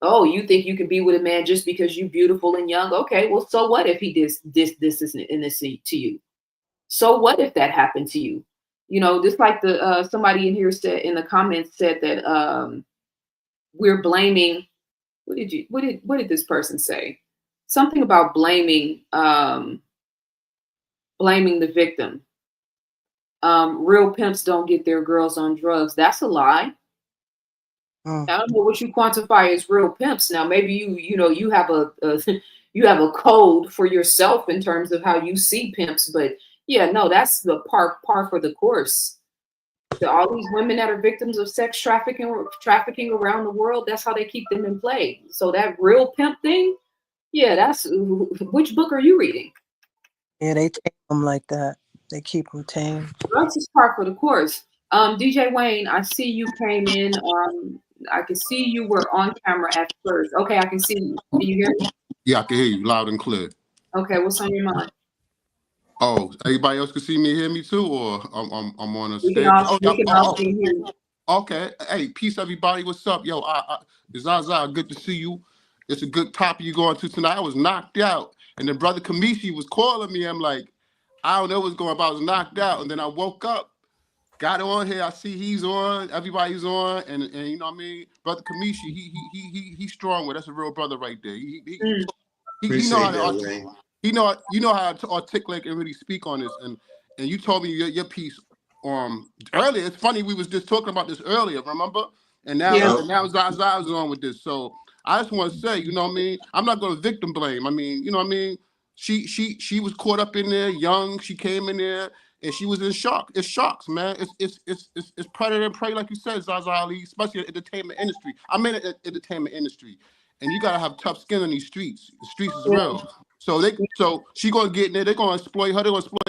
Oh, you think you can be with a man just because you're beautiful and young? Okay, well, so what if he did this isn't innocent to you? So what if that happened to you? You know, just like the somebody in here said in the comments said that we're blaming. What did this person say? Something about blaming the victim. Real pimps don't get their girls on drugs. That's a lie. I don't know what you quantify as real pimps. Now, maybe you know you have a you have a code for yourself in terms of how you see pimps, but yeah, no, that's the par for the course. All these women that are victims of sex trafficking around the world, that's how they keep them in play. So that real pimp thing, yeah, that's which book are you reading? Yeah, they take them like that. They keep them tame. Drugs is par for the course. DJ Wayne, I see you came in. I can see you were on camera at first. Okay, I can see you. Can you hear me? Yeah, I can hear you loud and clear. Okay, what's on your mind? Oh, everybody else can see me, hear me too, or I'm on a We can stage. all see you. Okay. Hey, peace, everybody. What's up, yo? Zaza, good to see you. It's a good topic you going to tonight. I was knocked out, and then brother Kamishi was calling me. I'm like, I don't know what's going on. I was knocked out, and then I woke up, got on here. I see he's on, everybody's on, and you know what I mean. Brother Kamishi, he's strong. Well, that's a real brother right there. He know how to you know how to articulate and really speak on this. And you told me your piece earlier. It's funny, we was just talking about this earlier, remember? And now Zaza is on with this. So I just want to say, you know what I mean? I'm not going to victim blame. I mean, you know what I mean? She was caught up in there young. She came in there and she was in shock. It's shocks, man. It's predator and prey, like you said, Zaza Ali, especially in the entertainment industry. I'm in the entertainment industry, and you gotta have tough skin on these streets. The streets is real. So she gonna get in there. They're gonna exploit her. They're gonna exploit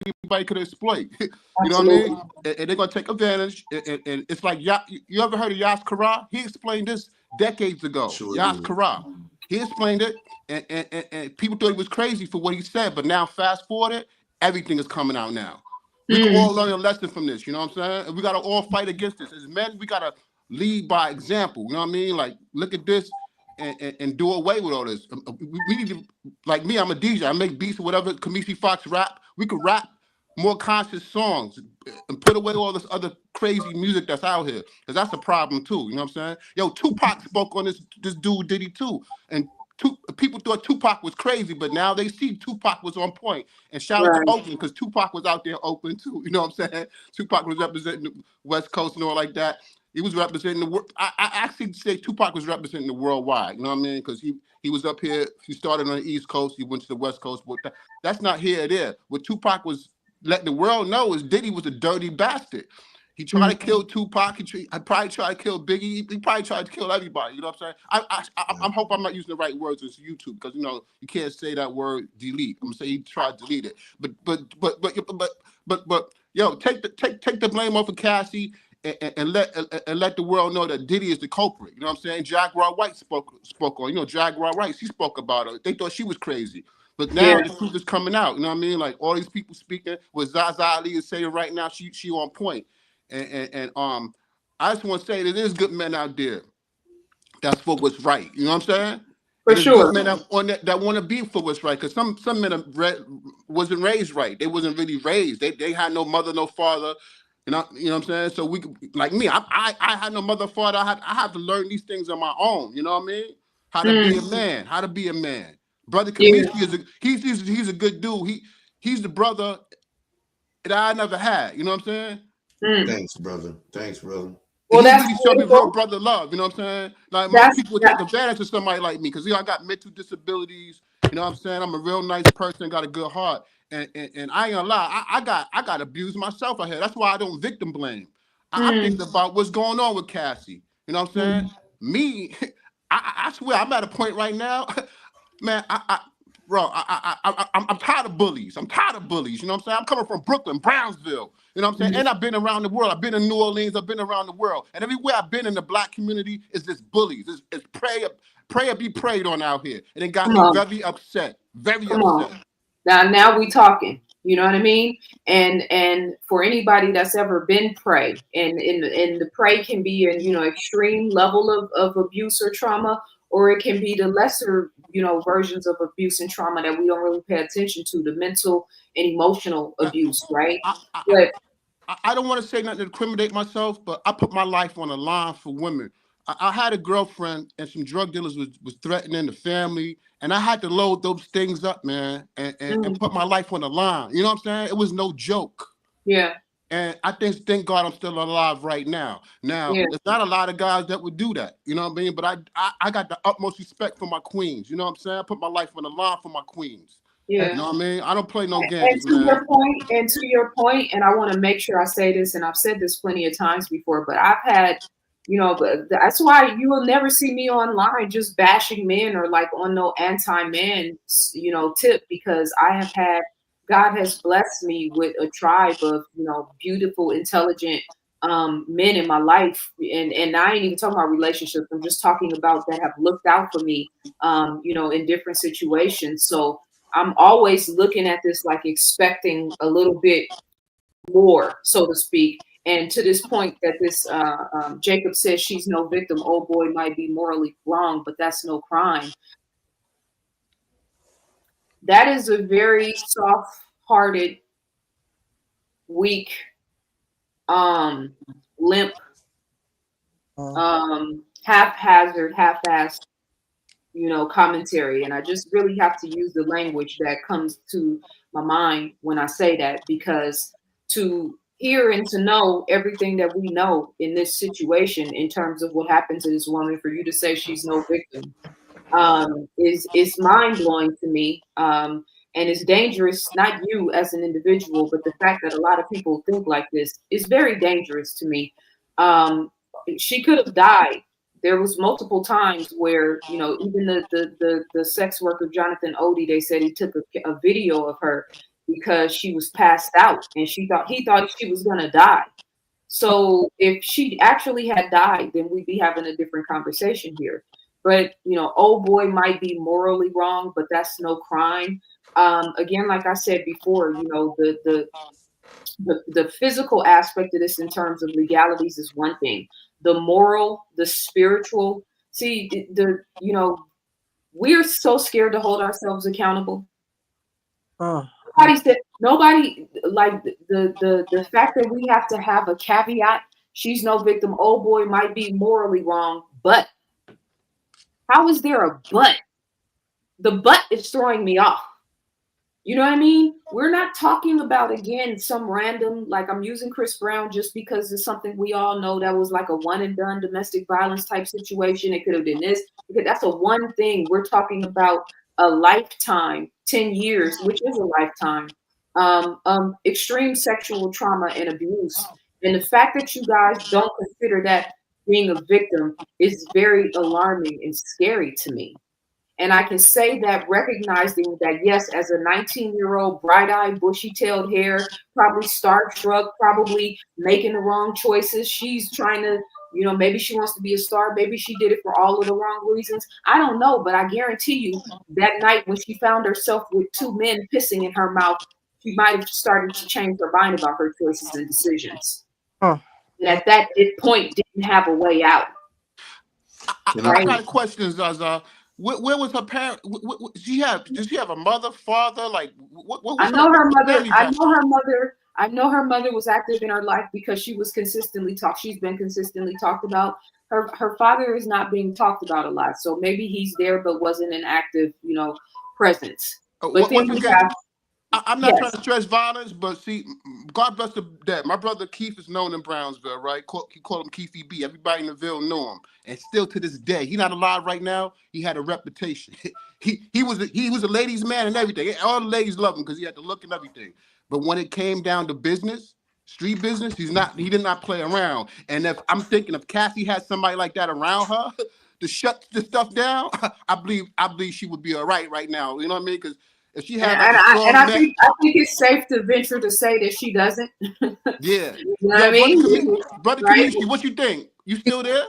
anybody could exploit. You know what I mean? And they're gonna take advantage. And it's like, you ever heard of Yas Kara? He explained this decades ago. Sure, Yas Kara. He explained it, and people thought he was crazy for what he said. But now, fast forward it, everything is coming out now. We can all learn a lesson from this. You know what I'm saying? And we gotta all fight against this. As men, we gotta lead by example. You know what I mean? Like, look at this. And do away with all this. We need to, like me, I'm a DJ. I make beats or whatever. Kamishi Fox rap. We could rap more conscious songs and put away all this other crazy music that's out here. Because that's a problem too. You know what I'm saying? Yo, Tupac spoke on this dude Diddy too. And people thought Tupac was crazy, but now they see Tupac was on point. And shout out to Oakland, because Tupac was out there in Oakland too. You know what I'm saying? Tupac was representing the West Coast and all like that. He was representing the world. I actually say Tupac was representing the worldwide. You know what I mean? Because he was up here. He started on the East Coast. He went to the West Coast. But that's not here or there. What Tupac was letting the world know is Diddy was a dirty bastard. He tried to kill Tupac. I probably tried to kill Biggie. He probably tried to kill everybody. You know what I'm saying? I hope I'm not using the right words on YouTube, because you know you can't say that word delete. I'm gonna say he tried to delete it. But yo, take the blame off of Cassie. And let the world know that Diddy is the culprit. You know what I'm saying? Jaguar White spoke on. You know, Jaguar White, she spoke about her. They thought she was crazy. But now the truth is coming out. You know what I mean? Like all these people speaking, what Zaza Ali is saying right now, she on point. And I just want to say that there's good men out there that's for what's right. You know what I'm saying? For And it's good sure. men that want to be for what's right. Because some men wasn't raised right. They wasn't really raised. They had no mother, no father. You know what I'm saying? So we, like me, I had no mother, father. I have to learn these things on my own. You know what I mean? How to be a man. How to be a man. Brother Kamishi is he's a good dude. He's the brother that I never had. You know what I'm saying? Thanks, brother. Thanks, brother. Well, He that's really showed me beautiful. real brother love. You know what I'm saying? Like most people would take advantage of somebody like me because I got mental disabilities. You know what I'm saying? I'm a real nice person, got a good heart, and I ain't gonna lie. I got abused myself out here. That's why I don't victim blame. I think about what's going on with Cassie. You know what I'm saying? Me, I swear I'm at a point right now, man. I'm tired of bullies. I'm tired of bullies. You know what I'm saying? I'm coming from Brooklyn, Brownsville. You know what I'm saying? And I've been around the world. I've been in New Orleans. I've been around the world. And everywhere I've been in the black community is this bullies. It's pray or be preyed on out here. And it got me very upset. Very upset. Now we talking. You know what I mean? And for anybody that's ever been prey, and the prey can be in, extreme level of abuse or trauma, or it can be the lesser, versions of abuse and trauma that we don't really pay attention to, the mental and emotional abuse, right? But I don't want to say nothing to incriminate myself, but I put my life on the line for women. I had a girlfriend and some drug dealers was threatening the family, and I had to load those things up, man, and put my life on the line. You know what I'm saying? It was no joke. Yeah. And I thank God I'm still alive right now. Now, there's not a lot of guys that would do that. You know what I mean? But I got the utmost respect for my queens. You know what I'm saying? I put my life on the line for my queens. Yeah. You know what I mean? I don't play no games, and to man. your point, and I want to make sure I say this, and I've said this plenty of times before, but I've had, but that's why you will never see me online just bashing men or like on no anti-man, tip, because God has blessed me with a tribe of, beautiful, intelligent men in my life. And I ain't even talking about relationships. I'm just talking about that have looked out for me, in different situations. So I'm always looking at this, like expecting a little bit more, so to speak. And to this point that this Jacob says she's no victim. Oh boy, might be morally wrong, but that's no crime. That is a very soft-hearted, weak, limp, haphazard, half-assed, commentary. And I just really have to use the language that comes to my mind when I say that, because to hear and to know everything that we know in this situation in terms of what happened to this woman, for you to say she's no victim, is mind-blowing to me. And it's dangerous, not you as an individual, but the fact that a lot of people think like this is very dangerous to me. She could have died. There was multiple times where, even the sex worker, Jonathan Odie, they said he took a video of her because she was passed out and he thought she was going to die. So if she actually had died, then we'd be having a different conversation here. But, oh boy, might be morally wrong, but that's no crime. Again, like I said before, the physical aspect of this in terms of legalities is one thing. The moral, the spiritual, we're so scared to hold ourselves accountable. Nobody like the fact that we have to have a caveat. She's no victim. Oh boy, might be morally wrong, but how is there a but? The but is throwing me off. You know what I mean? We're not talking about, again, some random, like I'm using Chris Brown just because it's something we all know that was like a one and done domestic violence type situation. It could have been this. Because that's a one thing. We're talking about a lifetime, 10 years, which is a lifetime, extreme sexual trauma and abuse. And the fact that you guys don't consider that being a victim is very alarming and scary to me. And I can say that recognizing that, yes, as a 19-year-old, bright-eyed, bushy-tailed hair, probably starstruck, probably making the wrong choices. She's trying to You know, maybe she wants to be a star. Maybe she did it for all of the wrong reasons. I don't know, but I guarantee you that night when she found herself with two men pissing in her mouth, she might have started to change her mind about her choices and decisions. Huh. And at that point, didn't have a way out. I got a question, Zaza. Where was her parent? Does she have a mother, father? Like, what was I know her mother. family I background? know her mother. I know her mother was active in her life because she was consistently talked. She's been consistently talked about. Her father is not being talked about a lot, so maybe he's there but wasn't an active, you know, presence. But then Once we again, have I'm not trying to stress violence, but see, God bless the dead. My brother Keith is known in Brownsville, right? He called him Keithy B. Everybody in the Ville knew him, and still to this day, he's not alive right now. He had a reputation. he was a ladies' man and everything. All the ladies loved him because he had the look and everything. But when it came down to business, street business, he did not play around. And if I'm thinking if Cassie had somebody like that around her to shut the stuff down, I believe she would be all right now. You know what I mean? Because if she had like a strong I man, think it's safe to venture to say that she doesn't. yeah. You know what I mean? Brother Right? Kamishi, what you think? You still there?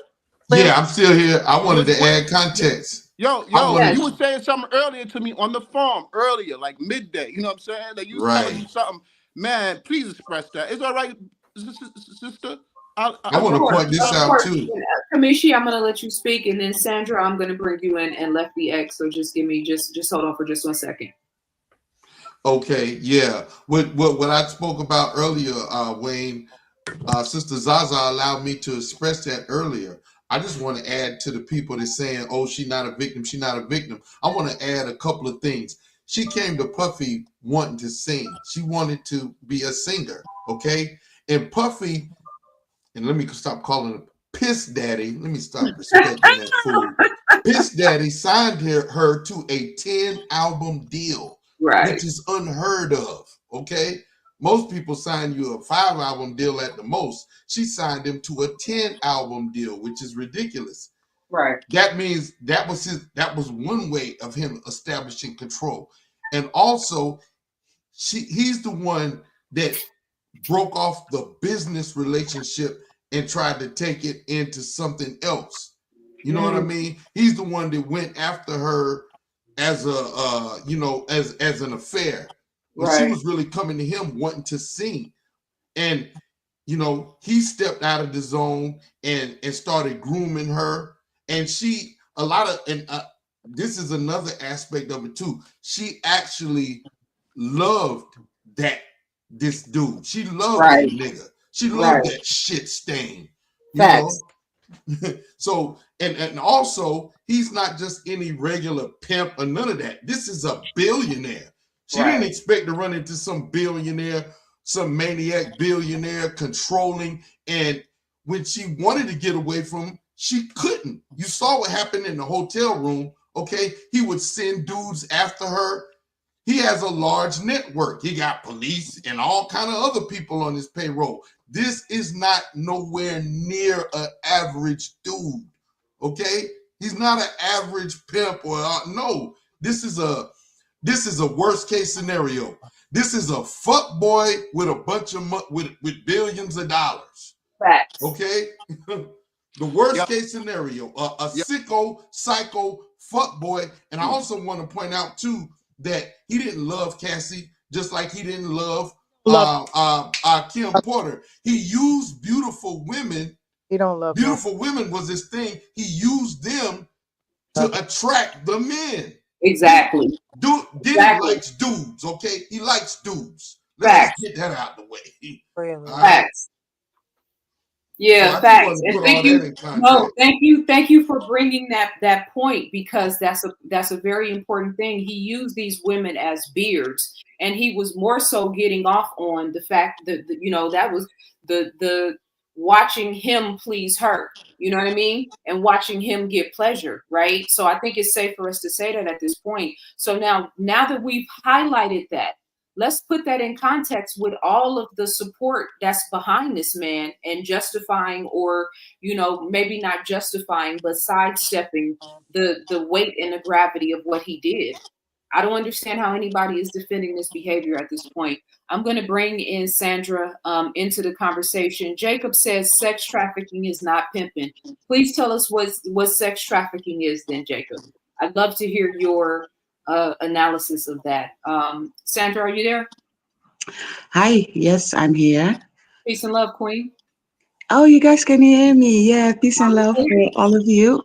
Yeah, I'm still here. I wanted to add context. Yo, Yes. you were saying something earlier to me on the farm earlier, like midday. You know what I'm saying? Like you was telling me something. Man, please express that. It's all right, sister. I Of want to course, point this of out course. too. Kamishi, I'm gonna let you speak, and then Sandra, I'm gonna bring you in and Lefty X. So just give me just hold on for just 1 second. Okay, yeah. What I spoke about earlier, Wayne, Sister Zaza allowed me to express that earlier. I just want to add to the people that's saying, "Oh, she's not a victim. She's not a victim." I want to add a couple of things. She came to Puffy wanting to sing. She wanted to be a singer. Okay, and Puffy, and let me stop calling him Piss Daddy. Let me stop respecting that fool. Piss Daddy signed her to a 10-album deal, Right. which is unheard of. Okay. Most people sign you a 5-album deal at the most. She signed him to a 10-album deal, which is ridiculous. Right. That means that was one way of him establishing control. And also, he's the one that broke off the business relationship and tried to take it into something else. You know what I mean? He's the one that went after her as a as an affair. When she was really coming to him wanting to sing. And he stepped out of the zone and started grooming her. And this is another aspect of it too. She actually loved this dude. She loved that nigga. She loved that shit stain. Facts. So and also he's not just any regular pimp or none of that. This is a billionaire. She didn't expect to run into some billionaire, some maniac billionaire controlling. And when she wanted to get away from him, she couldn't. You saw what happened in the hotel room. Okay, he would send dudes after her. He has a large network. He got police and all kind of other people on his payroll. This is not nowhere near an average dude. Okay, he's not an average pimp or no. This is a worst case scenario. This is a fuck boy with a bunch of with billions of dollars. Facts. Okay, the worst case scenario, a sicko, psycho fuck boy. And I also want to point out too that he didn't love Cassie just like he didn't love Kim Porter. He used beautiful women. He don't love beautiful women was his thing. He used them to attract the men. Exactly. Diddy likes dudes, okay? He likes dudes. Let's just get that out of the way. Facts. Yeah, so facts. And thank you for bringing that point, because that's a very important thing. He used these women as beards, and he was more so getting off on the fact that that was the watching him please her, you know what I mean, and watching him get pleasure, right? So I think it's safe for us to say that at this point. So now that we've highlighted that, let's put that in context with all of the support that's behind this man and justifying, or maybe not justifying, but sidestepping the weight and the gravity of what he did. I don't understand how anybody is defending this behavior at this point. I'm going to bring in Sandra into the conversation. Jacob says sex trafficking is not pimping. Please tell us what sex trafficking is then, Jacob. I'd love to hear your analysis of that. Sandra, are you there? Hi, yes, I'm here. Peace and love, Queen. Oh, you guys can hear me. Yeah, peace and love for all of you.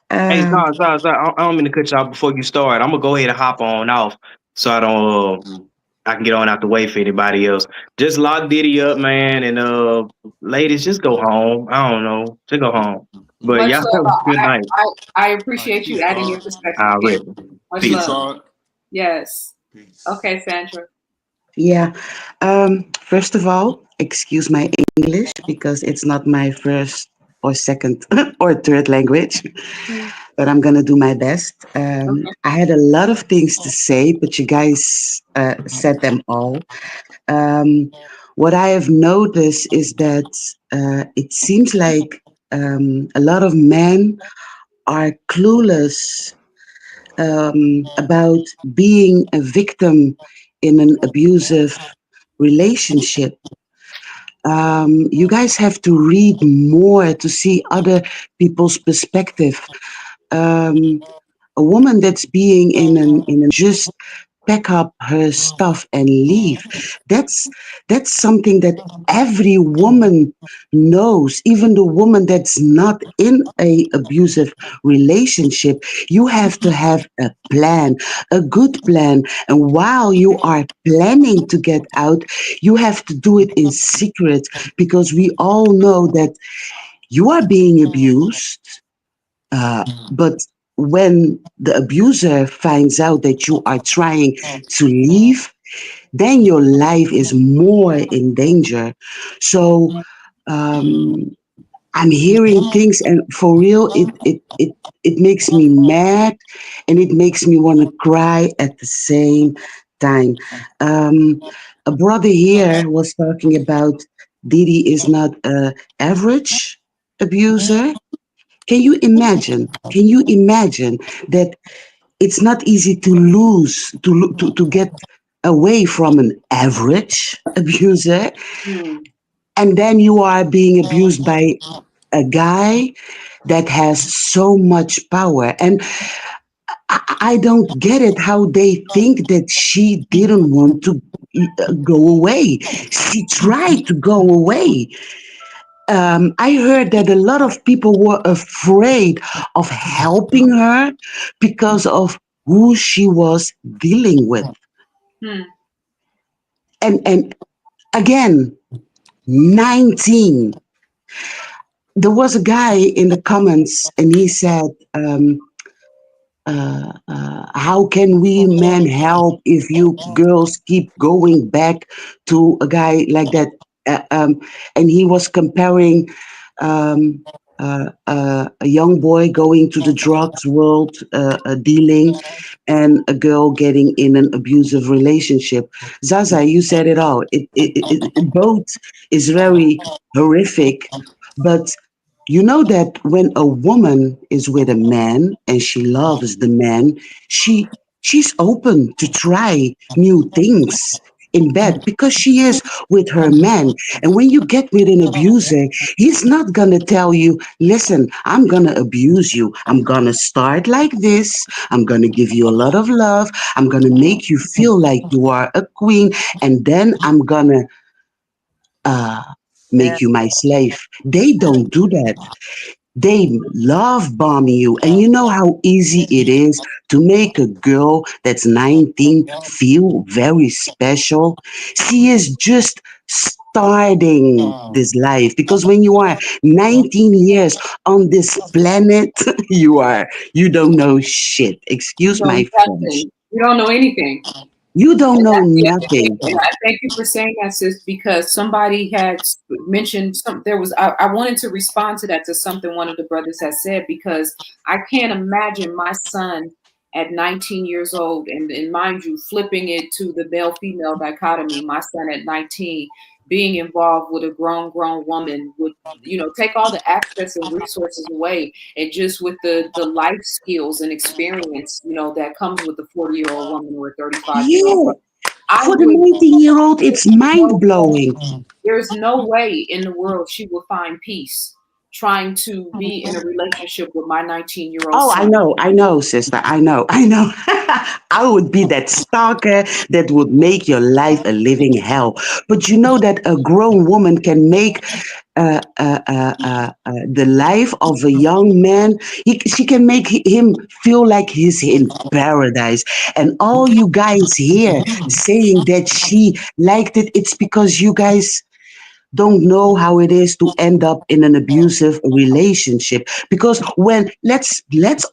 Hey, Um, Zaza, I don't mean to cut you off before you start. I'm gonna go ahead and hop on off so I don't I can get on out the way for anybody else. Just lock Diddy up, man, and ladies, just go home. I don't know, just go home. But Much y'all have love. a good night. I All right, appreciate you peace, adding your God. perspective, King. Already. Much Peace, Peace. love. God. Yes. Peace. Okay, Sandra. yeah. First of all, excuse my English because it's not my first or second or third language, Mm, but I'm gonna do my best. okay. I had a lot of things to say, but you guys said them all. Um, what I have noticed is that it seems like a lot of men are clueless about being a victim in an abusive relationship. You guys have to read more to see other people's perspective. Um, a woman that's being in an just pack up her stuff and leave. That's that's something that every woman knows, even the woman that's not in a abusive relationship. You have to have a plan, a good plan. And while you are planning to get out, you have to do it in secret because we all know that you are being abused, but when the abuser finds out that you are trying to leave, then your life is more in danger. So um, I'm hearing things, and for real, it makes me mad, and it makes me want to cry at the same time. Um, a brother here was talking about Didi is not a average abuser. Can you imagine? Can you imagine that it's not easy to lose, to get away from an average abuser, Mm, and then you are being abused by a guy that has so much power. And I don't get it how they think that she didn't want to go away. She tried to go away. I heard that a lot of people were afraid of helping her because of who she was dealing with. mm, And again, 19. There was a guy in the comments and he said, how can we men help if you girls keep going back to a guy like that? And he was comparing um, a young boy going to the drugs world, dealing, and a girl getting in an abusive relationship. Zaza, you said it all. Both is very horrific, but you know that when a woman is with a man and she loves the man, she she's open to try new things in bed because she is with her man. And when you get with an abuser, he's not gonna tell you, listen, I'm gonna abuse you. I'm gonna start like this. I'm gonna give you a lot of love. I'm gonna make you feel like you are a queen, and then I'm gonna uh Yeah. make you my slave. They don't do that. They love bombing you. And you know how easy it is to make a girl that's 19 feel very special? She is just starting this life because when you are 19 years on this planet, you don't know shit. you Excuse know my French. nothing. You don't know anything. You don't And know that's the other thing. nothing. And I thank you for saying that, sis, because somebody had mentioned some. There was. I wanted to respond to that, to something one of the brothers has said, because I can't imagine my son at 19 years old, and mind you, flipping it to the male female dichotomy. My son at 19 being involved with a grown woman would, take all the access and resources away, and just with the life skills and experience, that comes with a 40-year-old woman or a 35-year-old. Yeah, I for the would 19-year-old, it's mind no way. blowing. There's no way in the world she will find peace trying to be in a relationship with my 19-year-old Oh, son. I know, sister. I know. I would be that stalker that would make your life a living hell. But you know that a grown woman can make the life of a young man, she can make him feel like he's in paradise. And all you guys here saying that she liked it, it's because you guys don't know how it is to end up in an abusive relationship. Because when let's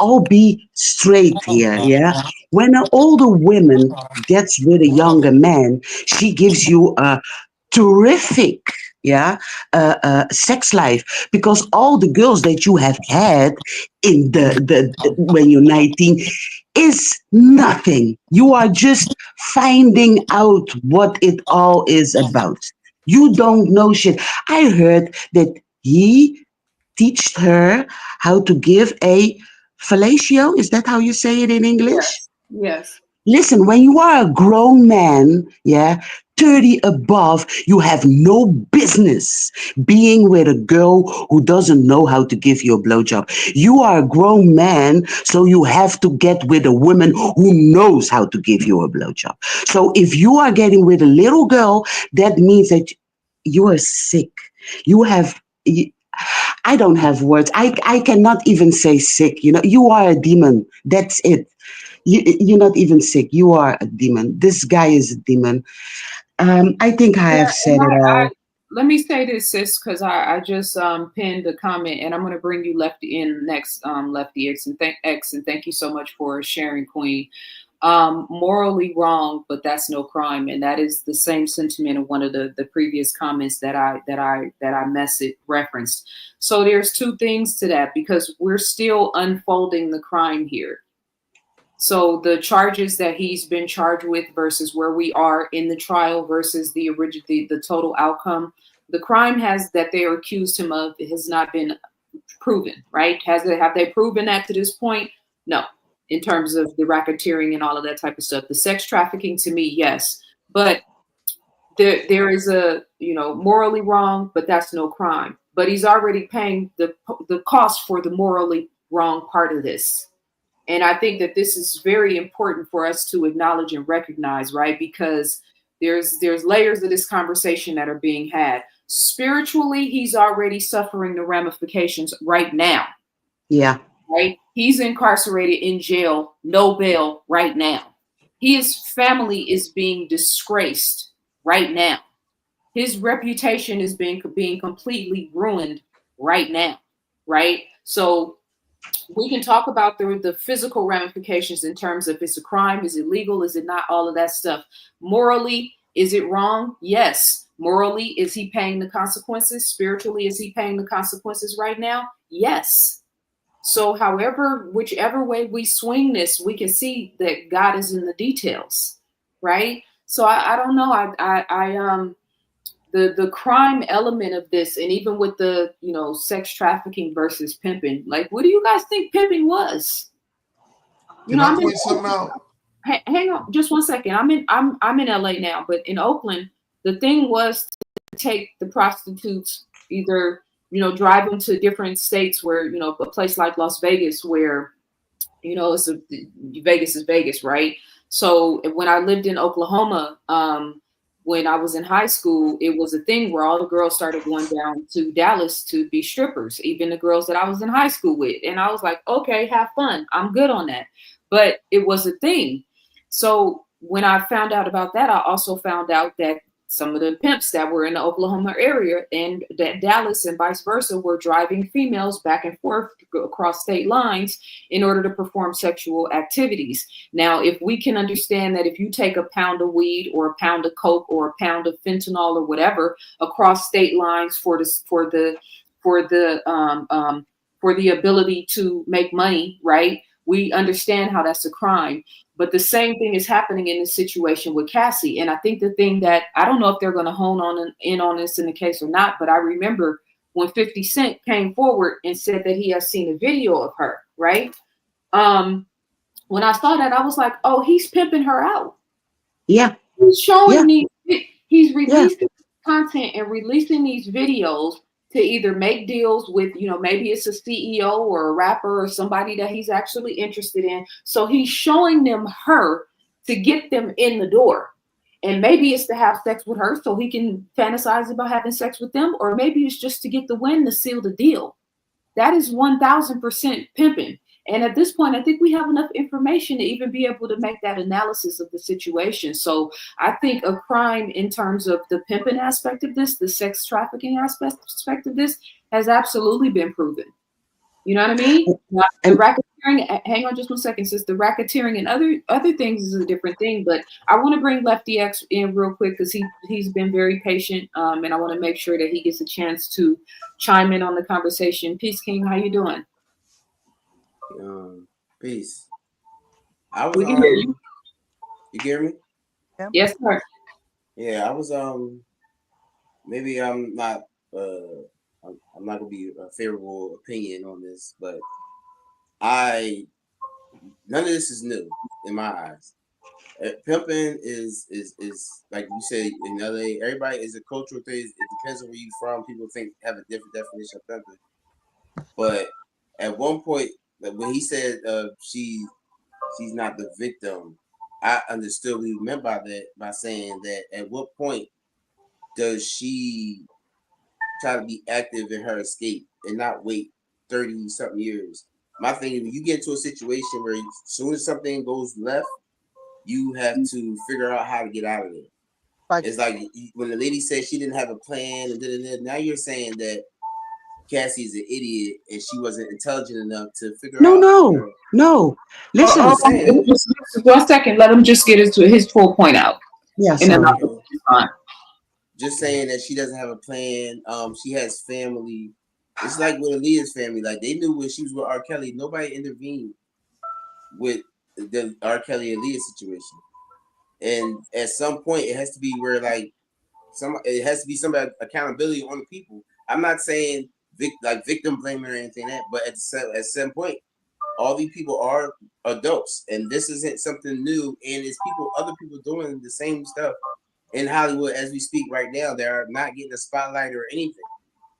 all be straight here, yeah, when an older woman gets with a younger man, she gives you a terrific, yeah, sex life, because all the girls that you have had in the when you're 19 is nothing. You are just finding out what it all is about. You don't know shit. I heard that he teach her how to give a fellatio. Is that how you say it in English? Yes, yes. Listen, when you are a grown man, yeah, 30 above, you have no business being with a girl who doesn't know how to give you a blowjob. You are a grown man, so you have to get with a woman who knows how to give you a blowjob. So if you are getting with a little girl, that means that you are sick. You have. I don't have words. I cannot even say sick. You know, you are a demon. That's it. You're not even sick. You are a demon. This guy is a demon. I think I Yeah, have and said it I all. let me say this, sis, because I just pinned a comment, and I'm gonna bring you Lefty in next, Lefty X, and thank you so much for sharing, Queen. Morally wrong, but that's no crime, and that is the same sentiment of one of the previous comments that I message referenced. So there's two things to that, because we're still unfolding the crime here. So the charges that he's been charged with versus where we are in the trial versus the original, the total outcome, the crime has that they accused him of has not been proven, right? Have they proven that to this point? No. In terms of the racketeering and all of that type of stuff, the sex trafficking, to me, yes, but there is a, morally wrong, but that's no crime. But he's already paying the cost for the morally wrong part of this. And I think that this is very important for us to acknowledge and recognize, right? Because there's layers of this conversation that are being had. Spiritually, he's already suffering the ramifications right now, Yeah, right? He's incarcerated in jail, no bail right now. His family is being disgraced right now. His reputation is being completely ruined right now, right? So we can talk about the physical ramifications in terms of it's a crime, is it legal, is it not, all of that stuff. Morally, is it wrong? Yes. Morally, is he paying the consequences? Spiritually, is he paying the consequences right now? Yes. So whichever way we swing this, we can see that God is in the details, right? So I don't know. The crime element of this, and even with the sex trafficking versus pimping, like, what do you guys think pimping was? Can I I'm in point something out? hang on just one second. I'm in LA now, but in Oakland, the thing was to take the prostitutes, either drive them to different states where, a place like Las Vegas, where it's Vegas is Vegas, right? So when I lived in Oklahoma, when I was in high school, it was a thing where all the girls started going down to Dallas to be strippers, even the girls that I was in high school with. And I was like, okay, have fun. I'm good on that. But it was a thing. So when I found out about that, I also found out that some of the pimps that were in the Oklahoma area and that Dallas and vice versa were driving females back and forth across state lines in order to perform sexual activities. Now, if we can understand that if you take a pound of weed or a pound of coke or a pound of fentanyl or whatever across state lines for the ability to make money, right? we understand how that's a crime. But the same thing is happening in this situation with Cassie. And I think the thing that, I don't know if they're going to hone in on this in the case or not, but I remember when 50 Cent came forward and said that he has seen a video of her, right? When I saw that, I was like, oh, he's pimping her out. Yeah. He's showing Yeah. he's releasing content and releasing these videos to either make deals with, maybe it's a CEO or a rapper or somebody that he's actually interested in. So he's showing them her to get them in the door. And maybe it's to have sex with her so he can fantasize about having sex with them, or maybe it's just to get the win to seal the deal. That is 1000% pimping. And at this point, I think we have enough information to even be able to make that analysis of the situation. So I think a crime in terms of the pimping aspect of this, the sex trafficking aspect of this, has absolutely been proven. You know what I mean? The racketeering, hang on just 1 second, sis. The racketeering and other things is a different thing. But I want to bring Lefty X in real quick because he's been very patient, and I want to make sure that he gets a chance to chime in on the conversation. Peace, King. How you doing? Peace. I was we can hear you. You hear me? Yes, sir. Yeah, I was maybe I'm not gonna be a favorable opinion on this, but none of this is new in my eyes. Pimping is like you said in LA. Everybody is a cultural thing. It depends on where you from. People have a different definition of pimping. But at one point, when he said she's not the victim, I understood what he meant by that, by saying that at what point does she try to be active in her escape and not wait 30 something years? My thing is, when you get into a situation where as soon as something goes left, you have to figure out how to get out of there. Right. It's like when the lady said she didn't have a plan, and now you're saying that Cassie's an idiot and she wasn't intelligent enough to figure out. No. Listen. Just 1 second. Let him just get his full point out. Yes. Just saying that she doesn't have a plan. She has family. It's like with Aaliyah's family. Like they knew when she was with R. Kelly, nobody intervened with the R. Kelly Aaliyah situation. And at some point, it has to be where it has to be some accountability on the people. I'm not saying victim blaming or anything like that, but at some point, all these people are adults, and this isn't something new. And it's other people doing the same stuff in Hollywood as we speak right now. They are not getting a spotlight or anything.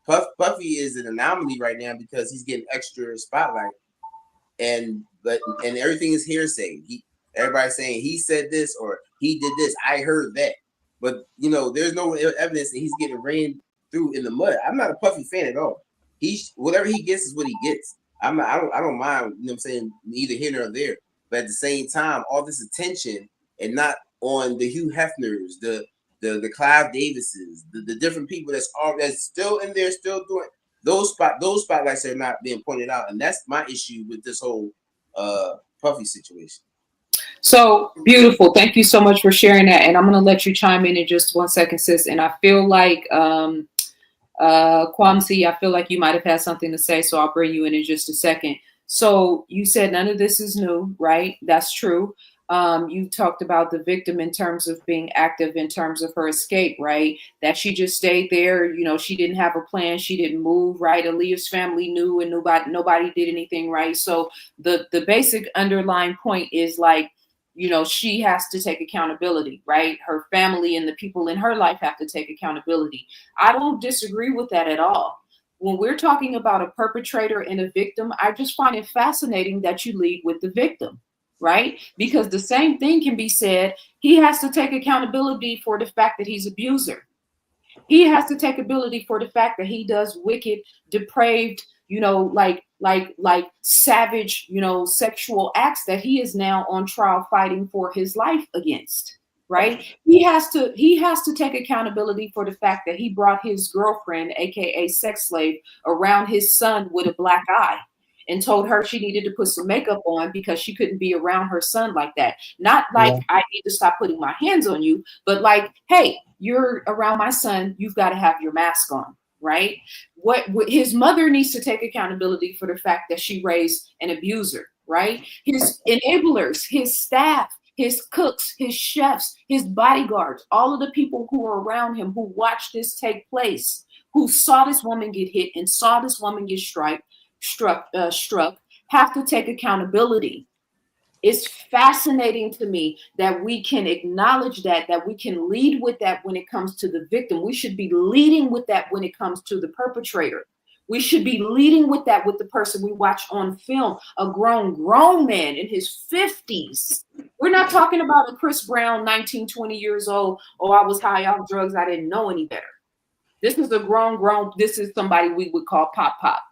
Puffy is an anomaly right now because he's getting extra spotlight, and everything is hearsay. Everybody's saying he said this or he did this. I heard that, but there's no evidence that he's getting ran through in the mud. I'm not a Puffy fan at all. Whatever he gets is what he gets. I don't mind. You know what I'm saying, neither here nor there. But at the same time, all this attention and not on the Hugh Hefners, the Clive Davises, the different people that's still in there, still doing those spotlights are not being pointed out, and that's my issue with this whole Puffy situation. So beautiful. Thank you so much for sharing that. And I'm going to let you chime in just 1 second, sis. And I feel like, Kwamsi, I feel like you might have had something to say, so I'll bring you in just a second. So you said none of this is new, right? That's true. You talked about the victim in terms of being active in terms of her escape, right? That she just stayed there. She didn't have a plan. She didn't move, right? Aaliyah's family knew and nobody did anything, right? So the basic underlying point is like, she has to take accountability, right? Her family and the people in her life have to take accountability. I don't disagree with that at all. When we're talking about a perpetrator and a victim, I just find it fascinating that you lead with the victim, right? Because the same thing can be said. He has to take accountability for the fact that he's an abuser. He has to take ability for the fact that he does wicked, depraved, like savage, sexual acts that he is now on trial fighting for his life against, right? He has to take accountability for the fact that he brought his girlfriend, aka sex slave, around his son with a black eye and told her she needed to put some makeup on because she couldn't be around her son like that. Not like, I need to stop putting my hands on you, but like, hey, you're around my son, you've got to have your mask on, right? What his mother needs to take accountability for the fact that she raised an abuser, right? His enablers, his staff, his cooks, his chefs, his bodyguards, all of the people who were around him who watched this take place, who saw this woman get hit and saw this woman get struck, have to take accountability. It's fascinating to me that we can acknowledge that we can lead with that when it comes to the victim. We should be leading with that when it comes to the perpetrator. We should be leading with that with the person we watch on film, a grown man in his 50s. We're not talking about a Chris Brown, 19, 20 years old. Oh, I was high off drugs. I didn't know any better. This is a grown, this is somebody we would call Pop Pop.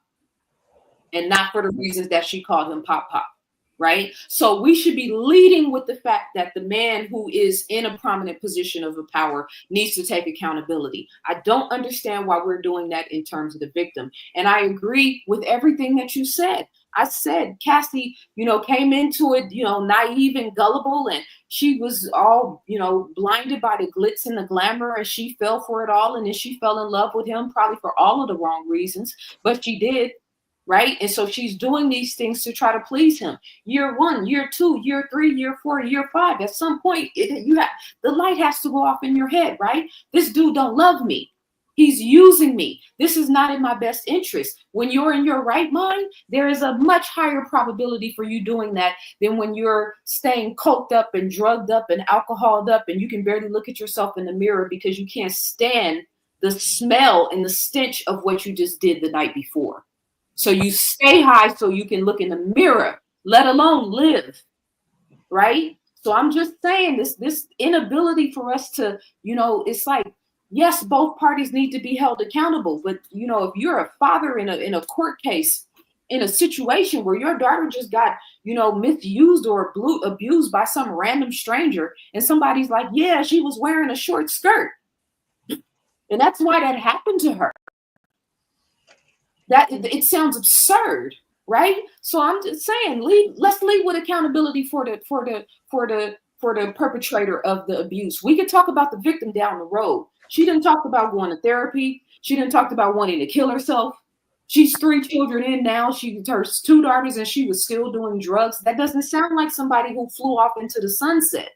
And not for the reasons that she called him Pop Pop. Right? So we should be leading with the fact that the man who is in a prominent position of power needs to take accountability. I don't understand why we're doing that in terms of the victim. And I agree with everything that you said. I said Cassie, came into it, naive and gullible, and she was all, blinded by the glitz and the glamour, and she fell for it all. And then she fell in love with him, probably for all of the wrong reasons, but she did. Right? And so she's doing these things to try to please him. Year 1, year 2, year 3, year 4, year 5. At some point, the light has to go off in your head, right? This dude don't love me. He's using me. This is not in my best interest. When you're in your right mind, there is a much higher probability for you doing that than when you're staying coked up and drugged up and alcoholed up and you can barely look at yourself in the mirror because you can't stand the smell and the stench of what you just did the night before. So you stay high so you can look in the mirror, let alone live, right? So I'm just saying this inability for us to, it's like, yes, both parties need to be held accountable. But, if you're a father in a court case, in a situation where your daughter just got, misused or abused by some random stranger, and somebody's like, yeah, she was wearing a short skirt. And that's why that happened to her. That it sounds absurd, right? So I'm just saying, let's lead with accountability for the perpetrator of the abuse. We could talk about the victim down the road. She didn't talk about going to therapy. She didn't talk about wanting to kill herself. She's 3 children in now. She has 2 daughters, and she was still doing drugs. That doesn't sound like somebody who flew off into the sunset.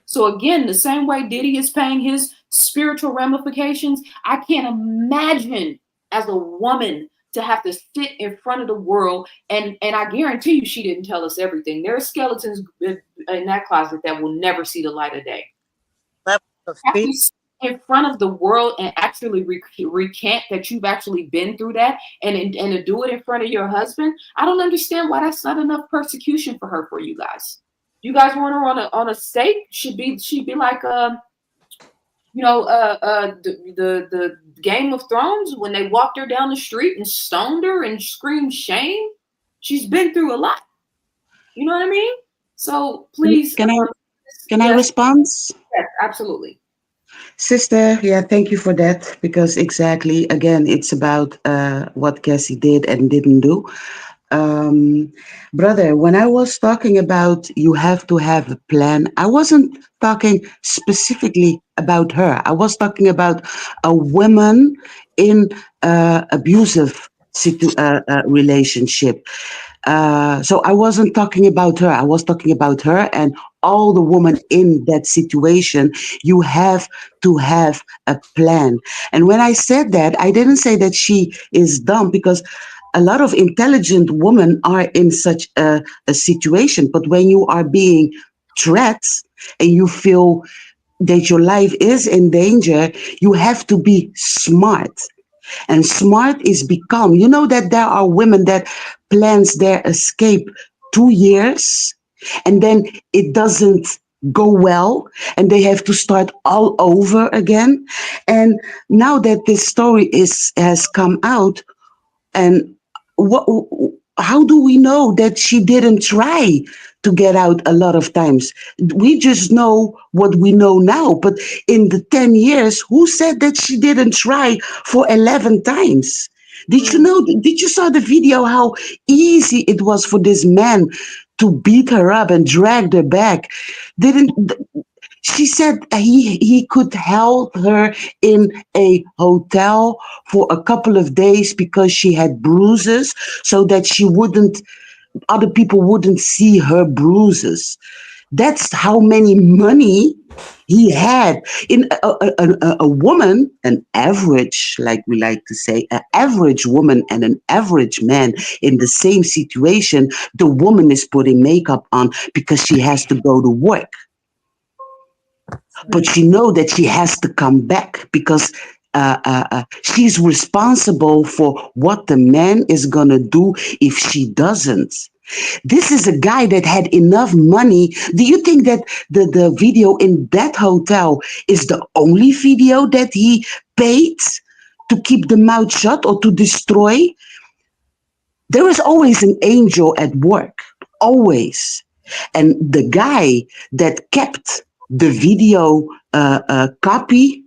So again, the same way Diddy is paying his spiritual ramifications, I can't imagine as a woman to have to sit in front of the world, and I guarantee you she didn't tell us everything. There are skeletons in that closet that will never see the light of day. Have to sit in front of the world and actually recant that you've actually been through that, and to do it in front of your husband. I don't understand why that's not enough persecution for her, for you guys. You guys want her on a stake? She'd be like the Game of Thrones, when they walked her down the street and stoned her and screamed shame. She's been through a lot. You know what I mean? So please. Can I respond? Yes, absolutely. Sister, yeah, thank you for that. Because exactly, again, it's about what Cassie did and didn't do. Brother, when I was talking about you have to have a plan, I wasn't talking specifically about her. I was talking about a woman in abusive relationship. So I wasn't talking about her. I was talking about her and all the women in that situation. You have to have a plan. And when I said that, I didn't say that she is dumb, because a lot of intelligent women are in such a situation. But when you are being threatened and you feel that your life is in danger, you have to be smart. And smart is become. You know that there are women that plans their escape 2 years and then it doesn't go well and they have to start all over again. And now that this story has come out, and how do we know that she didn't try to get out a lot of times? We just know what we know now. But in the 10 years, who said that she didn't try for 11 times? Did you know? Did you saw the video how easy it was for this man to beat her up and drag her back? She said he could help her in a hotel for a couple of days because she had bruises, so that she wouldn't other people wouldn't see her bruises. That's how many money he had. In a woman, an average, like we like to say, an average woman and an average man in the same situation, the woman is putting makeup on because she has to go to work. But she know that she has to come back because she's responsible for what the man is gonna do if she doesn't. This is a guy that had enough money. Do you think that the video in that hotel is the only video that he paid to keep the mouth shut or to destroy? There is always an angel at work, always. And the guy that kept the video copy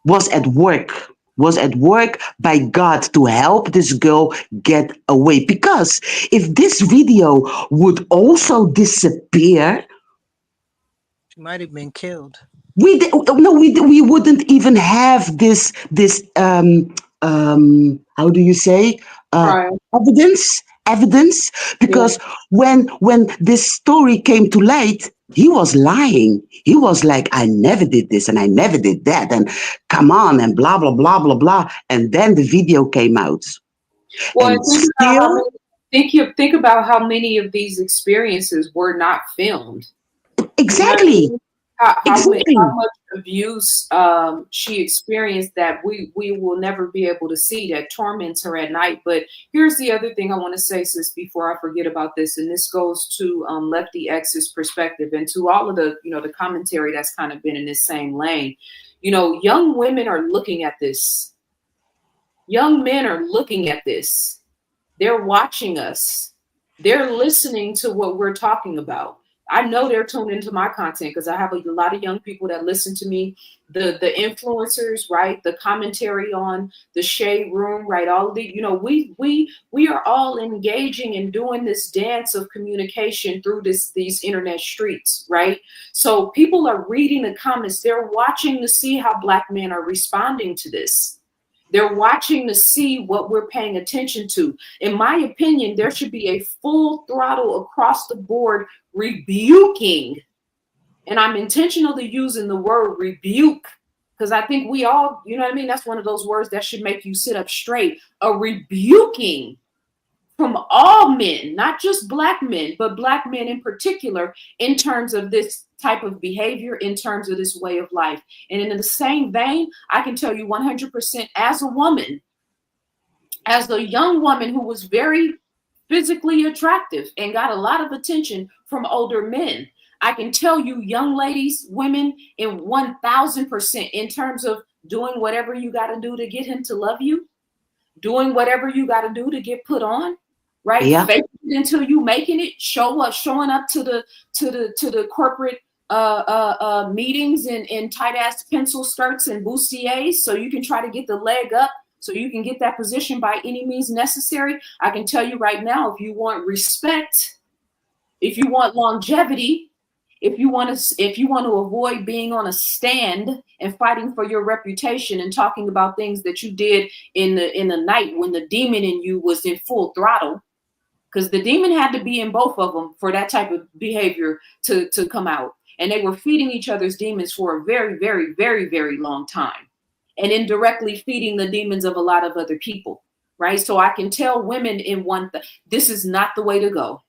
was at work by God to help this girl get away. Because if this video would also disappear, She might have been killed. we wouldn't even have this how do you say Right. evidence, because when this story came to light, he was lying. He was like, I never did this and I never did that, and come on, and blah blah blah blah blah. And then the video came out, Well, and and think about how still, think about how many of these experiences were not filmed. You know what I exactly, mean? exactly. How much abuse she experienced that we will never be able to see, that torments her at night. But here's the other thing I want to say, sis, before I forget about this, and this goes to Lefty X's perspective and to all of the the commentary that's kind of been in this same lane. Young women are looking at this. Young men are looking at this. They're watching us. They're listening to what we're talking about. I know they're tuned into my content because I have a lot of young people that listen to me, the influencers, right? The commentary on the shade room, right? All of the, we are all engaging and doing this dance of communication through these internet streets, right? So people are reading the comments. They're watching to see how Black men are responding to this. They're watching to see what we're paying attention to. In my opinion, there should be a full throttle across the board rebuking. And I'm intentionally using the word rebuke because I think we all, you know what I mean? That's one of those words that should make you sit up straight. A rebuking from all men, not just Black men, but Black men in particular, in terms of this type of behavior, in terms of this way of life. And in the same vein, I can tell you 100% as a woman, as a young woman who was very physically attractive and got a lot of attention from older men, I can tell you, young ladies, women, in 1000%, in terms of doing whatever you got to do to get him to love you, doing whatever you got to do to get put on, right? Yeah. Fake it until you making it. Showing up to the corporate meetings in tight ass pencil skirts and bustiers, so you can try to get the leg up, so you can get that position by any means necessary. I can tell you right now, if you want respect, if you want longevity, if you want to avoid being on a stand and fighting for your reputation and talking about things that you did in the night when the demon in you was in full throttle, because the demon had to be in both of them for that type of behavior to come out. And they were feeding each other's demons for a very, very, very, very long time, and indirectly feeding the demons of a lot of other people, right? So I can tell women this is not the way to go.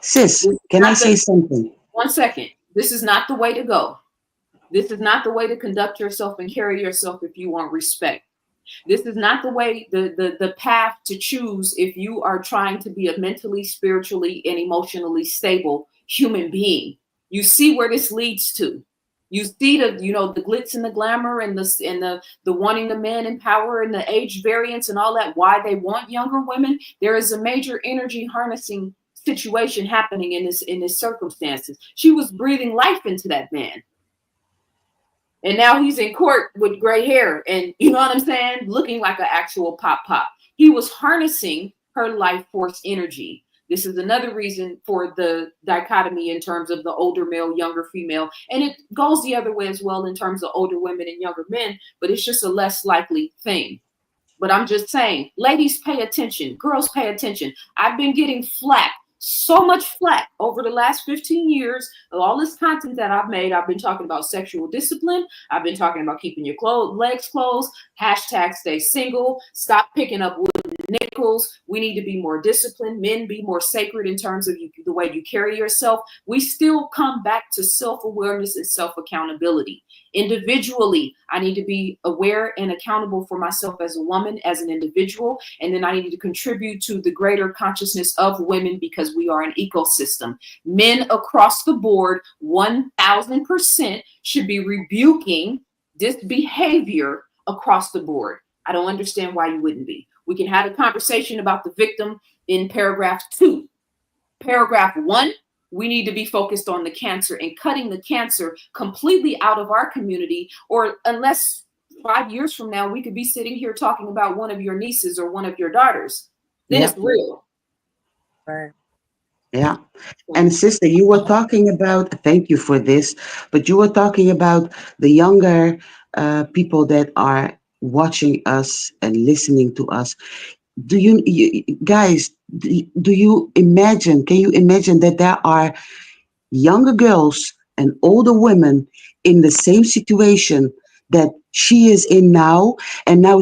Sis, can I say something? 1 second. This is not the way to go. This is not the way to conduct yourself and carry yourself if you want respect. This is not the way, the path to choose if you are trying to be a mentally, spiritually, and emotionally stable human being. You see where this leads to. You see the glitz and the glamour and the wanting the man in power and the age variance and all that, why they want younger women. There is a major energy harnessing situation happening in this circumstances. She was breathing life into that man. And now he's in court with gray hair and, you know what I'm saying, looking like an actual pop. He was harnessing her life force energy. This is another reason for the dichotomy in terms of the older male, younger female. And it goes the other way as well in terms of older women and younger men, but it's just a less likely thing. But I'm just saying, ladies, pay attention. Girls, pay attention. I've been getting flack, so much flack over the last 15 years of all this content that I've made. I've been talking about sexual discipline. I've been talking about keeping your legs closed. Hashtag stay single. Stop picking up wooden nickels. We need to be more disciplined. Men, be more sacred in terms of the way you carry yourself. We still come back to self-awareness and self-accountability. Individually, I need to be aware and accountable for myself as a woman, as an individual, and then I need to contribute to the greater consciousness of women because we are an ecosystem. Men across the board, 1000% should be rebuking this behavior across the board. I don't understand why you wouldn't be. We can have a conversation about the victim in paragraph 2. Paragraph 1, we need to be focused on the cancer and cutting the cancer completely out of our community, or unless 5 years from now, we could be sitting here talking about one of your nieces or one of your daughters. Then it's real. Right. Yeah. And sister, you were talking about, thank you for this, but you were talking about the younger people that are watching us and listening to us. Do you guys, do you imagine, can you imagine that there are younger girls and older women in the same situation that she is in now, and now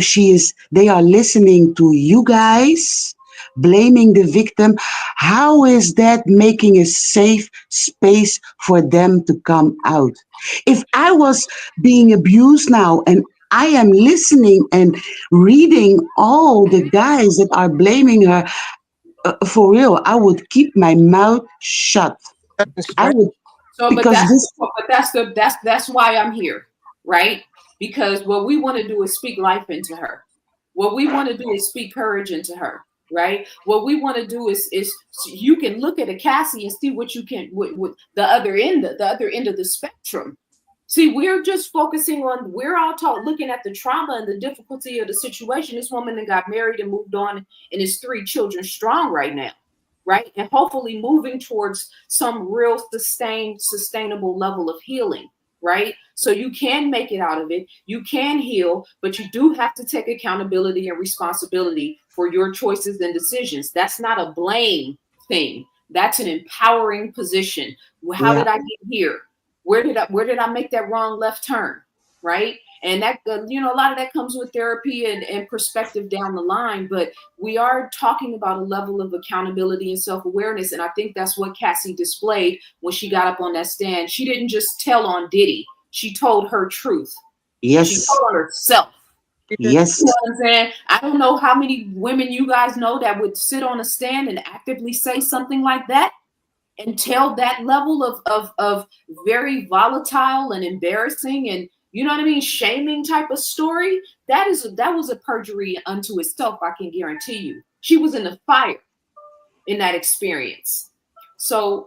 they are listening to you guys blaming the victim? How is that making a safe space for them to come out? If I was being abused now and I am listening and reading all the guys that are blaming her, for real, I would keep my mouth shut. I would, So, but because this, that's why I'm here, right? Because what we want to do is speak life into her. What we want to do is speak courage into her, right? What we want to do is you can look at a Cassie and see what you can with the other end of the spectrum. See, we're just focusing on, we're all looking at the trauma and the difficulty of the situation. This woman that got married and moved on and is 3 children strong right now, right? And hopefully moving towards some real sustainable level of healing, right? So you can make it out of it. You can heal, but you do have to take accountability and responsibility for your choices and decisions. That's not a blame thing. That's an empowering position. How did I get here? Where did I make that wrong left turn? Right. And that, a lot of that comes with therapy and perspective down the line. But we are talking about a level of accountability and self-awareness. And I think that's what Cassie displayed when she got up on that stand. She didn't just tell on Diddy. She told her truth. yes, She told herself. yes, You know what I'm saying? I don't know how many women you guys know that would sit on a stand and actively say something like that and tell that level of very volatile and embarrassing and, you know what I mean, shaming type of story. That was a perjury unto itself. I can guarantee you. She was in the fire in that experience. So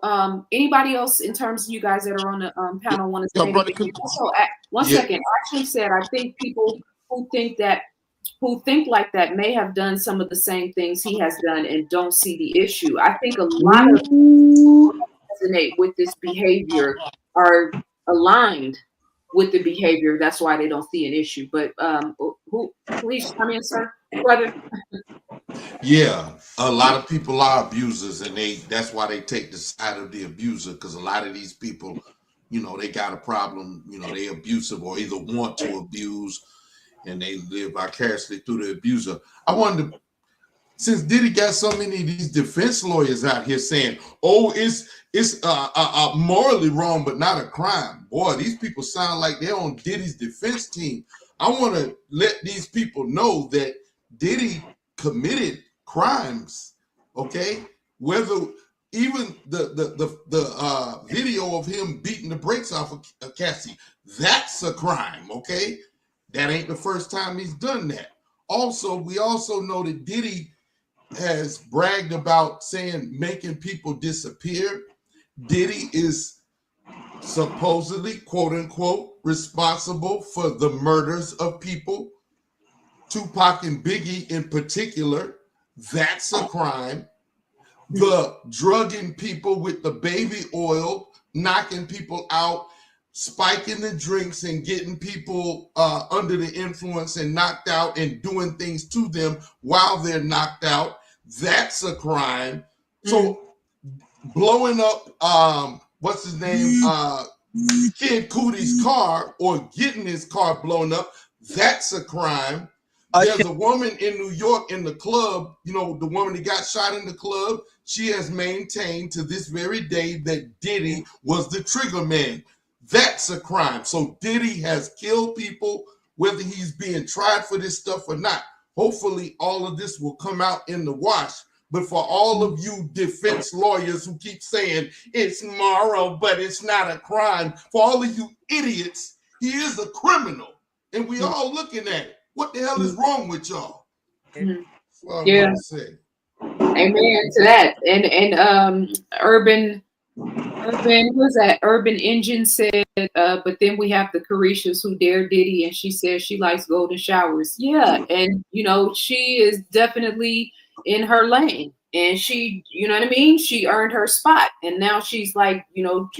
anybody else in terms of you guys that are on the panel want to say anything? Also, one second. I actually said I think people who think like that may have done some of the same things he has done and don't see the issue. I think a lot of people who resonate with this behavior are aligned with the behavior. That's why they don't see an issue. But please come in, sir, brother. Yeah, a lot of people are abusers, and that's why they take the side of the abuser, because a lot of these people, they got a problem, they abusive or either want to abuse, and they live vicariously through the abuser. I wanted to, since Diddy got so many of these defense lawyers out here saying, "Oh, it's morally wrong, but not a crime." Boy, these people sound like they're on Diddy's defense team. I want to let these people know that Diddy committed crimes. Okay, whether even the video of him beating the brakes off of Cassie, that's a crime. Okay, that ain't the first time he's done that. Also, we also know that Diddy has bragged about making people disappear. Diddy is supposedly, quote unquote, responsible for the murders of people. Tupac and Biggie in particular, that's a crime. The drugging people with the baby oil, knocking people out, spiking the drinks and getting people under the influence and knocked out and doing things to them while they're knocked out, that's a crime. So blowing up what's his name, Kid Cootie's car or getting his car blown up, that's a crime. There's a woman in New York in the club, you know, the woman that got shot in the club, she has maintained to this very day that Diddy was the trigger man. That's a crime. So Diddy has killed people, whether he's being tried for this stuff or not. Hopefully all of this will come out in the wash. But for all of you defense lawyers who keep saying it's moral, but it's not a crime, for all of you idiots, he is a criminal. And we all looking at it. What the hell is wrong with y'all? Yeah. Amen to that. And Urban was that Urban Engine said, but then we have the Carishas who dare Diddy, and she says she likes golden showers. Yeah, and you know, she is definitely in her lane, and she, you know what I mean, she earned her spot, and now she's like, you know,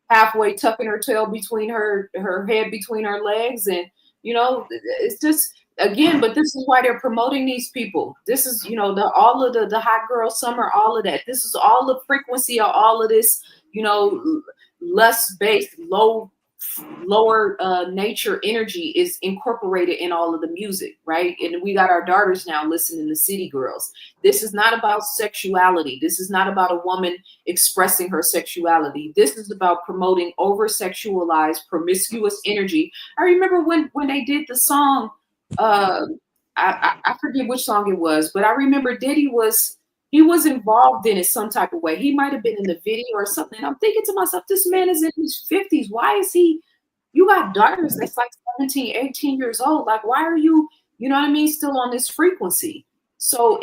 halfway tucking her tail between her head between her legs, and you know, it's just, again, but this is why they're promoting these people. This is, you know, all of the hot girl summer, all of that. This is all the frequency of all of this, you know, less based, lower nature energy is incorporated in all of the music, right? And we got our daughters now listening to City Girls. This is not about sexuality. This is not about a woman expressing her sexuality. This is about promoting over-sexualized, promiscuous energy. I remember when they did the song, I forget which song it was, but I remember Diddy was involved in it some type of way. He might have been in the video or something. I'm thinking to myself, this man is in his 50s. Why is he, you got daughters that's like 17, 18 years old. Like, why are you, you know what I mean, still on this frequency? So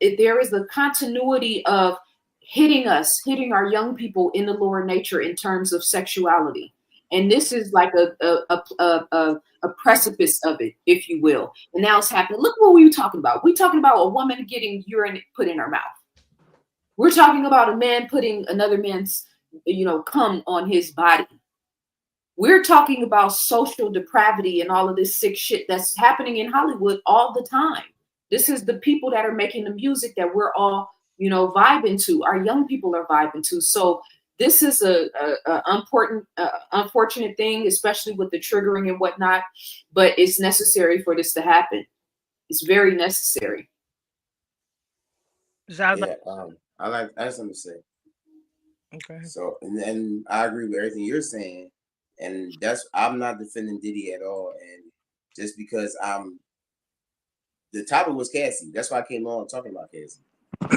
there is a continuity of hitting our young people in the lower nature in terms of sexuality. And this is like a precipice of it, if you will. And now it's happening. Look what we were talking about. We're talking about a woman getting urine put in her mouth. We're talking about a man putting another man's, you know, cum on his body. We're talking about social depravity and all of this sick shit that's happening in Hollywood all the time. This is the people that are making the music that we're all, you know, vibing to. Our young people are vibing to. So this is a unfortunate thing, especially with the triggering and whatnot, but it's necessary for this to happen. It's very necessary. Zaza. Yeah, I have something to say. Okay. So, and I agree with everything you're saying, and I'm not defending Diddy at all. And just because the topic was Cassie, that's why I came on talking about Cassie.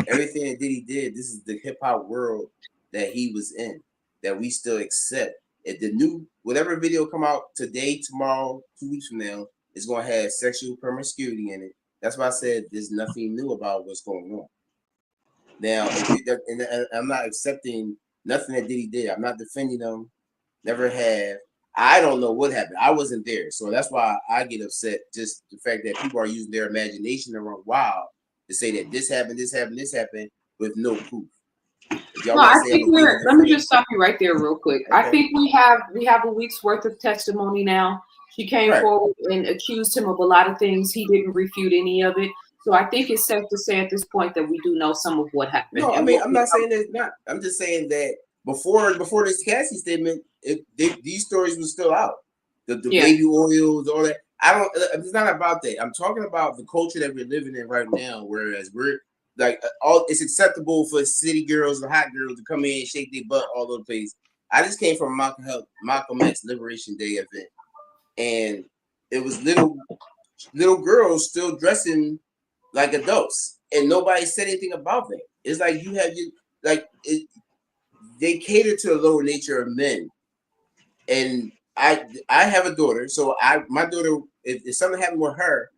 Everything that Diddy did, this is the hip hop world that he was in, that we still accept. If the new whatever video come out today, tomorrow, 2 weeks from now, is going to have sexual promiscuity in it. That's why I said there's nothing new about what's going on. Now, and I'm not accepting nothing that Diddy did. I'm not defending him. Never have. I don't know what happened. I wasn't there, so that's why I get upset. Just the fact that people are using their imagination to run wild to say that this happened, this happened, this happened with no proof. No, I think let me just stop you right there real quick. Okay. I think we have a week's worth of testimony now. She came forward and accused him of a lot of things. He didn't refute any of it. So I think it's safe to say at this point that we do know some of what happened. No, I mean, I'm not saying that not. I'm just saying that before this Cassie statement, these stories were still out. The baby oils, all that. It's not about that. I'm talking about the culture that we're living in right now. Whereas we're like, it's acceptable for city girls and hot girls to come in and shake their butt all over the place. I just came from Malcolm X Liberation Day event, and it was little girls still dressing like adults, and nobody said anything about that. It's like they cater to the lower nature of men, and I have a daughter, so my daughter, if something happened with her,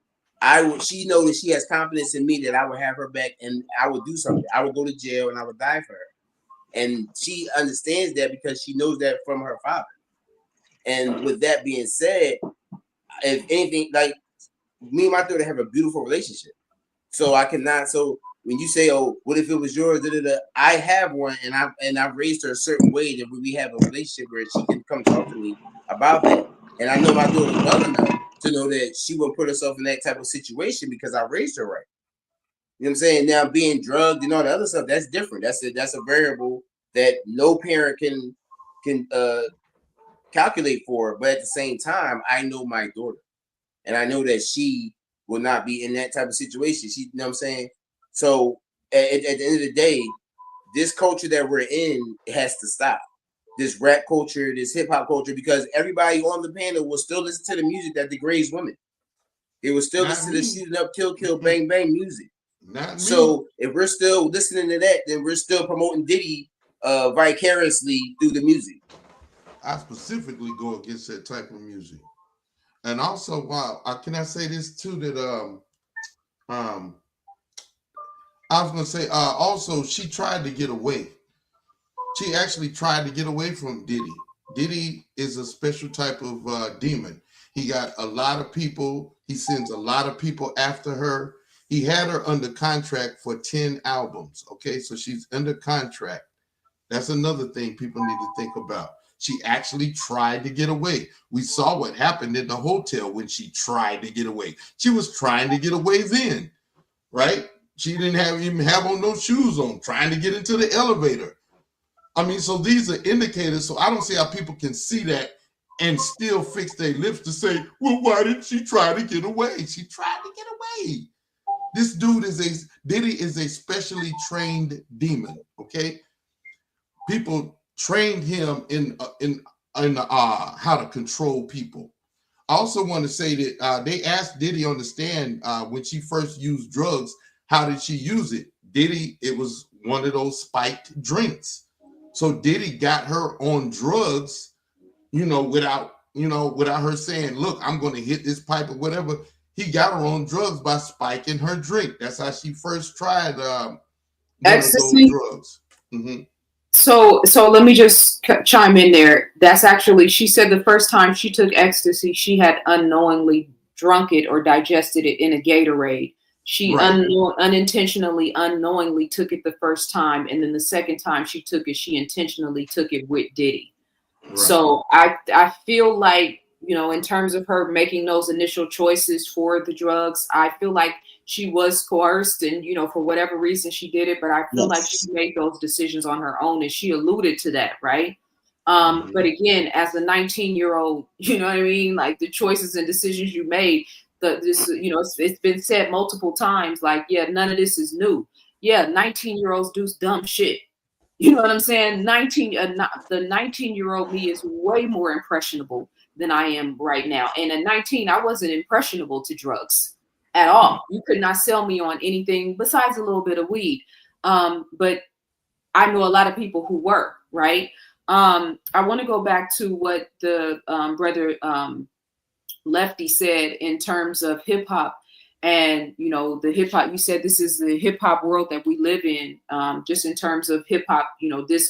she knows that she has confidence in me that I would have her back, and I would do something. I would go to jail and I would die for her, and she understands that because she knows that from her father. And with that being said, if anything, like me and my daughter have a beautiful relationship. So I cannot. So when you say, "Oh, what if it was yours?" Da, da, da, I have one, and I've raised her a certain way that we have a relationship where she can come talk to me about that. And I know my daughter well enough to know that she wouldn't put herself in that type of situation because I raised her right. You know what I'm saying? Now being drugged and all the other stuff, that's different. That's a variable that no parent can calculate for. But at the same time, I know my daughter, and I know that she will not be in that type of situation. She, you know what I'm saying? So at the end of the day, this culture that we're in has to stop. This rap culture, this hip hop culture, because everybody on the panel will still listen to the music that degrades women. They will still Not listen to the me. shooting up, kill, bang, bang music. Not me. So if we're still listening to that, then we're still promoting Diddy vicariously through the music. I specifically go against that type of music. And also, wow, can I say this too? That I was gonna say also she tried to get away. She actually tried to get away from Diddy. Diddy is a special type of demon. He got a lot of people. He sends a lot of people after her. He had her under contract for 10 albums. Okay, so she's under contract. That's another thing people need to think about. She actually tried to get away. We saw what happened in the hotel when she tried to get away. She was trying to get away then, right? She didn't even have on no shoes on, trying to get into the elevator. I mean, so these are indicators. So I don't see how people can see that and still fix their lips to say, well, why didn't she try to get away? She tried to get away. This dude Diddy is a specially trained demon, okay? People trained him in how to control people. I also want to say that they asked Diddy on the stand when she first used drugs, how did she use it? Diddy, it was one of those spiked drinks. So Diddy got her on drugs, without her saying, look, I'm going to hit this pipe or whatever. He got her on drugs by spiking her drink. That's how she first tried one Ecstasy. of those drugs. Mm-hmm. So let me just chime in there. That's actually, she said the first time she took ecstasy, she had unknowingly drunk it or digested it in a Gatorade. She unintentionally, unknowingly took it the first time, and then the second time she took it, she intentionally took it with Diddy. Right. So I feel like, in terms of her making those initial choices for the drugs, I feel like she was coerced and, for whatever reason she did it, but I feel like she made those decisions on her own, and she alluded to that, right? But again, as a 19-year-old, you know what I mean? Like the choices and decisions you made, it's been said multiple times, like, yeah, none of this is new. Yeah, 19-year-olds do dumb shit. You know what I'm saying? The 19-year-old me is way more impressionable than I am right now. And at 19, I wasn't impressionable to drugs at all. You could not sell me on anything besides a little bit of weed. But I know a lot of people who were, right? I want to go back to what the brother Lefty said in terms of hip hop. And, the hip hop, you said this is the hip hop world that we live in, just in terms of hip hop,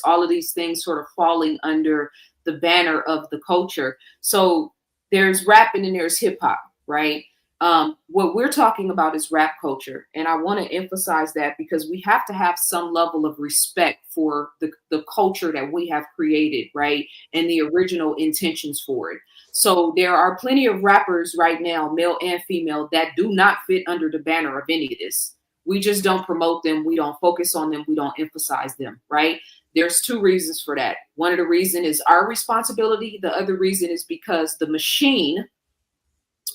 all of these things sort of falling under the banner of the culture. So there's rapping and there's hip hop, right? What we're talking about is rap culture. And I want to emphasize that because we have to have some level of respect for the culture that we have created, right? And the original intentions for it. So there are plenty of rappers right now, male and female, that do not fit under the banner of any of this. We just don't promote them. We don't focus on them. We don't emphasize them, right? There's two reasons for that. One of the reasons is our responsibility. The other reason is because the machine,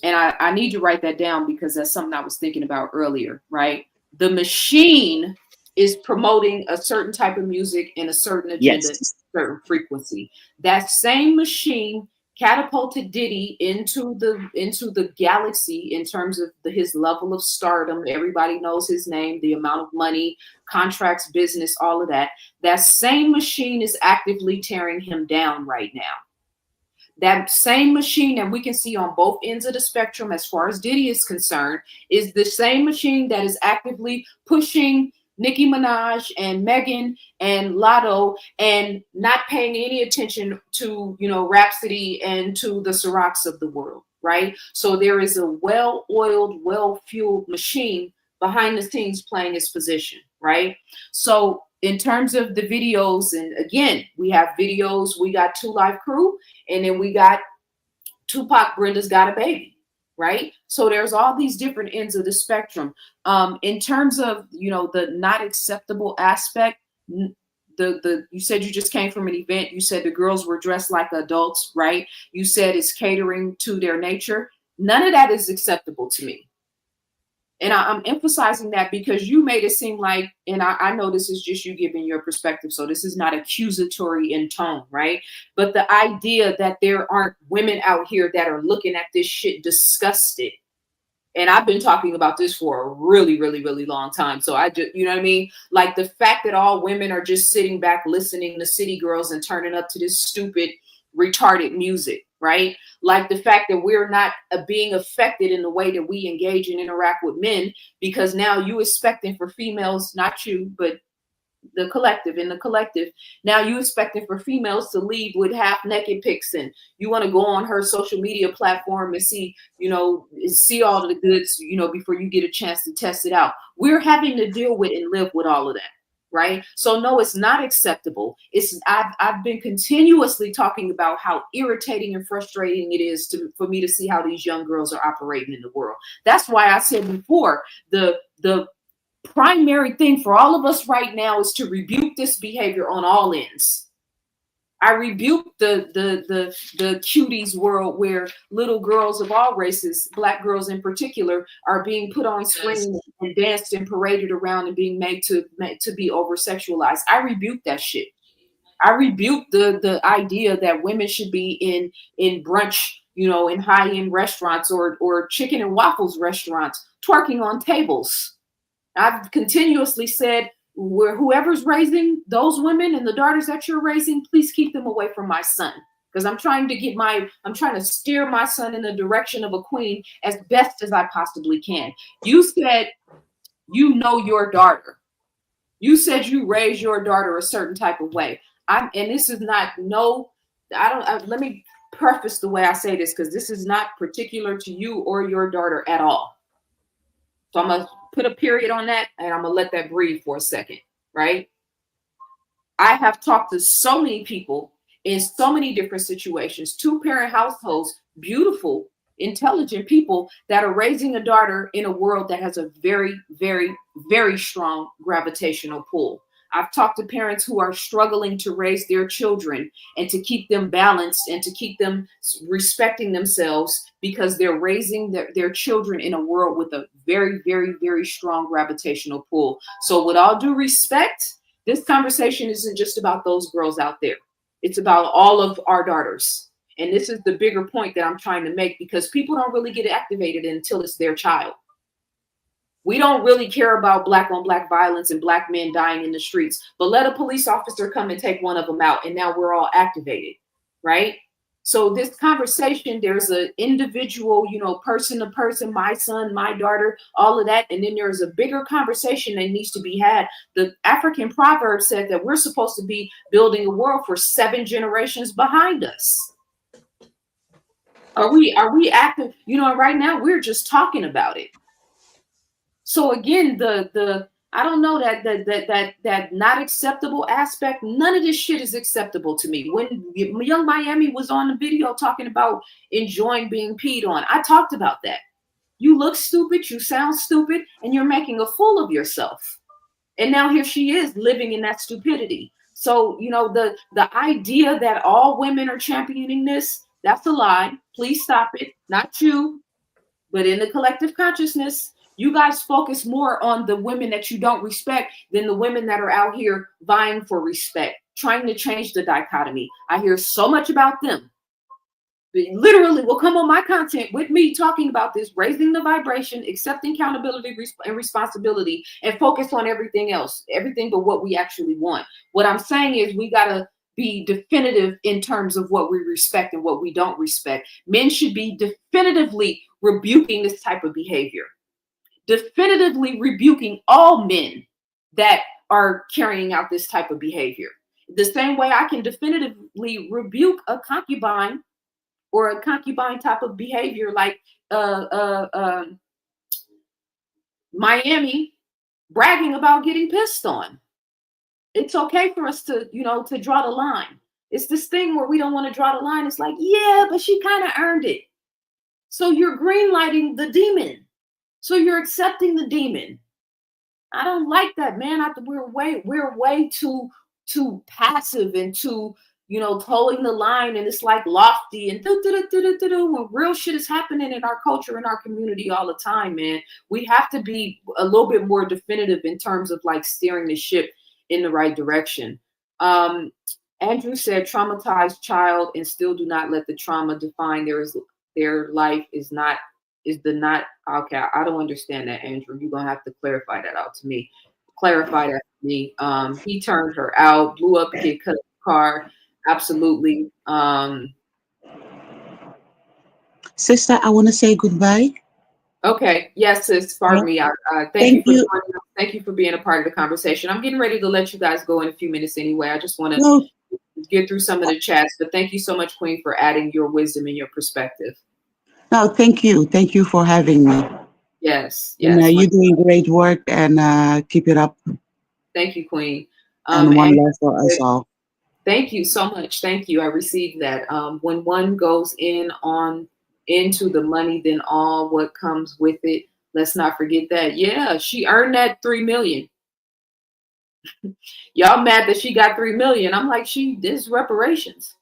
and I need to write that down because that's something I was thinking about earlier, right? The machine is promoting a certain type of music and a certain agenda, Yes. a certain frequency. That same machine catapulted Diddy into the galaxy in terms of his level of stardom. Everybody knows his name, the amount of money, contracts, business, all of that. That same machine is actively tearing him down right now. That same machine that we can see on both ends of the spectrum as far as Diddy is concerned is the same machine that is actively pushing Nicki Minaj and Megan and Lotto and not paying any attention to, Rhapsody and to the Cirocs of the world, right? So there is a well-oiled, well-fueled machine behind the scenes playing his position, right? So in terms of the videos, and again, we have videos, we got 2 Live Crew, and then we got Tupac, Brenda's Got a Baby, right? So there's all these different ends of the spectrum. In terms of, the not acceptable aspect, you said you just came from an event. You said the girls were dressed like adults, right? You said it's catering to their nature. None of that is acceptable to me. And I'm emphasizing that because you made it seem like, and I know this is just you giving your perspective, so this is not accusatory in tone, right? But the idea that there aren't women out here that are looking at this shit disgusted. And I've been talking about this for a really, really, really long time. So I just, you know what I mean? Like the fact that all women are just sitting back listening to City Girls and turning up to this stupid, retarded music, right? Like the fact that we're not being affected in the way that we engage and interact with men, because now you expecting for females, not you, but the collective, now you expecting for females to lead with half naked pics, and you want to go on her social media platform and see all the goods, before you get a chance to test it out. We're having to deal with and live with all of that, right? So no, it's not acceptable. I've been continuously talking about how irritating and frustrating it is for me to see how these young girls are operating in the world. That's why I said before, the primary thing for all of us right now is to rebuke this behavior on all ends. I rebuke the cuties world where little girls of all races, Black girls in particular, are being put on screen and danced and paraded around and being made to be over sexualized. I rebuke that shit. I rebuke the idea that women should be in brunch, in high-end restaurants or chicken and waffles restaurants, twerking on tables. I've continuously said, whoever's raising those women and the daughters that you're raising, please keep them away from my son. Because I'm trying to steer my son in the direction of a queen as best as I possibly can. You said you know your daughter. You said you raise your daughter a certain type of way. Let me preface the way I say this, because this is not particular to you or your daughter at all. So I'm going to put a period on that, and I'm going to let that breathe for a second, right? I have talked to so many people in so many different situations, 2-parent households, beautiful, intelligent people that are raising a daughter in a world that has a very, very, very strong gravitational pull. I've talked to parents who are struggling to raise their children and to keep them balanced and to keep them respecting themselves, because they're raising their children in a world with a very, very, very strong gravitational pull. So with all due respect, this conversation isn't just about those girls out there. It's about all of our daughters. And this is the bigger point that I'm trying to make, because people don't really get activated until it's their child. We don't really care about Black on Black violence and Black men dying in the streets, but let a police officer come and take one of them out, and now we're all activated, right? So this conversation, there's an individual, person to person, my son, my daughter, all of that. And then there's a bigger conversation that needs to be had. The African proverb said that we're supposed to be building a world for 7 generations behind us. Are we active? Right now we're just talking about it. So again, I don't know, that not acceptable aspect, none of this shit is acceptable to me. When Young Miami was on the video talking about enjoying being peed on, I talked about that. You look stupid, you sound stupid, and you're making a fool of yourself. And now here she is living in that stupidity. So, the idea that all women are championing this, that's a lie. Please stop it. Not you, but in the collective consciousness, you guys focus more on the women that you don't respect than the women that are out here vying for respect, trying to change the dichotomy. I hear so much about them. They literally will come on my content with me talking about this, raising the vibration, accepting accountability and responsibility, and focus on everything else, everything but what we actually want. What I'm saying is we got to be definitive in terms of what we respect and what we don't respect. Men should be definitively rebuking this type of behavior. Definitively rebuking all men that are carrying out this type of behavior. The same way I can definitively rebuke a concubine or a concubine type of behavior, like Miami bragging about getting pissed on. It's okay for us to, to draw the line. It's this thing where we don't want to draw the line. It's like, yeah, but she kind of earned it. So you're greenlighting the demon. So you're accepting the demon. I don't like that, man. We're way too passive and too, towing the line, and it's like lofty and when real shit is happening in our culture, in our community all the time, man. We have to be a little bit more definitive in terms of like steering the ship in the right direction. Andrew said, traumatized child and still do not let the trauma define their life is the not okay. I don't understand that, Andrew. You're gonna have to clarify that out to me. Clarify that to me. He turned her out, blew up kid, cut the car. Absolutely. Sister, I want to say goodbye. Okay. Yes, sis, pardon me. Thank you for joining us. Thank you for being a part of the conversation. I'm getting ready to let you guys go in a few minutes anyway. I just want to No, get through some of the chats, but thank you so much, Queen, for adding your wisdom and your perspective. no, thank you. Thank you for having me. Yes, And yes. you're doing great work, and keep it up. Thank you, Queen. And one And love for us all. thank you so much. Thank you. I received that. When one goes into the money, then all what comes with it. Let's not forget that. Yeah, she earned that 3 million. Y'all mad that she got 3 million. I'm like, this reparations.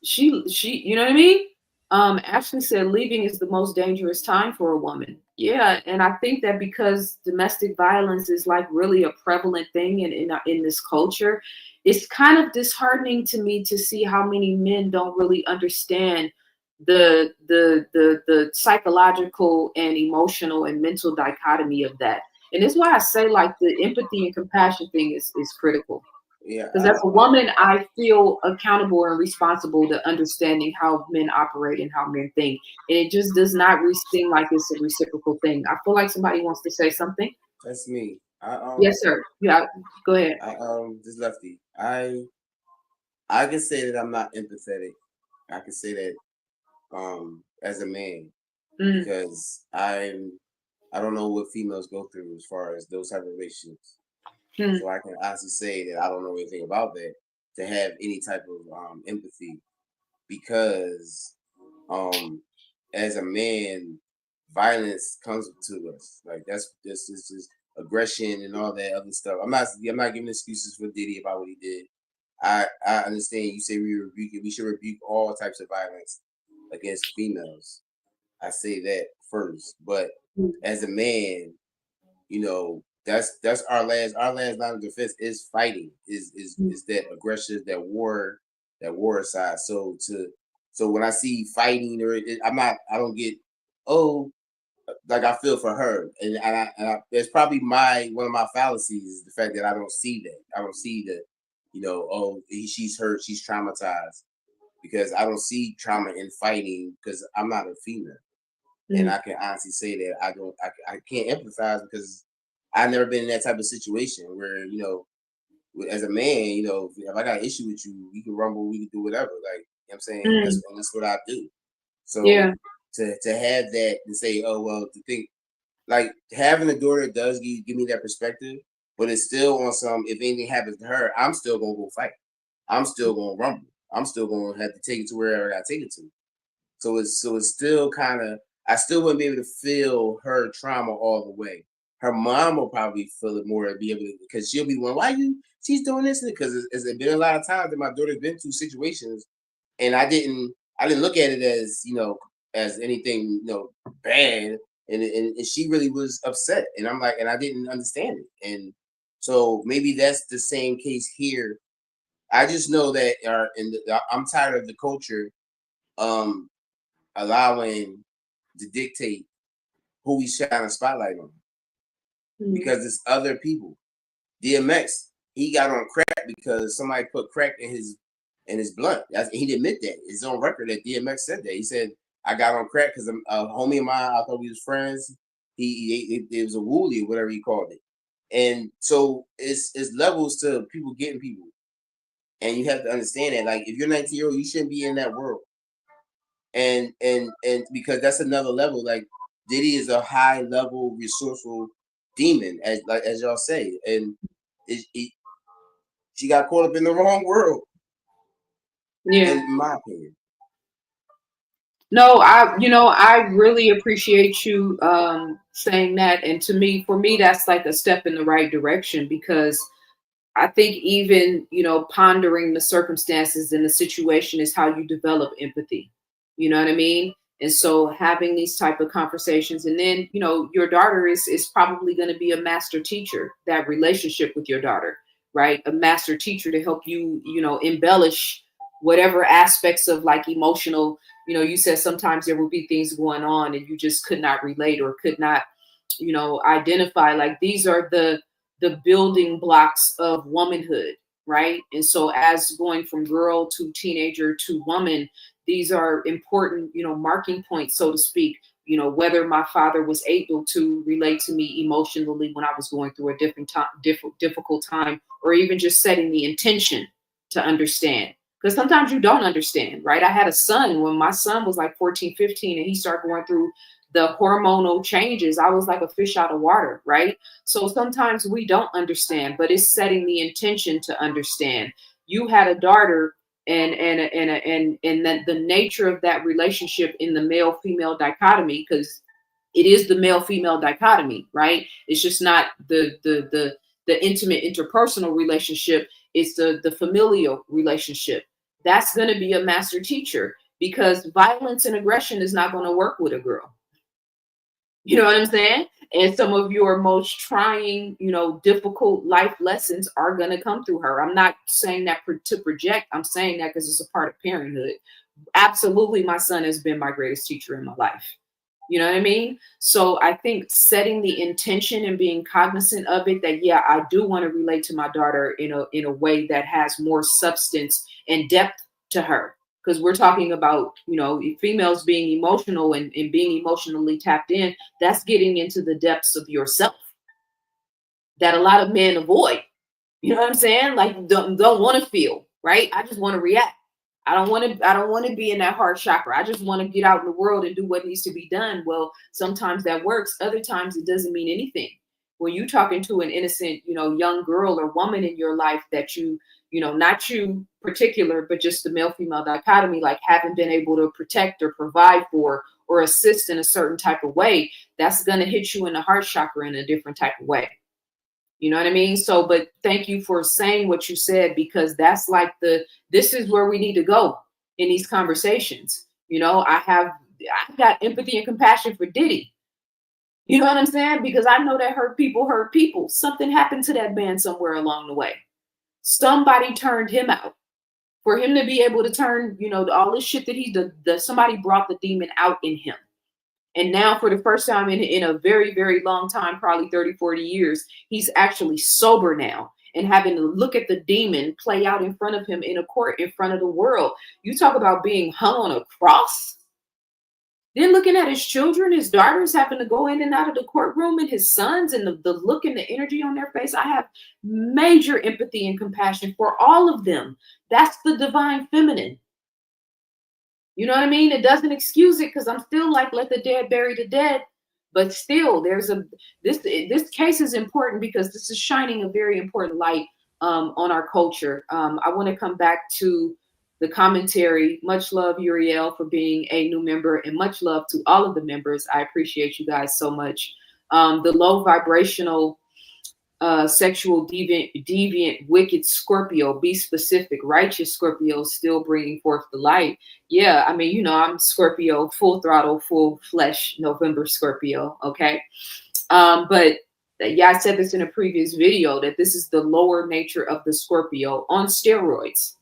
she, you know what I mean? Ashley said leaving is the most dangerous time for a woman. Yeah, and I think that because domestic violence is like really a prevalent thing in this culture, it's kind of disheartening to me to see how many men don't really understand the psychological and emotional and mental dichotomy of that. And it's why I say like the empathy and compassion thing is critical. Yeah, Because as a woman, I feel accountable and responsible to understanding how men operate and how men think. And it just does not seem like it's a reciprocal thing. I feel like somebody wants to say something. that's me. Yes, sir. Yeah, go ahead. This lefty. I can say that I'm not empathetic. I can say that as a man because I don't know what females go through as far as those type of relationships. So I can honestly say that I don't know anything about that to have any type of empathy because as a man, violence comes to us. Like that's just aggression and all that other stuff. I'm not giving excuses for Diddy about what he did. I understand you say we should rebuke all types of violence against females. I say that first. But as a man, that's our last line of defense is fighting, is that aggression, that war side. So when I see fighting I don't get, oh, like I feel for her, and that's probably one of my fallacies is the fact that I don't see that. I don't see that, oh, she's hurt, she's traumatized, because I don't see trauma in fighting because I'm not a female, and I can honestly say that I can't empathize because I've never been in that type of situation where as a man, if I got an issue with you, we can rumble, we can do whatever, like, you know what I'm saying, that's what I do. So Yeah. to have that and say, oh well, to think like having a daughter does give me that perspective, but it's still on some. If anything happens to her, I'm still gonna go fight. I'm still gonna rumble. I'm still gonna have to take it to wherever I take it to. So it's still kind of. I still wouldn't be able to feel her trauma all the way. Her mom will probably feel it more and be able to, because she'll be the one. She's doing this? Because it's been a lot of times that my daughter's been through situations, and I didn't look at it as as anything bad, and she really was upset, and I'm like, and I didn't understand it, and so maybe that's the same case here. I just know that I'm tired of the culture allowing to dictate who we shine a spotlight on, because it's other people. DMX, he got on crack because somebody put crack in his blunt. He didn't admit that. It's on record that DMX said that. He said, I got on crack because a homie of mine, I thought we was friends. It was a wooly or whatever he called it. And so it's levels to people getting people. And you have to understand that, like, if you're 19-year-old, you shouldn't be in that world. And because that's another level. Like, Diddy is a high level resourceful demon, as y'all say, and she got caught up in the wrong world. Yeah. In my opinion. No, I really appreciate you saying that. And for me, that's like a step in the right direction, because I think even, pondering the circumstances and the situation is how you develop empathy. You know what I mean? And so having these type of conversations, and then, your daughter is probably going to be a master teacher, that relationship with your daughter, right? A master teacher to help you, embellish whatever aspects of like emotional, you said sometimes there will be things going on and you just could not relate or could not, identify, like these are the building blocks of womanhood, right? And so as going from girl to teenager to woman, these are important, marking points, so to speak, whether my father was able to relate to me emotionally when I was going through a difficult time, or even just setting the intention to understand. Because sometimes you don't understand, right? I had a son when my son was like 14, 15, and he started going through the hormonal changes. I was like a fish out of water, right? So sometimes we don't understand, but it's setting the intention to understand. You had a daughter, and that the nature of that relationship in the male female dichotomy, because it is the male female dichotomy, right? It's just not the intimate interpersonal relationship. It's the familial relationship. That's going to be a master teacher, because violence and aggression is not going to work with a girl. You know what I'm saying? And some of your most trying, difficult life lessons are going to come through her. I'm not saying that to project. I'm saying that because it's a part of parenthood. Absolutely, my son has been my greatest teacher in my life. You know what I mean? So I think setting the intention and being cognizant of it, that, yeah, I do want to relate to my daughter in a way that has more substance and depth to her. Because we're talking about, females being emotional and being emotionally tapped in. That's getting into the depths of yourself that a lot of men avoid. You know what I'm saying? Like, don't want to feel, right? I just want to react. I don't want to be in that heart chakra. I just want to get out in the world and do what needs to be done. Well, sometimes that works. Other times it doesn't mean anything. When you're talking to an innocent, young girl or woman in your life that not you particular, but just the male female dichotomy, like haven't been able to protect or provide for or assist in a certain type of way, that's going to hit you in the heart chakra in a different type of way. You know what I mean? So, but thank you for saying what you said, because that's like this is where we need to go in these conversations. I've got empathy and compassion for Diddy. You know what I'm saying? Because I know that hurt people. Something happened to that man somewhere along the way. Somebody turned him out. For him to be able to turn, all this shit that he did, somebody brought the demon out in him. And now for the first time in a very, very long time, probably 30, 40 years, he's actually sober now and having to look at the demon play out in front of him in a court in front of the world. You talk about being hung on a cross. Then looking at his children, his daughters having to go in and out of the courtroom, and his sons, and the look and the energy on their face. I have major empathy and compassion for all of them. That's the divine feminine. You know what I mean? It doesn't excuse it, because I'm still like, let the dead bury the dead. But still, this case is important, because this is shining a very important light on our culture. I want to come back to the commentary. Much love, Uriel, for being a new member, and much love to all of the members. I appreciate you guys so much. The low vibrational sexual deviant, wicked Scorpio, be specific. Righteous Scorpio, still bringing forth the light. Yeah, I mean, I'm Scorpio, full throttle, full flesh, November Scorpio. Okay. But yeah, I said this in a previous video, that this is the lower nature of the Scorpio on steroids.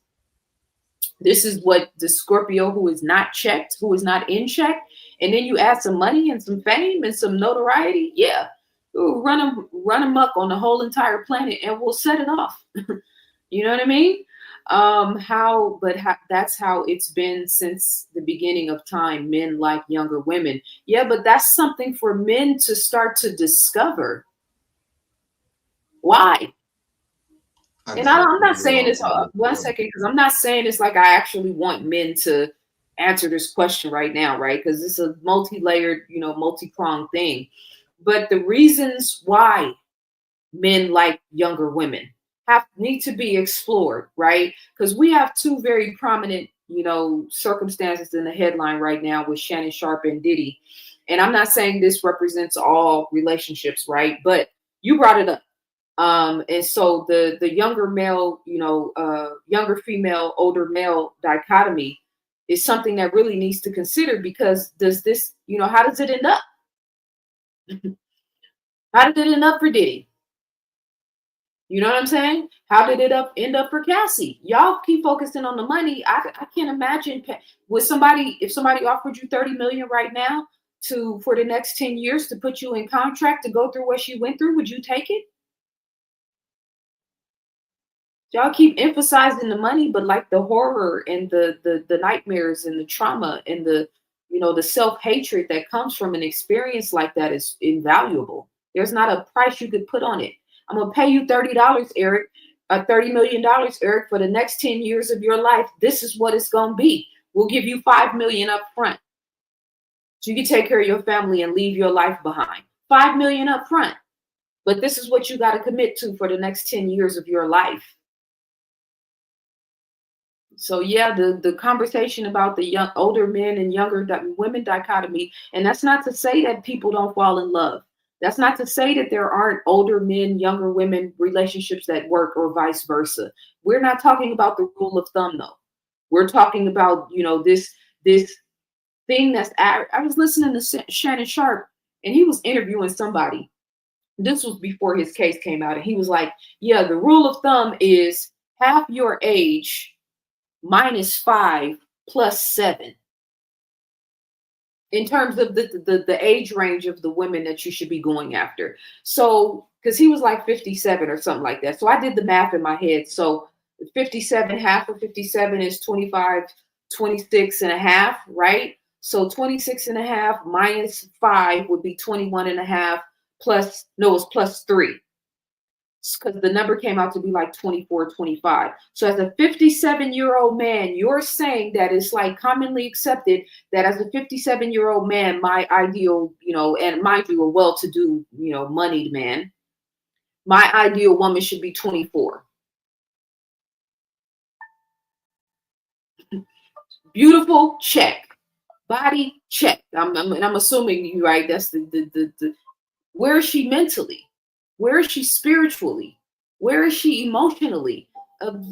This is what the Scorpio who is not checked, who is not in check, and then you add some money and some fame and some notoriety. Yeah. Run amok on the whole entire planet, and we'll set it off. You know what I mean? That's how it's been since the beginning of time. Men like younger women. Yeah, but that's something for men to start to discover. Why? And I'm not saying this, one second, because I'm not saying it's like I actually want men to answer this question right now, right? Because it's a multi-layered, you know, multi-pronged thing. But the reasons why men like younger women need to be explored, right? Because we have two very prominent, you know, circumstances in the headline right now with Shannon Sharpe and Diddy. And I'm not saying this represents all relationships, right? But you brought it up. And so the younger male, you know, younger female, older male dichotomy is something that really needs to consider, because does this, you know, how does it end up? How did it end up for Diddy? You know what I'm saying? How did it end up for Cassie? Y'all keep focusing on the money. I can't imagine with somebody, if somebody offered you 30 million right now for the next 10 years to put you in contract to go through what she went through, would you take it? Y'all keep emphasizing the money, but like the horror and the nightmares and the trauma and the, you know, the self-hatred that comes from an experience like that is invaluable. There's not a price you could put on it. I'm gonna pay you $30, Eric, $30 million, Eric, for the next 10 years of your life. This is what it's gonna be. We'll give you $5 million up front, so you can take care of your family and leave your life behind. $5 million up front, but this is what you got to commit to for the next 10 years of your life. So yeah, the conversation about the older men and younger women dichotomy, and that's not to say that people don't fall in love. That's not to say that there aren't older men, younger women relationships that work, or vice versa. We're not talking about the rule of thumb, though. We're talking about, you know, this thing that's. I was listening to Shannon Sharpe, and he was interviewing somebody. This was before his case came out, and he was like, "Yeah, the rule of thumb is half your age -5 plus 7." In terms of the age range of the women that you should be going after. So, because he was like 57 or something like that. So I did the math in my head. So 57, half of 57 is 25, 26 and a half, right? So 26 and a half -5 would be 21 and a half plus, no, it's plus 3. Because the number came out to be like 24, 25. So as a 57-year-old man, you're saying that it's like commonly accepted that as a 57-year-old man, my ideal, you know, and mind you, a well-to-do, you know, moneyed man, my ideal woman should be 24. Beautiful, check. Body, check. I'm assuming you, right? That's the where is she mentally? Where is she spiritually? Where is she emotionally?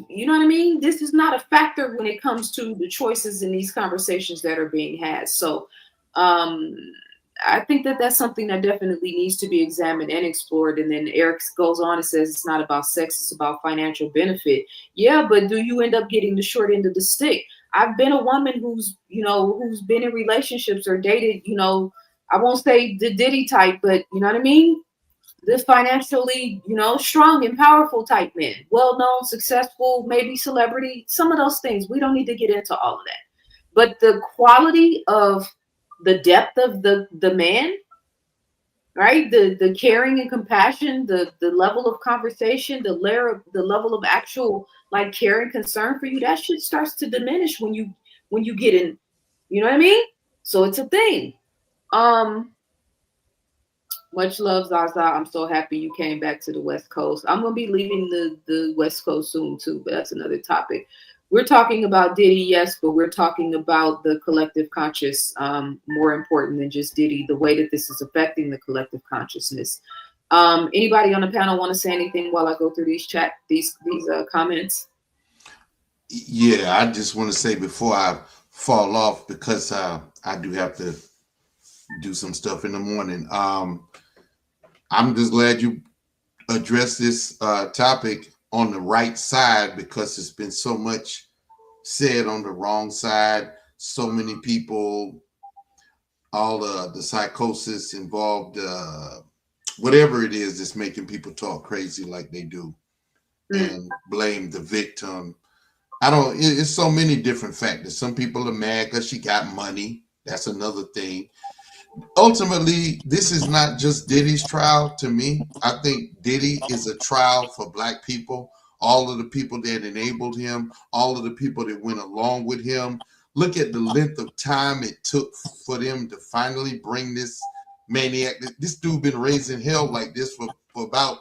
You know what I mean? This is not a factor when it comes to the choices in these conversations that are being had. So I think that that's something that definitely needs to be examined and explored. And then Eric goes on and says it's not about sex, it's about financial benefit. Yeah, but do you end up getting the short end of the stick? I've been a woman who's, you know, who's been in relationships or dated, you know, I won't say the Diddy type, but you know what I mean? The financially, you know, strong and powerful type men, well-known, successful, maybe celebrity, some of those things. We don't need to get into all of that. But the quality of the depth of the man, right? The caring and compassion, the level of conversation, the level of actual like care and concern for you, that shit starts to diminish when you get in, you know what I mean? So it's a thing. Much love, Zaza. I'm so happy you came back to the West Coast. I'm gonna be leaving the West Coast soon too, but that's another topic. We're talking about Diddy, yes, but we're talking about the collective conscious, more important than just Diddy, the way that this is affecting the collective consciousness. Anybody on the panel want to say anything while I go through these comments? Yeah, I just want to say before I fall off, because I do have to do some stuff in the morning. I'm just glad you addressed this topic on the right side, because there's been so much said on the wrong side. So many people, all the psychosis involved, whatever it is that's making people talk crazy like they do and blame the victim. It's so many different factors. Some people are mad because she got money. That's another thing. Ultimately, this is not just Diddy's trial to me. I think Diddy is a trial for Black people, all of the people that enabled him, all of the people that went along with him, look at the length of time it took for them to finally bring this maniac. This dude been raising hell like this for about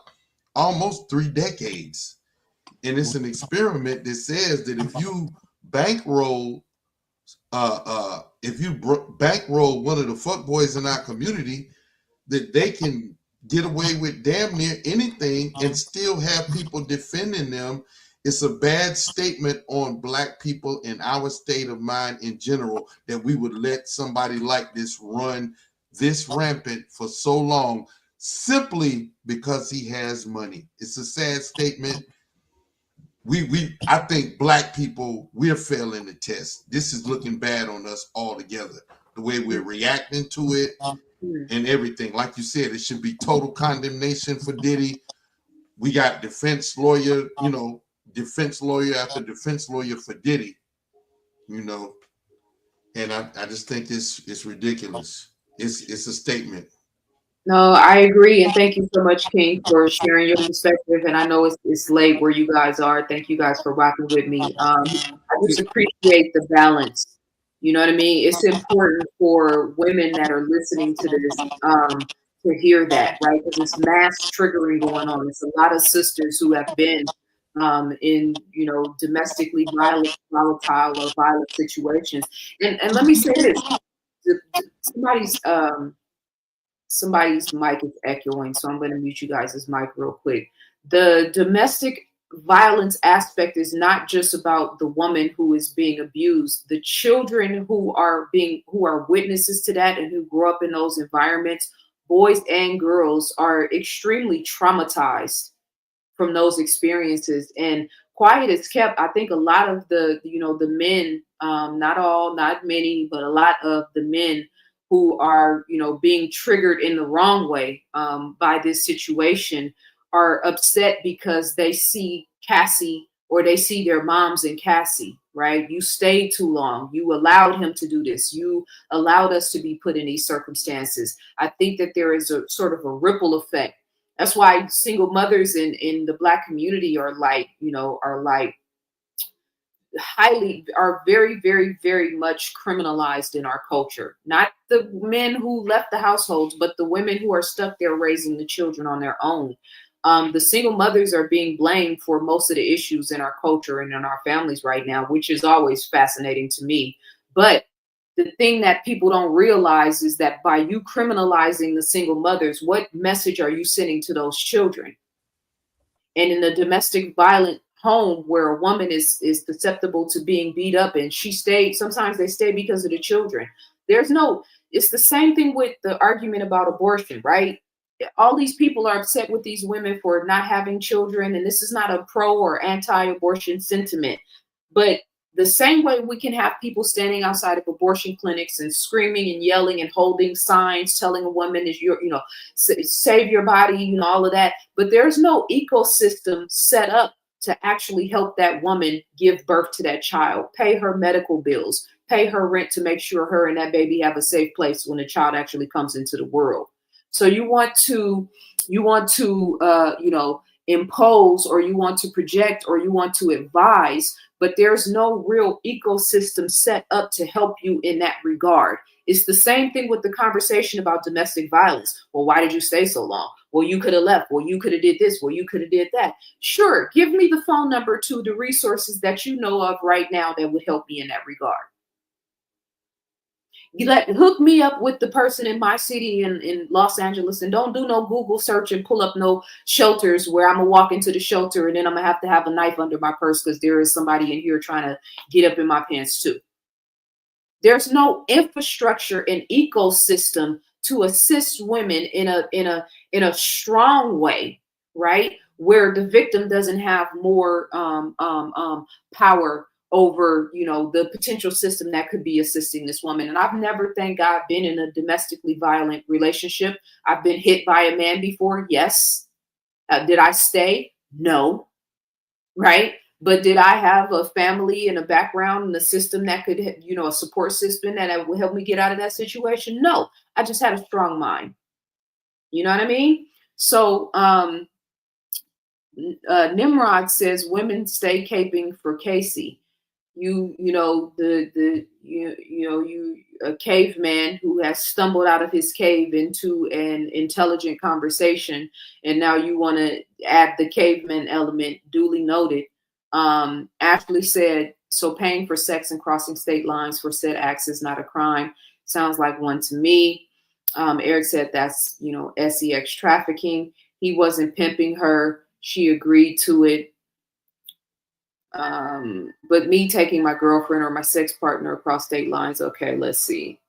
almost 3 decades. And it's an experiment that says that if you bankroll bankroll one of the fuck boys in our community, that they can get away with damn near anything and still have people defending them. It's a bad statement on Black people and our state of mind in general that we would let somebody like this run this rampant for so long simply because he has money. It's a sad statement. I think Black people, we're failing the test. This is looking bad on us altogether. The way we're reacting to it and everything. Like you said, it should be total condemnation for Diddy. We got defense lawyer, defense lawyer after defense lawyer for Diddy, and I just think it's ridiculous. It's a statement. No, I agree, and thank you so much, King, for sharing your perspective. And I know it's late where you guys are. Thank you guys for rocking with me. I just appreciate the balance. You know what I mean? It's important for women that are listening to this to hear that, right? Because it's mass triggering going on. It's a lot of sisters who have been in domestically volatile or violent situations. And let me say this: somebody's somebody's mic is echoing, so I'm going to mute you guys' mic real quick. The domestic violence aspect is not just about the woman who is being abused. The children who are witnesses to that and who grow up in those environments, boys and girls, are extremely traumatized from those experiences. And quiet is kept. I think a lot of the men, not many, but a lot of the men who are being triggered in the wrong way by this situation are upset because they see Cassie, or they see their moms in Cassie, right? You stayed too long. You allowed him to do this. You allowed us to be put in these circumstances. I think that there is a sort of a ripple effect. That's why single mothers in the Black community are very, very, very much criminalized in our culture. Not the men who left the households, but the women who are stuck there raising the children on their own. The single mothers are being blamed for most of the issues in our culture and in our families right now, which is always fascinating to me. But the thing that people don't realize is that by you criminalizing the single mothers, what message are you sending to those children? And in the domestic violent home where a woman is susceptible to being beat up, and sometimes they stay because of the children. It's the same thing with the argument about abortion, right? All these people are upset with these women for not having children, and this is not a pro or anti-abortion sentiment, but the same way we can have people standing outside of abortion clinics and screaming and yelling and holding signs telling a woman is save your body, all of that, but there's no ecosystem set up to actually help that woman give birth to that child, pay her medical bills, pay her rent, to make sure her and that baby have a safe place when the child actually comes into the world. So you want to impose, or you want to project, or you want to advise, but there's no real ecosystem set up to help you in that regard. It's the same thing with the conversation about domestic violence. Well, why did you stay so long? Well, you could have left. Well, you could have did this. Well, you could have did that. Sure, give me the phone number to the resources that you know of right now that would help me in that regard. Hook me up with the person in my city in Los Angeles, and don't do no Google search and pull up no shelters where I'm gonna walk into the shelter and then I'm gonna have a knife under my purse because there is somebody in here trying to get up in my pants too. There's no infrastructure and ecosystem to assist women in a strong way, right? Where the victim doesn't have more power over, the potential system that could be assisting this woman. And I've never, thank God, been in a domestically violent relationship. I've been hit by a man before. Yes. Did I stay? No. Right. But did I have a family and a background and a system that could, a support system that would help me get out of that situation? No, I just had a strong mind. You know what I mean? So Nimrod says women stay caping for Casey. you know the you know you a caveman who has stumbled out of his cave into an intelligent conversation, and now you want to add the caveman element. Duly noted. Ashley said, so paying for sex and crossing state lines for said acts is not a crime. Sounds like one to me. Eric said that's, sex trafficking. He wasn't pimping her, she agreed to it. But me taking my girlfriend or my sex partner across state lines, okay, let's see.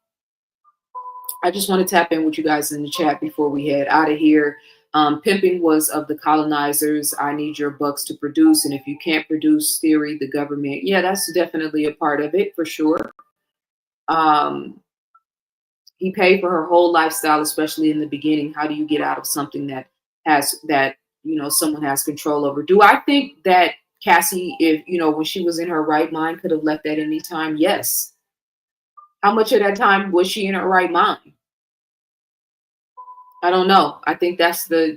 I just want to tap in with you guys in the chat before we head out of here. Pimping was of the colonizers. I need your bucks to produce. And if you can't produce theory, the government, yeah, that's definitely a part of it for sure. He paid for her whole lifestyle, especially in the beginning. How do you get out of something that someone has control over? Do I think that Cassie, if when she was in her right mind, could have left at any time? Yes. How much of that time was she in her right mind? I don't know. I think that's the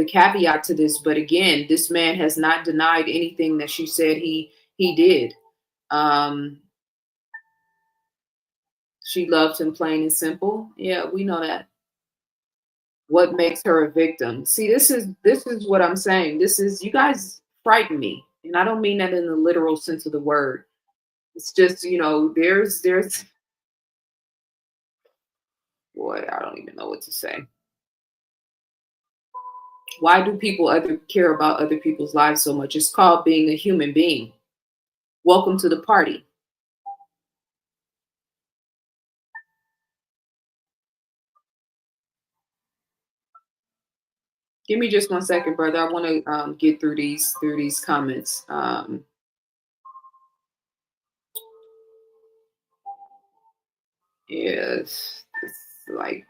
caveat to this. But again, this man has not denied anything that she said he did. She loved him, plain and simple. Yeah, we know that. What makes her a victim? See, this is what I'm saying. This is, you guys frighten me, and I don't mean that in the literal sense of the word. It's just, there's boy, I don't even know what to say. Why do people care about other people's lives so much? It's called being a human being. Welcome to the party. Give me just 1 second, brother. I want to get through these comments. Yes, it's like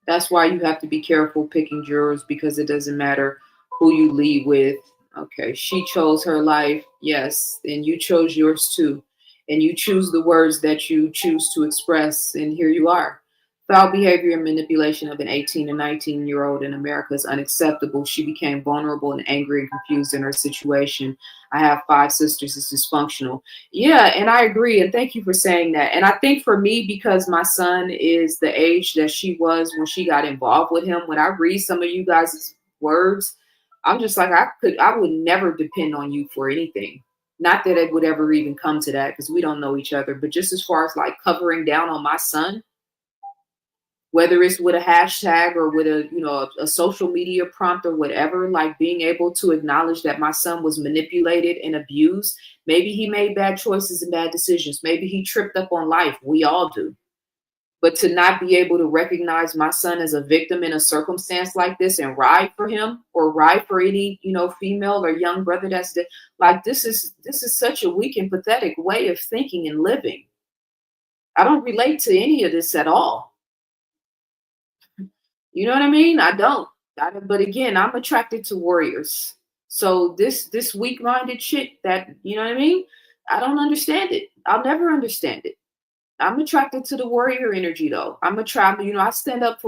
that's why you have to be careful picking jurors, because it doesn't matter who you lead with. Okay, she chose her life. Yes, and you chose yours too. And you choose the words that you choose to express. And here you are. Foul behavior and manipulation of an 18 and 19-year-old in America is unacceptable. She became vulnerable and angry and confused in her situation. I have 5 sisters. It's dysfunctional. Yeah, and I agree. And thank you for saying that. And I think for me, because my son is the age that she was when she got involved with him, when I read some of you guys' words, I'm just like, I would never depend on you for anything. Not that it would ever even come to that, because we don't know each other, but just as far as like covering down on my son, whether it's with a hashtag or with a social media prompt or whatever, like being able to acknowledge that my son was manipulated and abused. Maybe he made bad choices and bad decisions. Maybe he tripped up on life. We all do. But to not be able to recognize my son as a victim in a circumstance like this and ride for him or ride for any, female or young brother like, this is such a weak and pathetic way of thinking and living. I don't relate to any of this at all. You know what I mean? I don't. But again, I'm attracted to warriors. So this weak-minded shit that, you know what I mean? I don't understand it. I'll never understand it. I'm attracted to the warrior energy, though. I stand up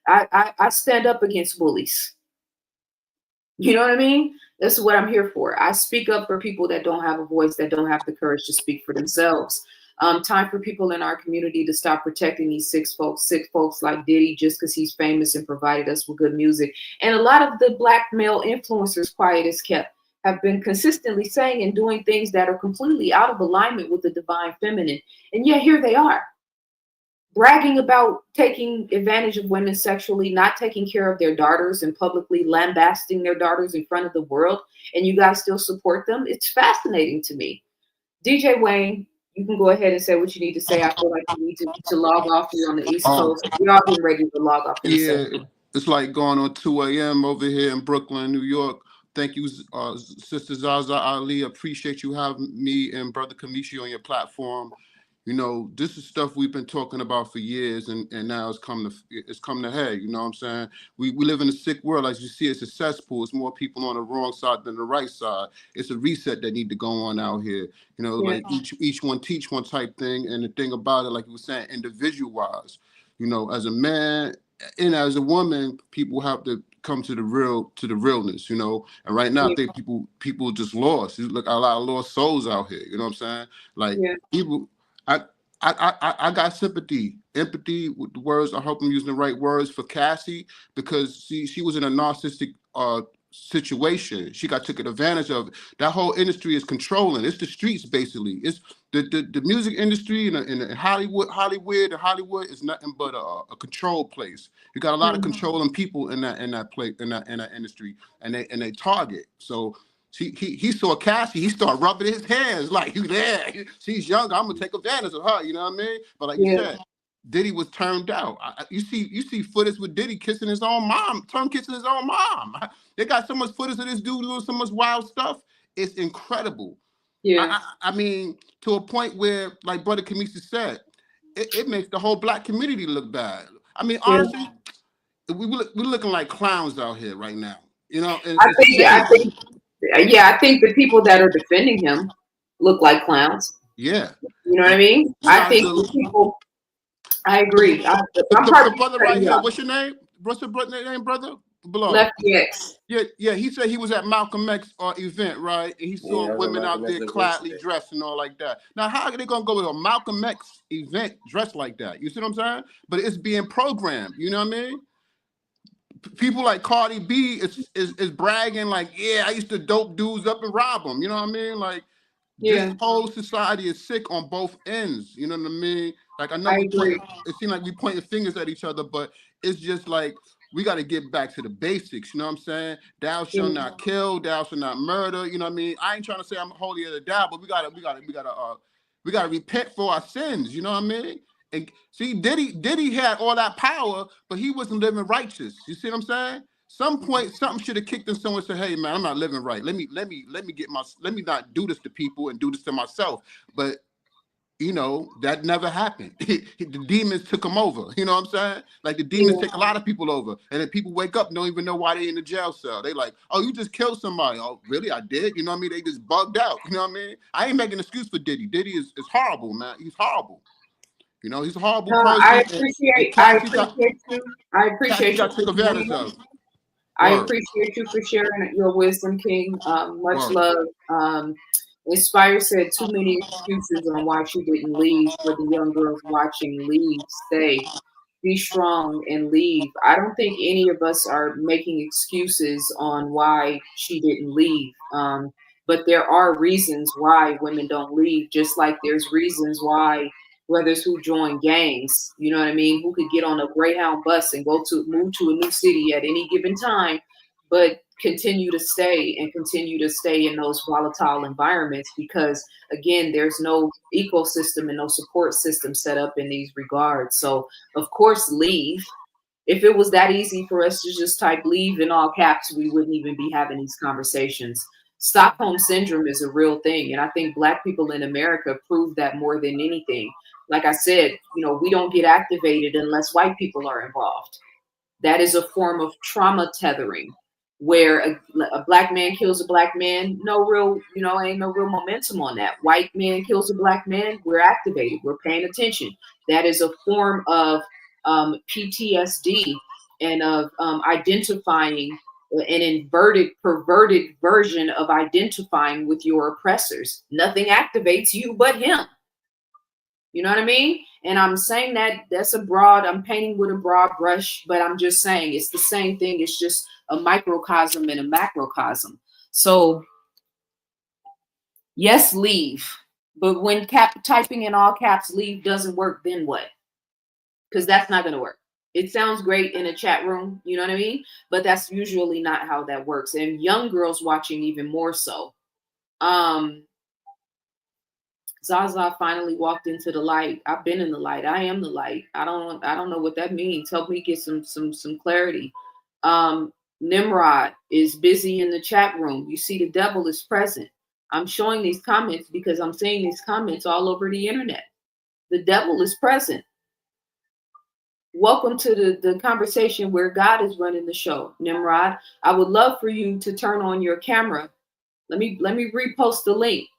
I stand up against bullies. You know what I mean? That's what I'm here for. I speak up for people that don't have a voice, that don't have the courage to speak for themselves. Time for people in our community to stop protecting these sick folks like Diddy just because he's famous and provided us with good music. And a lot of the Black male influencers, quiet as kept, have been consistently saying and doing things that are completely out of alignment with the divine feminine. And yet here they are, bragging about taking advantage of women sexually, not taking care of their daughters, and publicly lambasting their daughters in front of the world. And you guys still support them. It's fascinating to me. DJ Wayne, you can go ahead and say what you need to say. I feel like you need to log off here on the East Coast. We're all getting ready to log off in a second. It's like going on 2 a.m. over here in Brooklyn, New York. Thank you, Sister Zaza Ali. Appreciate you having me and Brother Kamishi on your platform. This is stuff we've been talking about for years, and now it's come to head. You know what I'm saying? We live in a sick world. As you see, it's a cesspool. It's more people on the wrong side than the right side. It's a reset that need to go on out here. Like each one teach one type thing. And the thing about it, like you were saying, individual wise, as a man and as a woman, people have to come to the realness, you know. And right now, I think people just lost. You look a lot of lost souls out here. You know what I'm saying? Like people, I got sympathy, empathy with the words. I hope I'm using the right words for Cassie, because she was in a narcissistic situation. She got taken advantage of. That whole industry is controlling. It's the streets, basically. It's the music industry in Hollywood is nothing but a control place. You got a lot of controlling people in that place, in that industry, and they target. So he saw Cassie, he started rubbing his hands like, you there, she's young, I'm gonna take advantage of her, you know what I mean? But like you said, Diddy was turned out. You see footage with Diddy kissing his own mom, kissing his own mom. They got so much footage of this dude doing so much wild stuff. It's incredible. I mean, to a point where, like Brother Kamisi said, it makes the whole Black community look bad. I mean, honestly, we're looking like clowns out here right now. You know, and I think the people that are defending him look like clowns. Yeah. You know what I mean? I think the people. I agree. The brother right here, what's your name? What's your name, brother? Below. Lefty X. Yeah. He said he was at Malcolm X event, right? And he saw women out there cladly dressed and all like that. Now, how are they gonna go to a Malcolm X event dressed like that? You see what I'm saying? But it's being programmed. You know what I mean? People like Cardi B is bragging like, yeah, I used to dope dudes up and rob them. You know what I mean? Like, this whole society is sick on both ends. You know what I mean? Like, I know it seems like we pointing fingers at each other, but it's just like, we got to get back to the basics. You know what I'm saying? Thou shalt not kill, thou shalt not murder. You know what I mean? I ain't trying to say I'm holier than thou, but we gotta repent for our sins. You know what I mean? And see, Diddy had all that power, but he wasn't living righteous. You see what I'm saying? Some point, something should have kicked in someone and said, "Hey, man, I'm not living right. Let me not do this to people and do this to myself." But you know, that never happened. The demons took him over. You know what I'm saying? Like, the demons take a lot of people over, and then people wake up and don't even know why they're in the jail cell. They like, "Oh, you just killed somebody." "Oh, really? I did." You know what I mean? They just bugged out. You know what I mean? I ain't making an excuse for Diddy. Diddy is horrible, man. He's horrible. You know, he's a horrible person. I appreciate you. I appreciate you. Took advantage of. I appreciate you for sharing your wisdom, King. Much love. Inspire said too many excuses on why she didn't leave. For the young girls watching, leave, stay, be strong, and leave. I don't think any of us are making excuses on why she didn't leave. But there are reasons why women don't leave, just like there's reasons why brothers who join gangs, you know what I mean, who could get on a Greyhound bus and move to a new city at any given time, but continue to stay in those volatile environments, because again, there's no ecosystem and no support system set up in these regards. So of course, leave. If it was that easy for us to just type leave in all caps, we wouldn't even be having these conversations. Stockholm syndrome is a real thing, and I think Black people in America prove that more than anything. Like I said, you know, we don't get activated unless white people are involved. That is a form of trauma tethering, where a Black man kills a Black man, ain't no real momentum on that. White man kills a Black man, we're activated, we're paying attention. That is a form of PTSD and of identifying an perverted version of identifying with your oppressors. Nothing activates you but him. You know what I mean? And I'm saying I'm painting with a broad brush, but I'm just saying it's the same thing. It's just a microcosm and a macrocosm. So yes, leave. But when typing in all caps leave doesn't work, then what? Because that's not going to work. It sounds great in a chat room, you know what I mean? But that's usually not how that works. And young girls watching even more so. Zaza finally walked into the light. I've been in the light. I am the light. I don't know what that means. Help me get some clarity. Nimrod is busy in the chat room. You see, the devil is present. I'm showing these comments because I'm seeing these comments all over the internet. The devil is present. Welcome to the conversation where God is running the show, Nimrod. I would love for you to turn on your camera. Let me repost the link.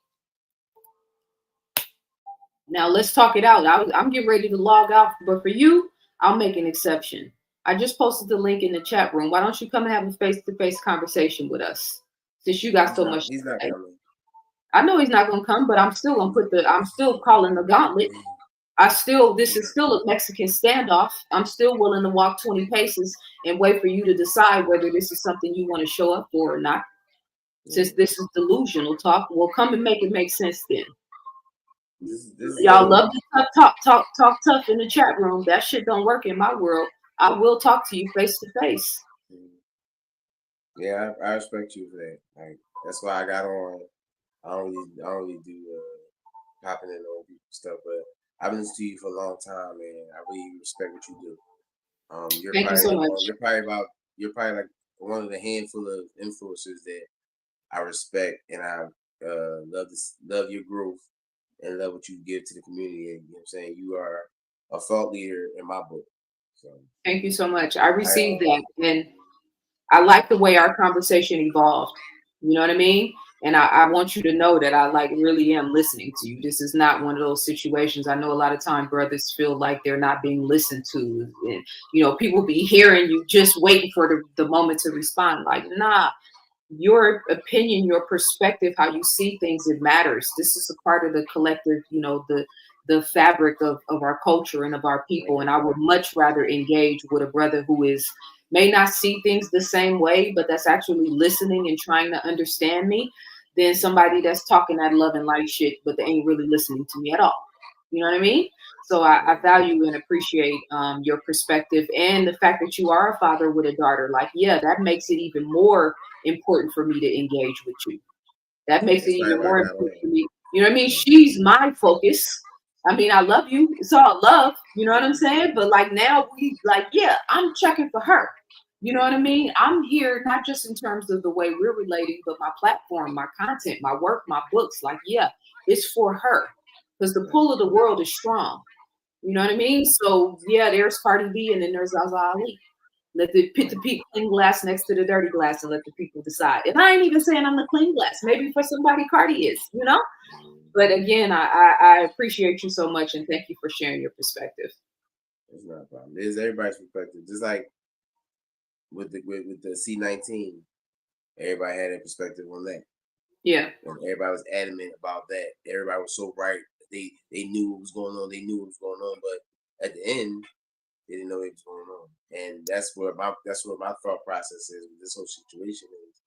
Now let's talk it out. I'm getting ready to log off, but for you, I'll make an exception. I just posted the link in the chat room. Why don't you come and have a face-to-face conversation with us? Since you got so much He's to not say. coming. I know he's not gonna come, but I'm still calling the gauntlet. This is still a Mexican standoff. I'm still willing to walk 20 paces and wait for you to decide whether this is something you want to show up for or not. Since this is delusional talk, well, come and make it make sense then. Y'all love to talk tough in the chat room. That shit don't work in my world. I will talk to you face to face. Yeah, I respect you for that. Like, that's why I got on. I don't really do popping in on people's stuff, but I've been listening to you for a long time, man. I really respect what you do. Thank you so much. You're probably like one of the handful of influencers that I respect, and I love your growth and love what you give to the community. And, you know what I'm saying? You are a thought leader in my book. So thank you so much. I received that, and I like the way our conversation evolved. You know what I mean? And I want you to know that I like really am listening to you. This is not one of those situations. I know a lot of time brothers feel like they're not being listened to. And, you know, people be hearing you just waiting for the moment to respond. Like, nah, your opinion, your perspective, how you see things, it matters. This is a part of the collective, you know, the fabric of our culture and of our people. And I would much rather engage with a brother who may not see things the same way, but that's actually listening and trying to understand me, than somebody that's talking that love and light shit, but they ain't really listening to me at all. You know what I mean? So I value and appreciate your perspective, and the fact that you are a father with a daughter. Like, yeah, that makes it even more important for me to engage with you. That makes it even more important for me. You know what I mean? She's my focus. I mean, I love you. It's all love. You know what I'm saying? But like now yeah, I'm checking for her. You know what I mean? I'm here not just in terms of the way we're relating, but my platform, my content, my work, my books. Like, yeah, it's for her. Because the pull of the world is strong. You know what I mean? So yeah, there's Cardi B and then there's Zaza Ali. Put the clean glass next to the dirty glass and let the people decide. And I ain't even saying I'm the clean glass. Maybe for somebody Cardi is, you know? But again, I appreciate you so much and thank you for sharing your perspective. it's not a problem. It's everybody's perspective. Just like with the C-19, everybody had a perspective on that. Yeah. And everybody was adamant about that. Everybody was so right. They knew what was going on. They knew what was going on. But at the end, they didn't know what was going on. And that's where my thought process is with this whole situation is.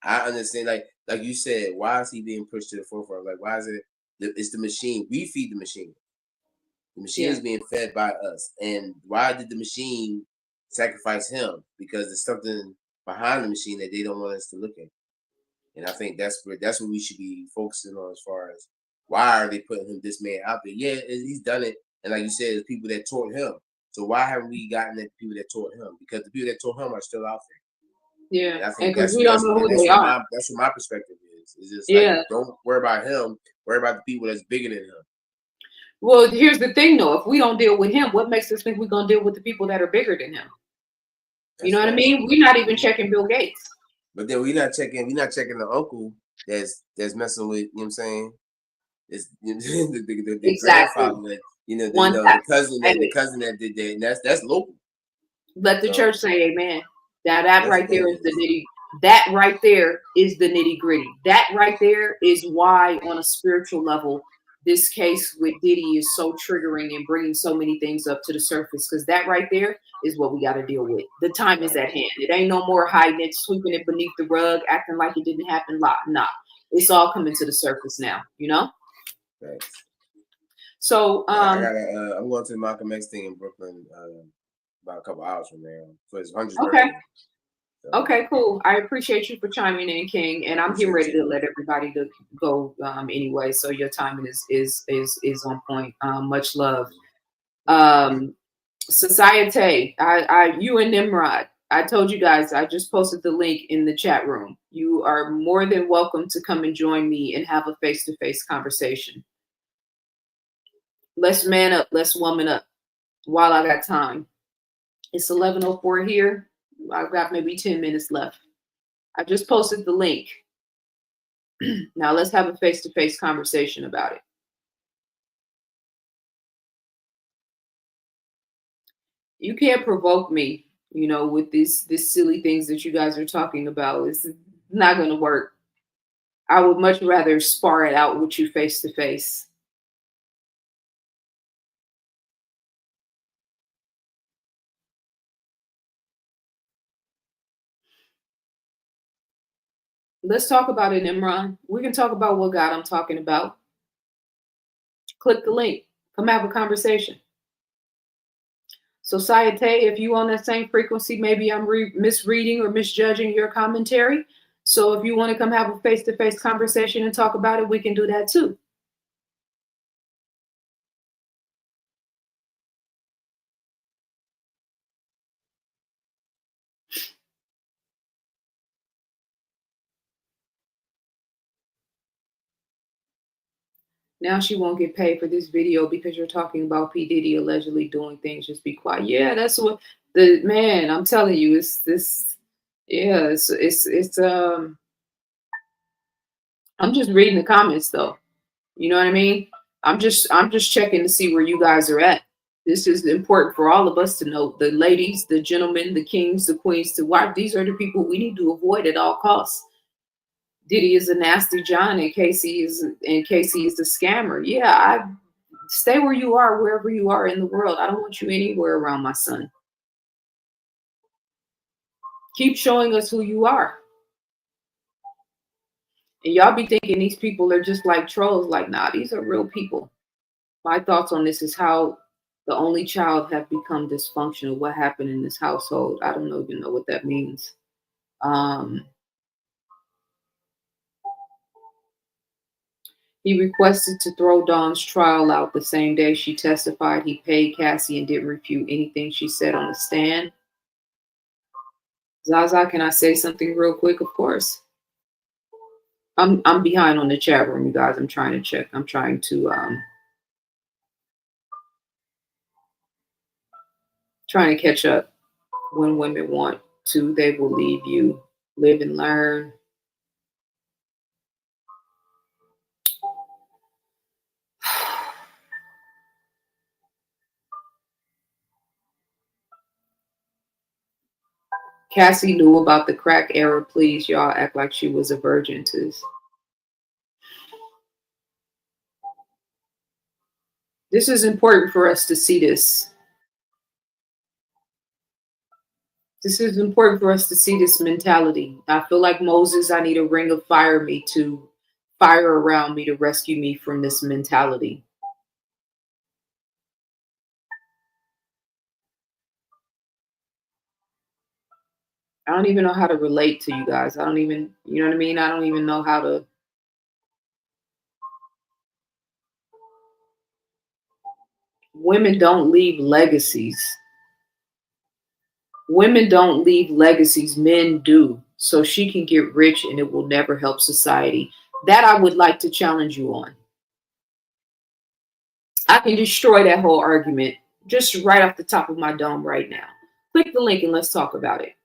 I understand, like you said, why is he being pushed to the forefront? Like, why is it? It's the machine. We feed the machine. The machine is being fed by us. And why did the machine sacrifice him? Because there's something behind the machine that they don't want us to look at. And I think that's what we should be focusing on as far as why are they putting this man out there? Yeah, he's done it. And like you said, there's people that taught him. So why haven't we gotten the people that taught him? Because the people that taught him are still out there. Yeah, and I think because we don't know who they are. That's what my perspective is. It's just like, don't worry about him. Worry about the people that's bigger than him. Well, here's the thing, though. If we don't deal with him, what makes us think we're gonna deal with the people that are bigger than him? You know what I mean? We're not even checking Bill Gates. But then we're not checking the uncle that's messing with. You know what I'm saying? It's the grandfather that the cousin that did that. And that's local. Let the church say amen. That right there is the nitty. That right there is the nitty gritty. That right there is why, on a spiritual level, this case with Diddy is so triggering and bringing so many things up to the surface. Because that right there is what we got to deal with. The time is at hand. It ain't no more hiding it, sweeping it beneath the rug, acting like it didn't happen. Nah, it's all coming to the surface now. You know. Right. So I'm going to the Malcolm X thing in Brooklyn about a couple hours from now for his 100th birthday. So, okay, cool. I appreciate you for chiming in, King, and I'm getting ready to let everybody to go anyway. So your timing is on point. Much love. Societe, you and Nimrod. I told you guys, I just posted the link in the chat room. You are more than welcome to come and join me and have a face-to-face conversation. Let's man up. Let's woman up while I got time. It's 11:04 here. I've got maybe 10 minutes left. I just posted the link. Now let's have a face-to-face conversation about it. You can't provoke me, with this silly things that you guys are talking about. It's not going to work. I would much rather spar it out with you face to face. Let's talk about it, Imran. We can talk about what God I'm talking about. Click the link. Come have a conversation. So, Sayate, if you on that same frequency, maybe I'm misreading or misjudging your commentary. So if you want to come have a face-to-face conversation and talk about it, we can do that too. Now she won't get paid for this video because you're talking about P. Diddy allegedly doing things. Just be quiet. Yeah, that's what the man, I'm telling you, it's this. Yeah, it's I'm just reading the comments though. You know what I mean? I'm just checking to see where you guys are at. This is important for all of us to know. The ladies, the gentlemen, the kings, the queens, to watch. These are the people we need to avoid at all costs. Diddy is a nasty John, and Casey is the scammer. Yeah, I stay where you are, wherever you are in the world. I don't want you anywhere around my son. Keep showing us who you are. And y'all be thinking these people are just like trolls. Like, nah, these are real people. My thoughts on this is how the only child have become dysfunctional. What happened in this household? I don't even know what that means. He requested to throw Dawn's trial out the same day she testified. He paid Cassie and didn't refute anything she said on the stand. Zaza, can I say something real quick? Of course. I'm behind on the chat room, you guys. I'm trying to check. I'm trying to catch up. When women want to, they will leave you. Live and learn. Cassie knew about the crack era. Please, y'all act like she was a virgin to this. This is important for us to see this. This is important for us to see this mentality. I feel like Moses, I need a ring of fire around me to rescue me from this mentality. I don't even know how to relate to you guys. I don't even, you know what I mean? I don't even know how to. Women don't leave legacies. Women don't leave legacies, men do. So she can get rich and it will never help society. That I would like to challenge you on. I can destroy that whole argument just right off the top of my dome right now. Click the link and let's talk about it.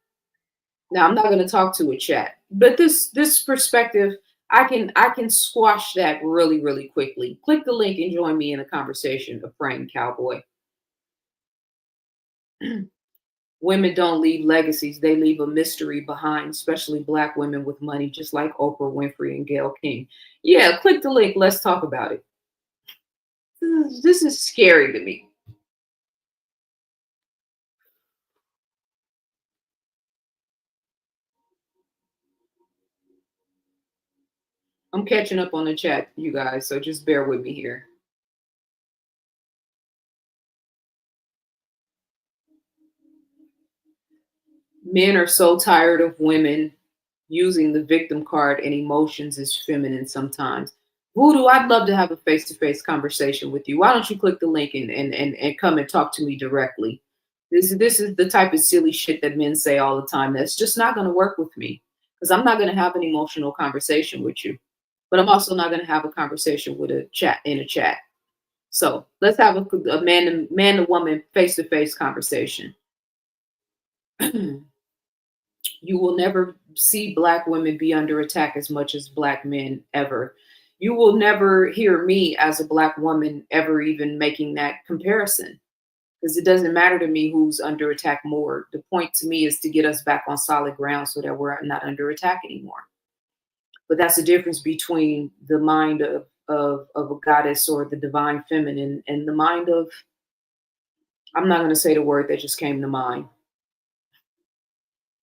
Now, I'm not going to talk to a chat, but this perspective, I can squash that really, really quickly. Click the link and join me in a conversation, a praying cowboy. Women don't leave legacies. They leave a mystery behind, especially Black women with money, just like Oprah Winfrey and Gayle King. Yeah, click the link. Let's talk about it. This is scary to me. I'm catching up on the chat, you guys, so just bear with me here. Men are so tired of women using the victim card and emotions as feminine sometimes. Voodoo, I'd love to have a face-to-face conversation with you. Why don't you click the link and come and talk to me directly? This is the type of silly shit that men say all the time. That's just not going to work with me because I'm not going to have an emotional conversation with you. But I'm also not going to have a conversation with a chat. So let's have a man to woman face-to-face conversation. You will never see Black women be under attack as much as Black men ever. You will never hear me as a Black woman ever even making that comparison because it doesn't matter to me who's under attack more. The point to me is to get us back on solid ground so that we're not under attack anymore. But that's the difference between the mind of a goddess or the divine feminine and the mind of, I'm not going to say the word that just came to mind.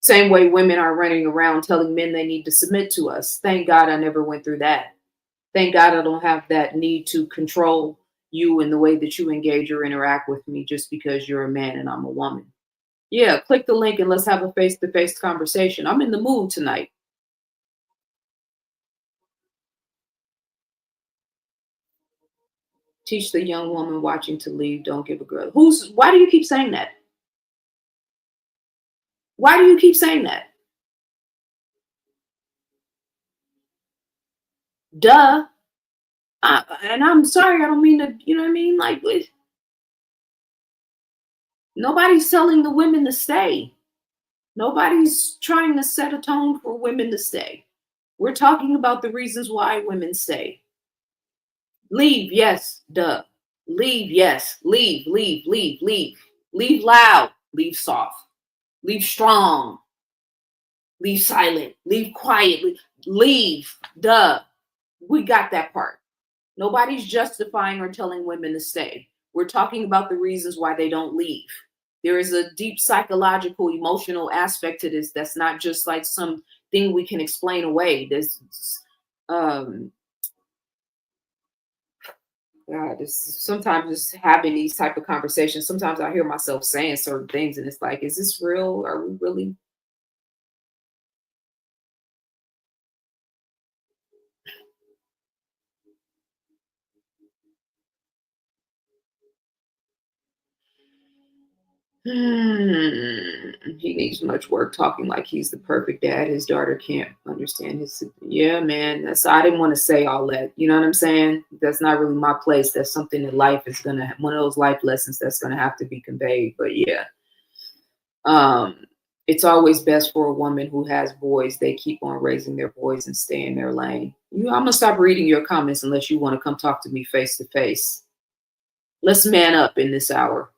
Same way women are running around telling men they need to submit to us. Thank God I never went through that. Thank God I don't have that need to control you in the way that you engage or interact with me just because you're a man and I'm a woman. Yeah, click the link and let's have a face-to-face conversation. I'm in the mood tonight. Teach the young woman watching to leave. Don't give a girl. Why do you keep saying that? Why do you keep saying that? Duh. And I'm sorry, I don't mean to, you know what I mean? Like, nobody's telling the women to stay. Nobody's trying to set a tone for women to stay. We're talking about the reasons why women stay. Leave, yes, duh. Leave, yes. Leave, leave, leave, leave. Leave loud, leave soft. Leave strong, leave silent, leave quietly. Leave, duh. We got that part. Nobody's justifying or telling women to stay. We're talking about the reasons why they don't leave. There is a deep psychological, emotional aspect to this that's not just like some thing we can explain away. Um, sometimes just having these type of conversations, sometimes I hear myself saying certain things and it's like, is this real? Are we really? He needs much work talking like he's the perfect dad. His daughter can't understand his. Yeah, man. I didn't want to say all that. You know what I'm saying? That's not really my place. That's something that life is gonna. One of those life lessons that's gonna have to be conveyed. But yeah, it's always best for a woman who has boys. They keep on raising their boys and stay in their lane. I'm gonna stop reading your comments unless you want to come talk to me face to face. Let's man up in this hour.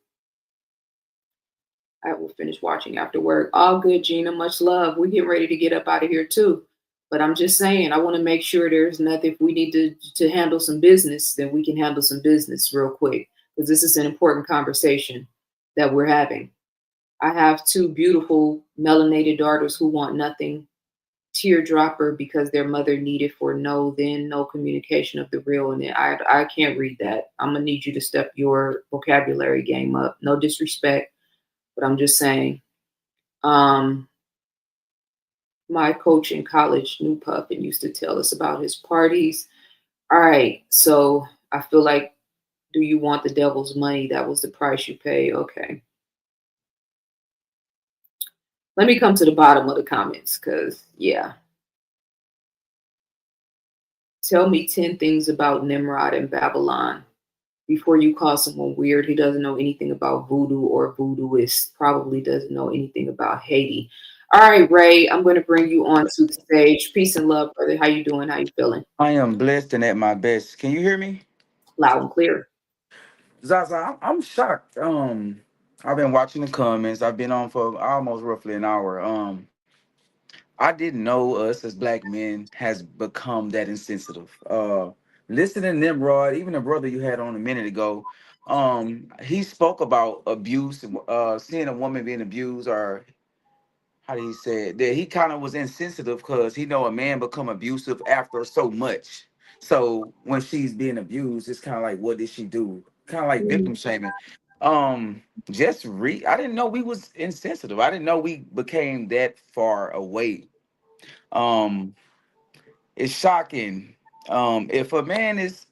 I will finish watching after work. All good, Gina. Much love. We're getting ready to get up out of here too. But I'm just saying, I want to make sure there's nothing. If we need to handle some business, then we can handle some business real quick. Because this is an important conversation that we're having. I have two beautiful melanated daughters who want nothing. Teardropper because their mother needed for no communication of the real. And then I can't read that. I'm gonna need you to step your vocabulary game up. No disrespect. But I'm just saying, my coach in college knew Puff and used to tell us about his parties. All right, so I feel like, do you want the devil's money? That was the price you pay. Okay. Let me come to the bottom of the comments because, yeah. Tell me 10 things about Nimrod and Babylon. Before you call someone weird, he doesn't know anything about voodoo or voodooist, probably doesn't know anything about Haiti. All right, Ray, I'm going to bring you on to the stage. Peace and love, brother. How you doing? How you feeling? I am blessed and at my best. Can you hear me? Loud and clear. Zaza, I'm shocked. I've been watching the comments. I've been on for almost roughly an hour. I didn't know us as black men has become that insensitive. Listening to Nimrod, even the brother you had on a minute ago, he spoke about abuse, seeing a woman being abused, or how did he say it? That he kind of was insensitive because he know a man become abusive after so much. So when she's being abused, it's kind of like, what did she do? Kind of like victim shaming. Just I didn't know we was insensitive. I didn't know we became that far away. Um, it's shocking. If a man is,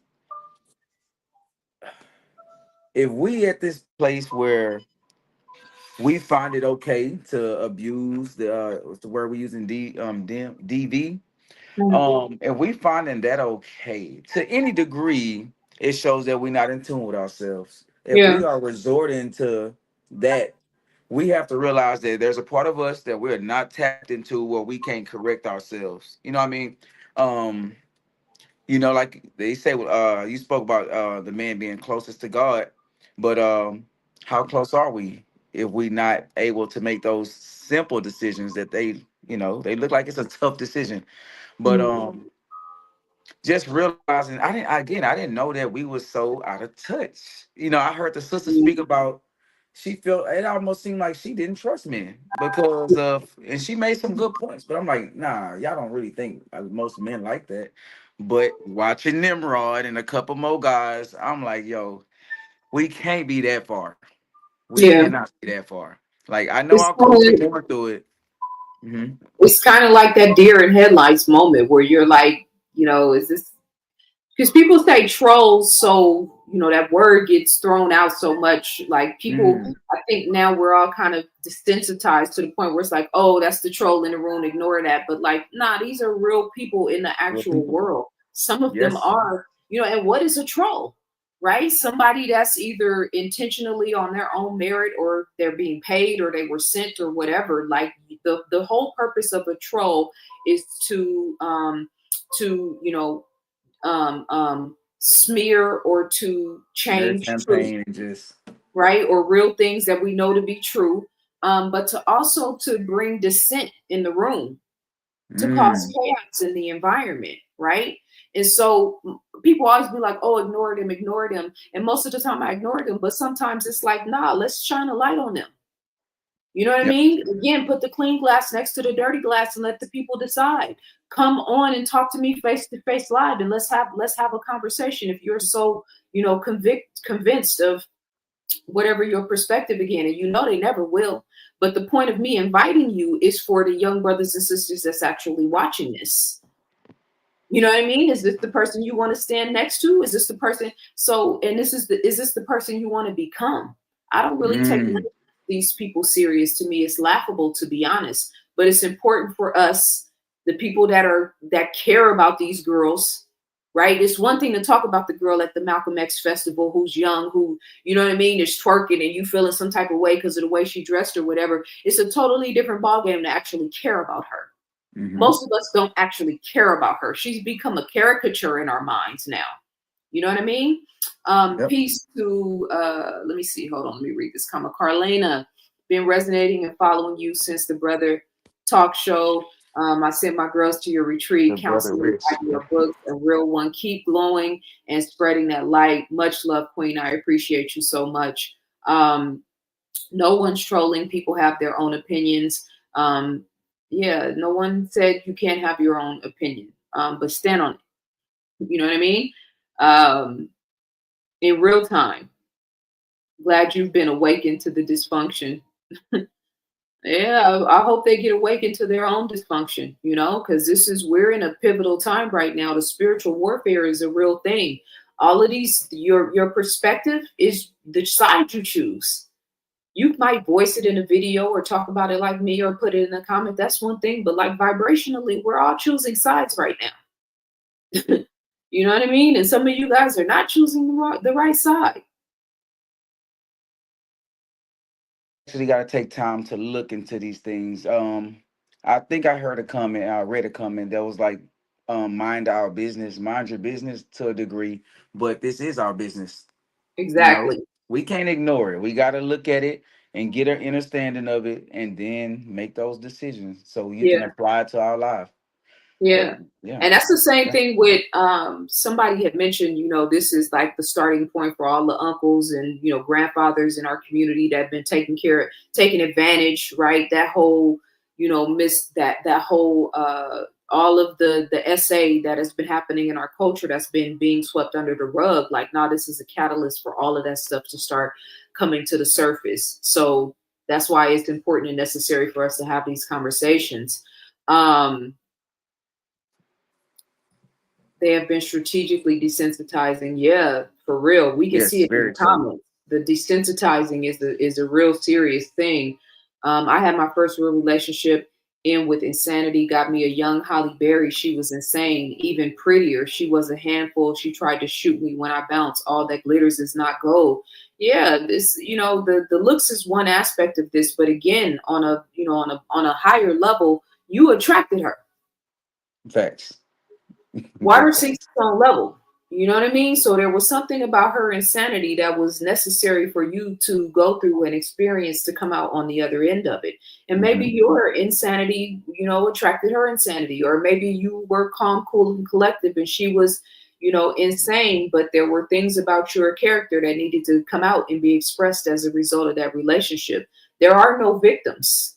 if we at this place where we find it okay to abuse the word we using DV. If we finding that okay to any degree, it shows that we're not in tune with ourselves. If Yeah. we are resorting to that, we have to realize that there's a part of us that we're not tapped into where we can't correct ourselves. You know what I mean? Um, like they say, you spoke about the man being closest to God, but how close are we if we not able to make those simple decisions that they, they look like it's a tough decision, but just realizing I didn't know that we were so out of touch. I heard the sister speak about she felt it almost seemed like she didn't trust men because of, and she made some good points, but I'm like, nah, y'all don't really think most men like that. But watching Nimrod and a couple more guys, I'm like, yo, we can't be that far. We Yeah. cannot be that far. Like, I know It's our kind culture of, going through it. it's kind of like that deer in headlights moment where you're like, is this, because people say trolls, so that word gets thrown out so much. Like people, Mm, I think now we're all kind of desensitized to the point where it's like, oh, that's the troll in the room, ignore that. But like, nah, these are real people in the real actual people. world. Some of them Yes. are, and what is a troll? Right? Somebody that's either intentionally on their own merit, or they're being paid, or they were sent, or whatever. Like the whole purpose of a troll is to smear or to Smear change truth, campaign and just right? Or real things that we know to be true, but to also to bring dissent in the room, to cause mm, chaos in the environment, right? And so people always be like, oh, ignore them, ignore them. And most of the time I ignore them, but sometimes it's like, nah, let's shine a light on them. You know what I yep. mean? Again, put the clean glass next to the dirty glass and let the people decide. Come on and talk to me face to face live, and let's have a conversation. If you're so convinced of whatever your perspective, again, and they never will. But the point of me inviting you is for the young brothers and sisters that's actually watching this. You know what I mean? Is this the person you want to stand next to? Is this the person? So, and is this the person you want to become? I don't really take Mm, these people serious. To me, it's laughable, to be honest. But it's important for us, the people that care about these girls, right? It's one thing to talk about the girl at the Malcolm X festival who's young, who, you know what I mean, is twerking and you feeling some type of way because of the way she dressed or whatever. It's a totally different ballgame to actually care about her. mm-hmm. Most of us don't actually care about her. She's become a caricature in our minds now. You know what I mean? Yep. Peace to, let me see, hold on, let me read this comment. Carlena, been resonating and following you since the Brother Talk Show. I sent my girls to your The retreat, brother counseling, Rich. writing your books, a real one. Keep glowing and spreading that light. Much love, Queen. I appreciate you so much. No one's trolling. People have their own opinions. Yeah, no one said you can't have your own opinion, but stand on it. You know what I mean? Um, in real time. Glad you've been awakened to the dysfunction. Yeah, I hope they get awakened to their own dysfunction, because we're in a pivotal time right now. The spiritual warfare is a real thing. All of these, your perspective is the side you choose. You might voice it in a video or talk about it like me or put it in a comment. That's one thing. But like vibrationally, we're all choosing sides right now. You know what I mean? And some of you guys are not choosing the right side. Actually got to take time to look into these things. I think I heard a comment, I read a comment that was like, mind our business, mind your business to a degree, but this is our business. You know, Exactly. we can't ignore it. We got to look at it and get an understanding of it and then make those decisions so you can Yeah. apply it to our life. But Yeah. yeah, And that's the same yeah. thing with somebody had mentioned, this is like the starting point for all the uncles and grandfathers in our community that have been taking advantage, right? That whole, that whole all of the essay that has been happening in our culture that's been being swept under the rug. Like, now this is a catalyst for all of that stuff to start coming to the surface. So that's why it's important and necessary for us to have these conversations. They have been strategically desensitizing. Yeah, for real. We can see Yes, it in the very so. comments. The desensitizing is a real serious thing. I had my first real relationship in with insanity. Got me a young Holly Berry. She was insane, even prettier. She was a handful. She tried to shoot me when I bounced. All that glitters is not gold. Yeah, this, the looks is one aspect of this, but again, on a higher level, you attracted her. Facts. Water Big facts. sinks its own level. You know what I mean? So there was something about her insanity that was necessary for you to go through an experience to come out on the other end of it. And maybe your insanity, you know, attracted her insanity, or maybe you were calm, cool, and collective, and she was, you know, insane. But there were things about your character that needed to come out and be expressed as a result of that relationship. There are no victims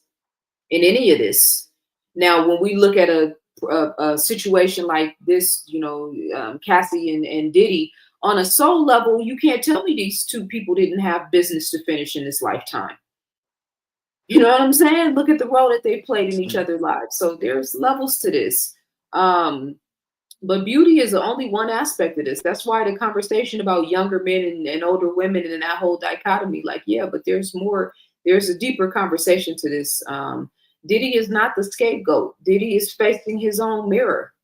in any of this. Now, when we look at a situation like this, you know, Cassie and Diddy, on a soul level, you can't tell me these two people didn't have business to finish in this lifetime. You know what I'm saying? Look at the role that they played in each other's lives. So there's levels to this. But beauty is only one aspect of this. That's why the conversation about younger men and older women and that whole dichotomy, like, yeah, but there's more, there's a deeper conversation to this. Diddy is not the scapegoat. Diddy is facing his own mirror.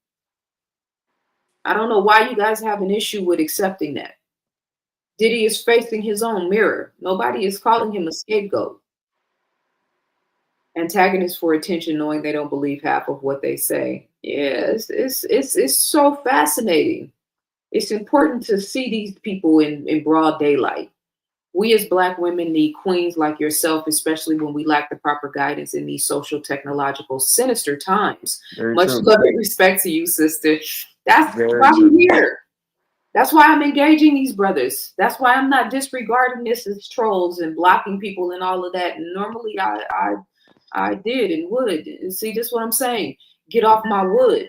I don't know why you guys have an issue with accepting that. Diddy is facing his own mirror. Nobody is calling him a scapegoat. Antagonists for attention, knowing they don't believe half of what they say. Yeah, it's so fascinating. It's important to see these people in broad daylight. We as Black women need queens like yourself, especially when we lack the proper guidance in these social, technological, sinister times. Very Much true. love and respect to you, sister. That's Very why I'm true. here. That's why I'm engaging these brothers. That's why I'm not disregarding this as trolls and blocking people and all of that. And normally I did and would. And see, this is what I'm saying. Get off my wood.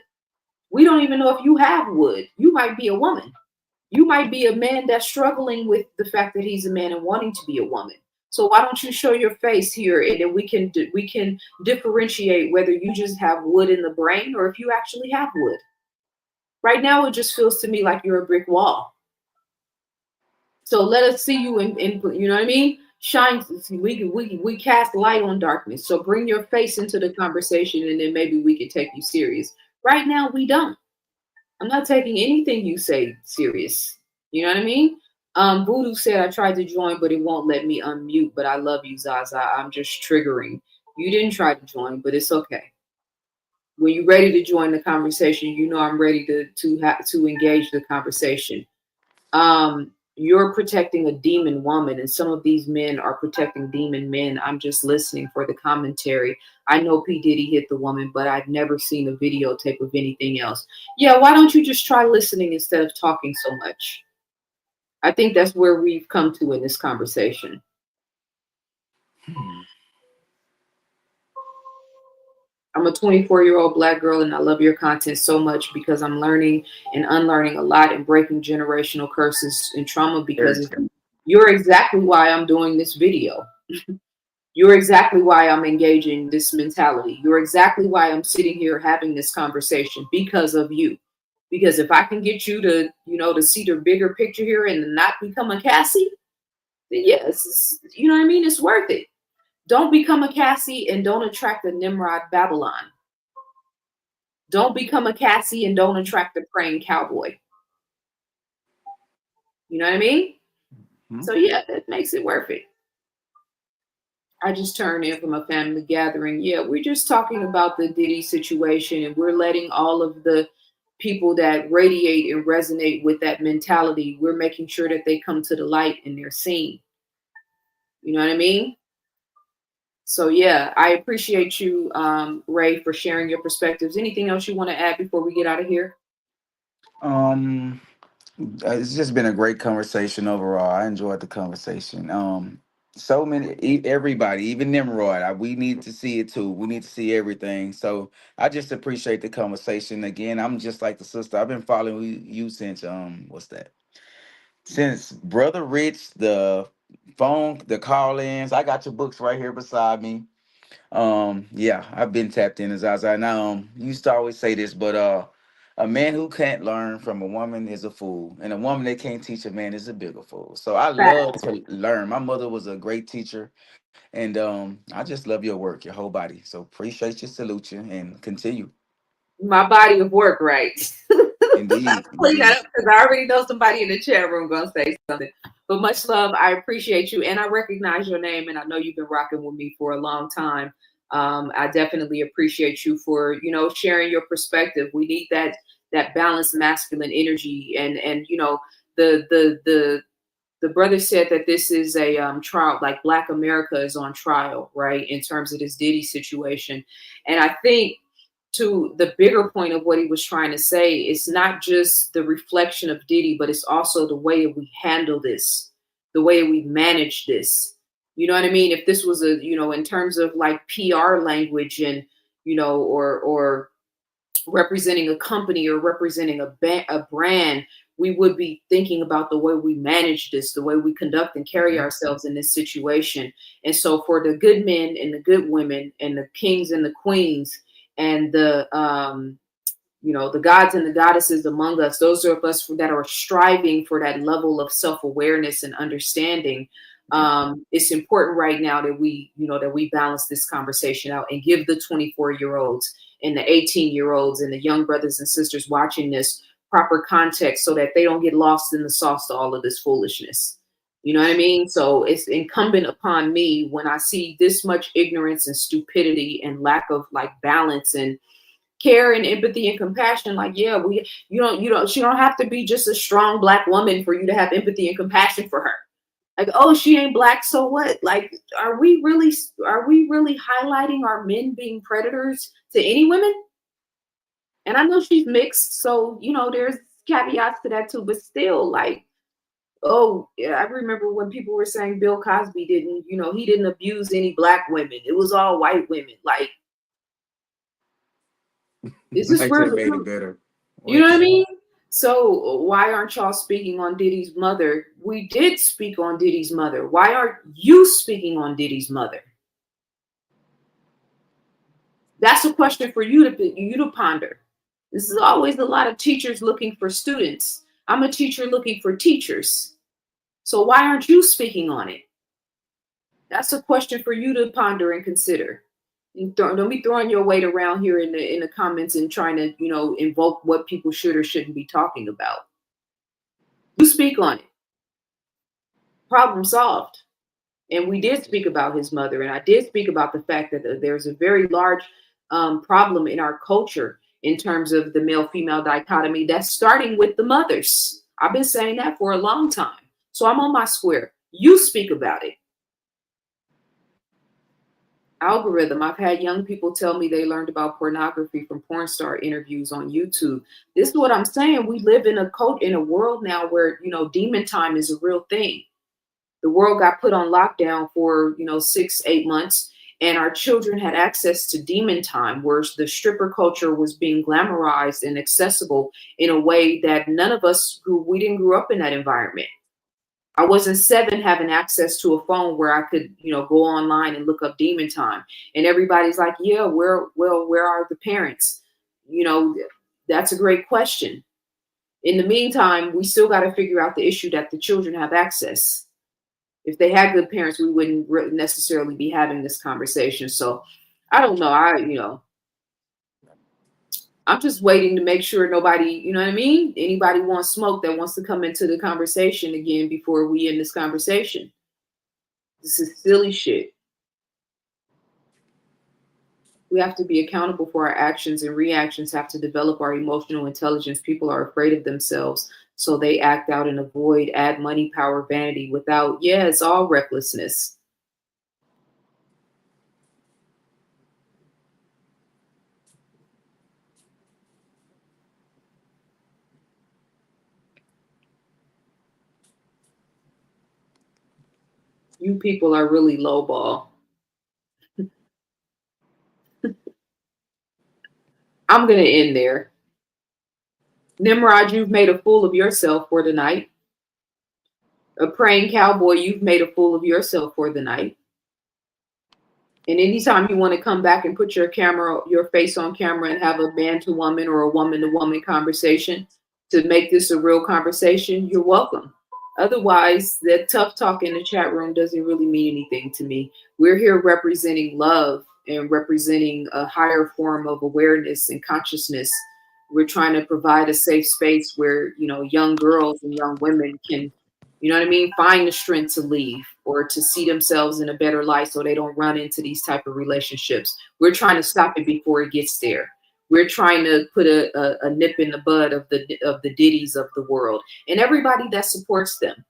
We don't even know if you have wood. You might be a woman. You might be a man that's struggling with the fact that he's a man and wanting to be a woman. So why don't you show your face here, and then we can differentiate whether you just have wood in the brain or if you actually have wood. Right now, it just feels to me like you're a brick wall. So let us see you in you know what I mean? Shine. We cast light on darkness. So bring your face into the conversation, and then maybe we can take you serious. Right now, we don't. I'm not taking anything you say serious. You know what I mean? Voodoo said I tried to join, but it won't let me unmute. But I love you, Zaza. I'm just triggering. You didn't try to join, but it's okay. When you're ready to join the conversation, you know I'm ready to engage the conversation. You're protecting a demon woman, and some of these men are protecting demon men. I'm just listening for the commentary. I know P. Diddy hit the woman, but I've never seen a videotape of anything else. Yeah, why don't you just try listening instead of talking so much? I think that's where we've come to in this conversation. I'm a 24-year-old Black girl, and I love your content so much because I'm learning and unlearning a lot and breaking generational curses and trauma, because you're exactly why I'm doing this video. You're exactly why I'm engaging this mentality. You're exactly why I'm sitting here having this conversation, because of you. Because if I can get you to, you know, to see the bigger picture here and not become a Cassie, then yes, you know what I mean? It's worth it. Don't become a Cassie and don't attract a Nimrod Babylon. Don't become a Cassie and don't attract a praying cowboy. You know what I mean? Mm-hmm. So yeah, that makes it worth it. I just turned in from a family gathering. Yeah, we're just talking about the Diddy situation, and we're letting all of the people that radiate and resonate with that mentality, we're making sure that they come to the light and they're seen. You know what I mean? So yeah, I appreciate you, Ray, for sharing your perspectives. Anything else you want to add before we get out of here? It's just been a great conversation overall. I enjoyed the conversation. So many, everybody, even Nimrod, we need to see it too. We need to see everything. So I just appreciate the conversation. Again, I'm just like the sister. I've been following you since what's that? Since Brother Rich, the call-ins. I got your books right here beside me. Yeah, I've been tapped in as I now. You used to always say this, but a man who can't learn from a woman is a fool, and a woman that can't teach a man is a bigger fool. So I love to learn. My mother was a great teacher, and I just love your work, your whole body. So appreciate you, salute you, and continue. My body of work, right? Indeed. Clean that up, because I already know somebody in the chat room gonna say something. But much love. I appreciate you, and I recognize your name, and I know you've been rocking with me for a long time. I definitely appreciate you for, you know, sharing your perspective. We need that that balanced masculine energy. And you know, the brother said that this is a trial, like Black America is on trial, right, in terms of this Diddy situation. And I think, to the bigger point of what he was trying to say, it's not just the reflection of Diddy, but it's also the way we handle this, the way we manage this. You know what I mean? If this was a, you know, in terms of like PR language, and, you know, or representing a company or representing a brand, we would be thinking about the way we manage this, the way we conduct and carry ourselves in this situation. And so for the good men and the good women and the kings and the queens and the you know, the gods and the goddesses among us, those of us that are striving for that level of self-awareness and understanding, it's important right now that we, you know, that we balance this conversation out and give the 24-year-olds and the 18-year-olds and the young brothers and sisters watching this proper context, so that they don't get lost in the sauce to all of this foolishness. You know what I mean? So it's incumbent upon me, when I see this much ignorance and stupidity and lack of like balance and care and empathy and compassion, like, yeah, she don't have to be just a strong Black woman for you to have empathy and compassion for her. Like, oh, she ain't Black, so what? Like, are we really highlighting our men being predators to any women? And I know she's mixed, so, you know, there's caveats to that too, but still, like, oh, yeah, I remember when people were saying Bill Cosby didn't, you know, he didn't abuse any Black women. It was all white women. Like, is this Like where that made it better. you know what I mean? So why aren't y'all speaking on Diddy's mother? We did speak on Diddy's mother. Why aren't you speaking on Diddy's mother? That's a question for you to ponder. This is always a lot of teachers looking for students. I'm a teacher looking for teachers. So why aren't you speaking on it? That's a question for you to ponder and consider. Don't be throwing your weight around here in the comments and trying to, you know, invoke what people should or shouldn't be talking about. You speak on it. Problem solved. And we did speak about his mother, and I did speak about the fact that there's a very large problem in our culture in terms of the male-female dichotomy that's starting with the mothers. I've been saying that for a long time. So I'm on my square. You speak about it. Algorithm. I've had young people tell me they learned about pornography from porn star interviews on YouTube. This is what I'm saying. We live in a world now where, you know, demon time is a real thing. The world got put on lockdown for, you know, 6-8 months, and our children had access to demon time, where the stripper culture was being glamorized and accessible in a way that none of us we didn't grow up in that environment. I wasn't 7 having access to a phone where I could, you know, go online and look up demon time. And everybody's like, yeah, where are the parents? You know, that's a great question. In the meantime, we still got to figure out the issue that the children have access. If they had good parents, we wouldn't necessarily be having this conversation. So I don't know. I'm just waiting to make sure nobody, you know what I mean? Anybody wants smoke that wants to come into the conversation again before we end this conversation. This is silly shit. We have to be accountable for our actions, and reactions have to develop our emotional intelligence. People are afraid of themselves, so they act out and avoid, add money, power, vanity without, yeah, it's all recklessness. You people are really lowball. I'm going to end there. Nimrod, you've made a fool of yourself for the night. A praying cowboy, you've made a fool of yourself for the night. And anytime you want to come back and put your face on camera and have a man to woman or a woman to woman conversation to make this a real conversation, you're welcome. Otherwise, that tough talk in the chat room doesn't really mean anything to me. We're here representing love and representing a higher form of awareness and consciousness. We're trying to provide a safe space where, you know, young girls and young women can, you know what I mean, find the strength to leave or to see themselves in a better light so they don't run into these type of relationships. We're trying to stop it before it gets there. we're trying to put a nip in the bud of the Diddies of the world and everybody that supports them.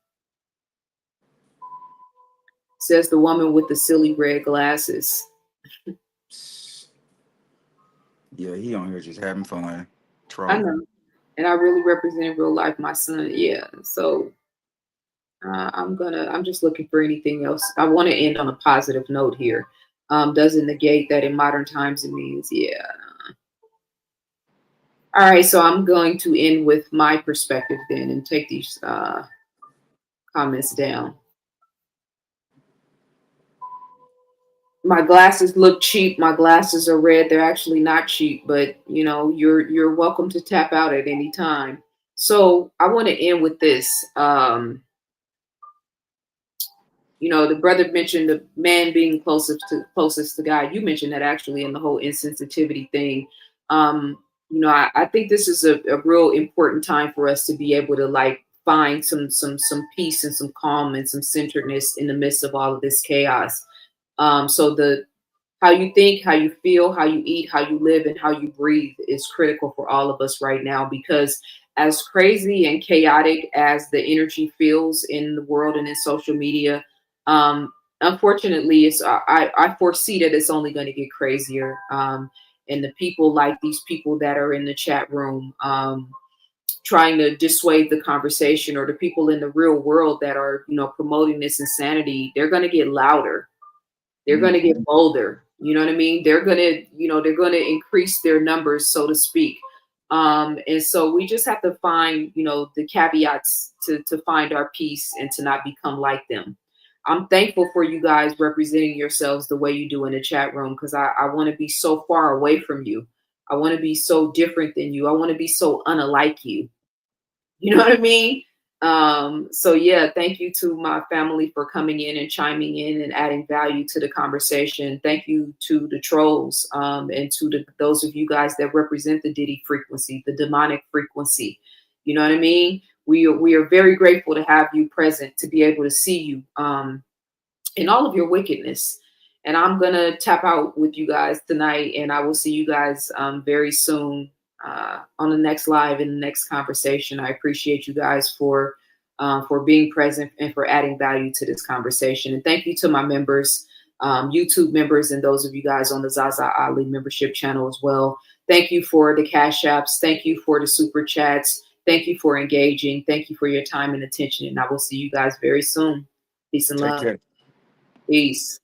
Says the woman with the silly red glasses. Yeah, he on here just having fun. I Trolling. know. And I really represent in real life my son. Yeah. So I'm just looking for anything else. I want to end on a positive note here. Doesn't negate that in modern times it means, yeah. All right, so I'm going to end with my perspective then and take these comments down. My glasses look cheap. My glasses are red. They're actually not cheap, but you know, you're welcome to tap out at any time. So I want to end with this. You know, the brother mentioned the man being closest to God. You mentioned that actually in the whole insensitivity thing. You know, I think this is a real important time for us to be able to like find some peace and some calm and some centeredness in the midst of all of this chaos. So how you think, how you feel, how you eat, how you live, and how you breathe is critical for all of us right now, because as crazy and chaotic as the energy feels in the world and in social media, unfortunately, I foresee that it's only going to get crazier. And the people like these people that are in the chat room, trying to dissuade the conversation, or the people in the real world that are, you know, promoting this insanity, they're going to get louder. They're going to get bolder. You know what I mean? They're going to, you know, they're going to increase their numbers, so to speak. And so we just have to find, you know, the caveats to find our peace and to not become like them. I'm thankful for you guys representing yourselves the way you do in the chat room, because I want to be so far away from you. I want to be so different than you. I want to be so unlike you. You know what I mean? So yeah, thank you to my family for coming in and chiming in and adding value to the conversation. Thank you to the trolls, and to those of you guys that represent the Diddy frequency, the demonic frequency. You know what I mean? We are very grateful to have you present, to be able to see you in all of your wickedness. And I'm gonna tap out with you guys tonight, and I will see you guys very soon on the next live, in the next conversation. I appreciate you guys for being present and for adding value to this conversation. And thank you to my members, YouTube members, and those of you guys on the Zaza Ali membership channel as well. Thank you for the cash apps. Thank you for the super chats. Thank you for engaging. Thank you for your time and attention. And I will see you guys very soon. Peace and Take love. care. Peace.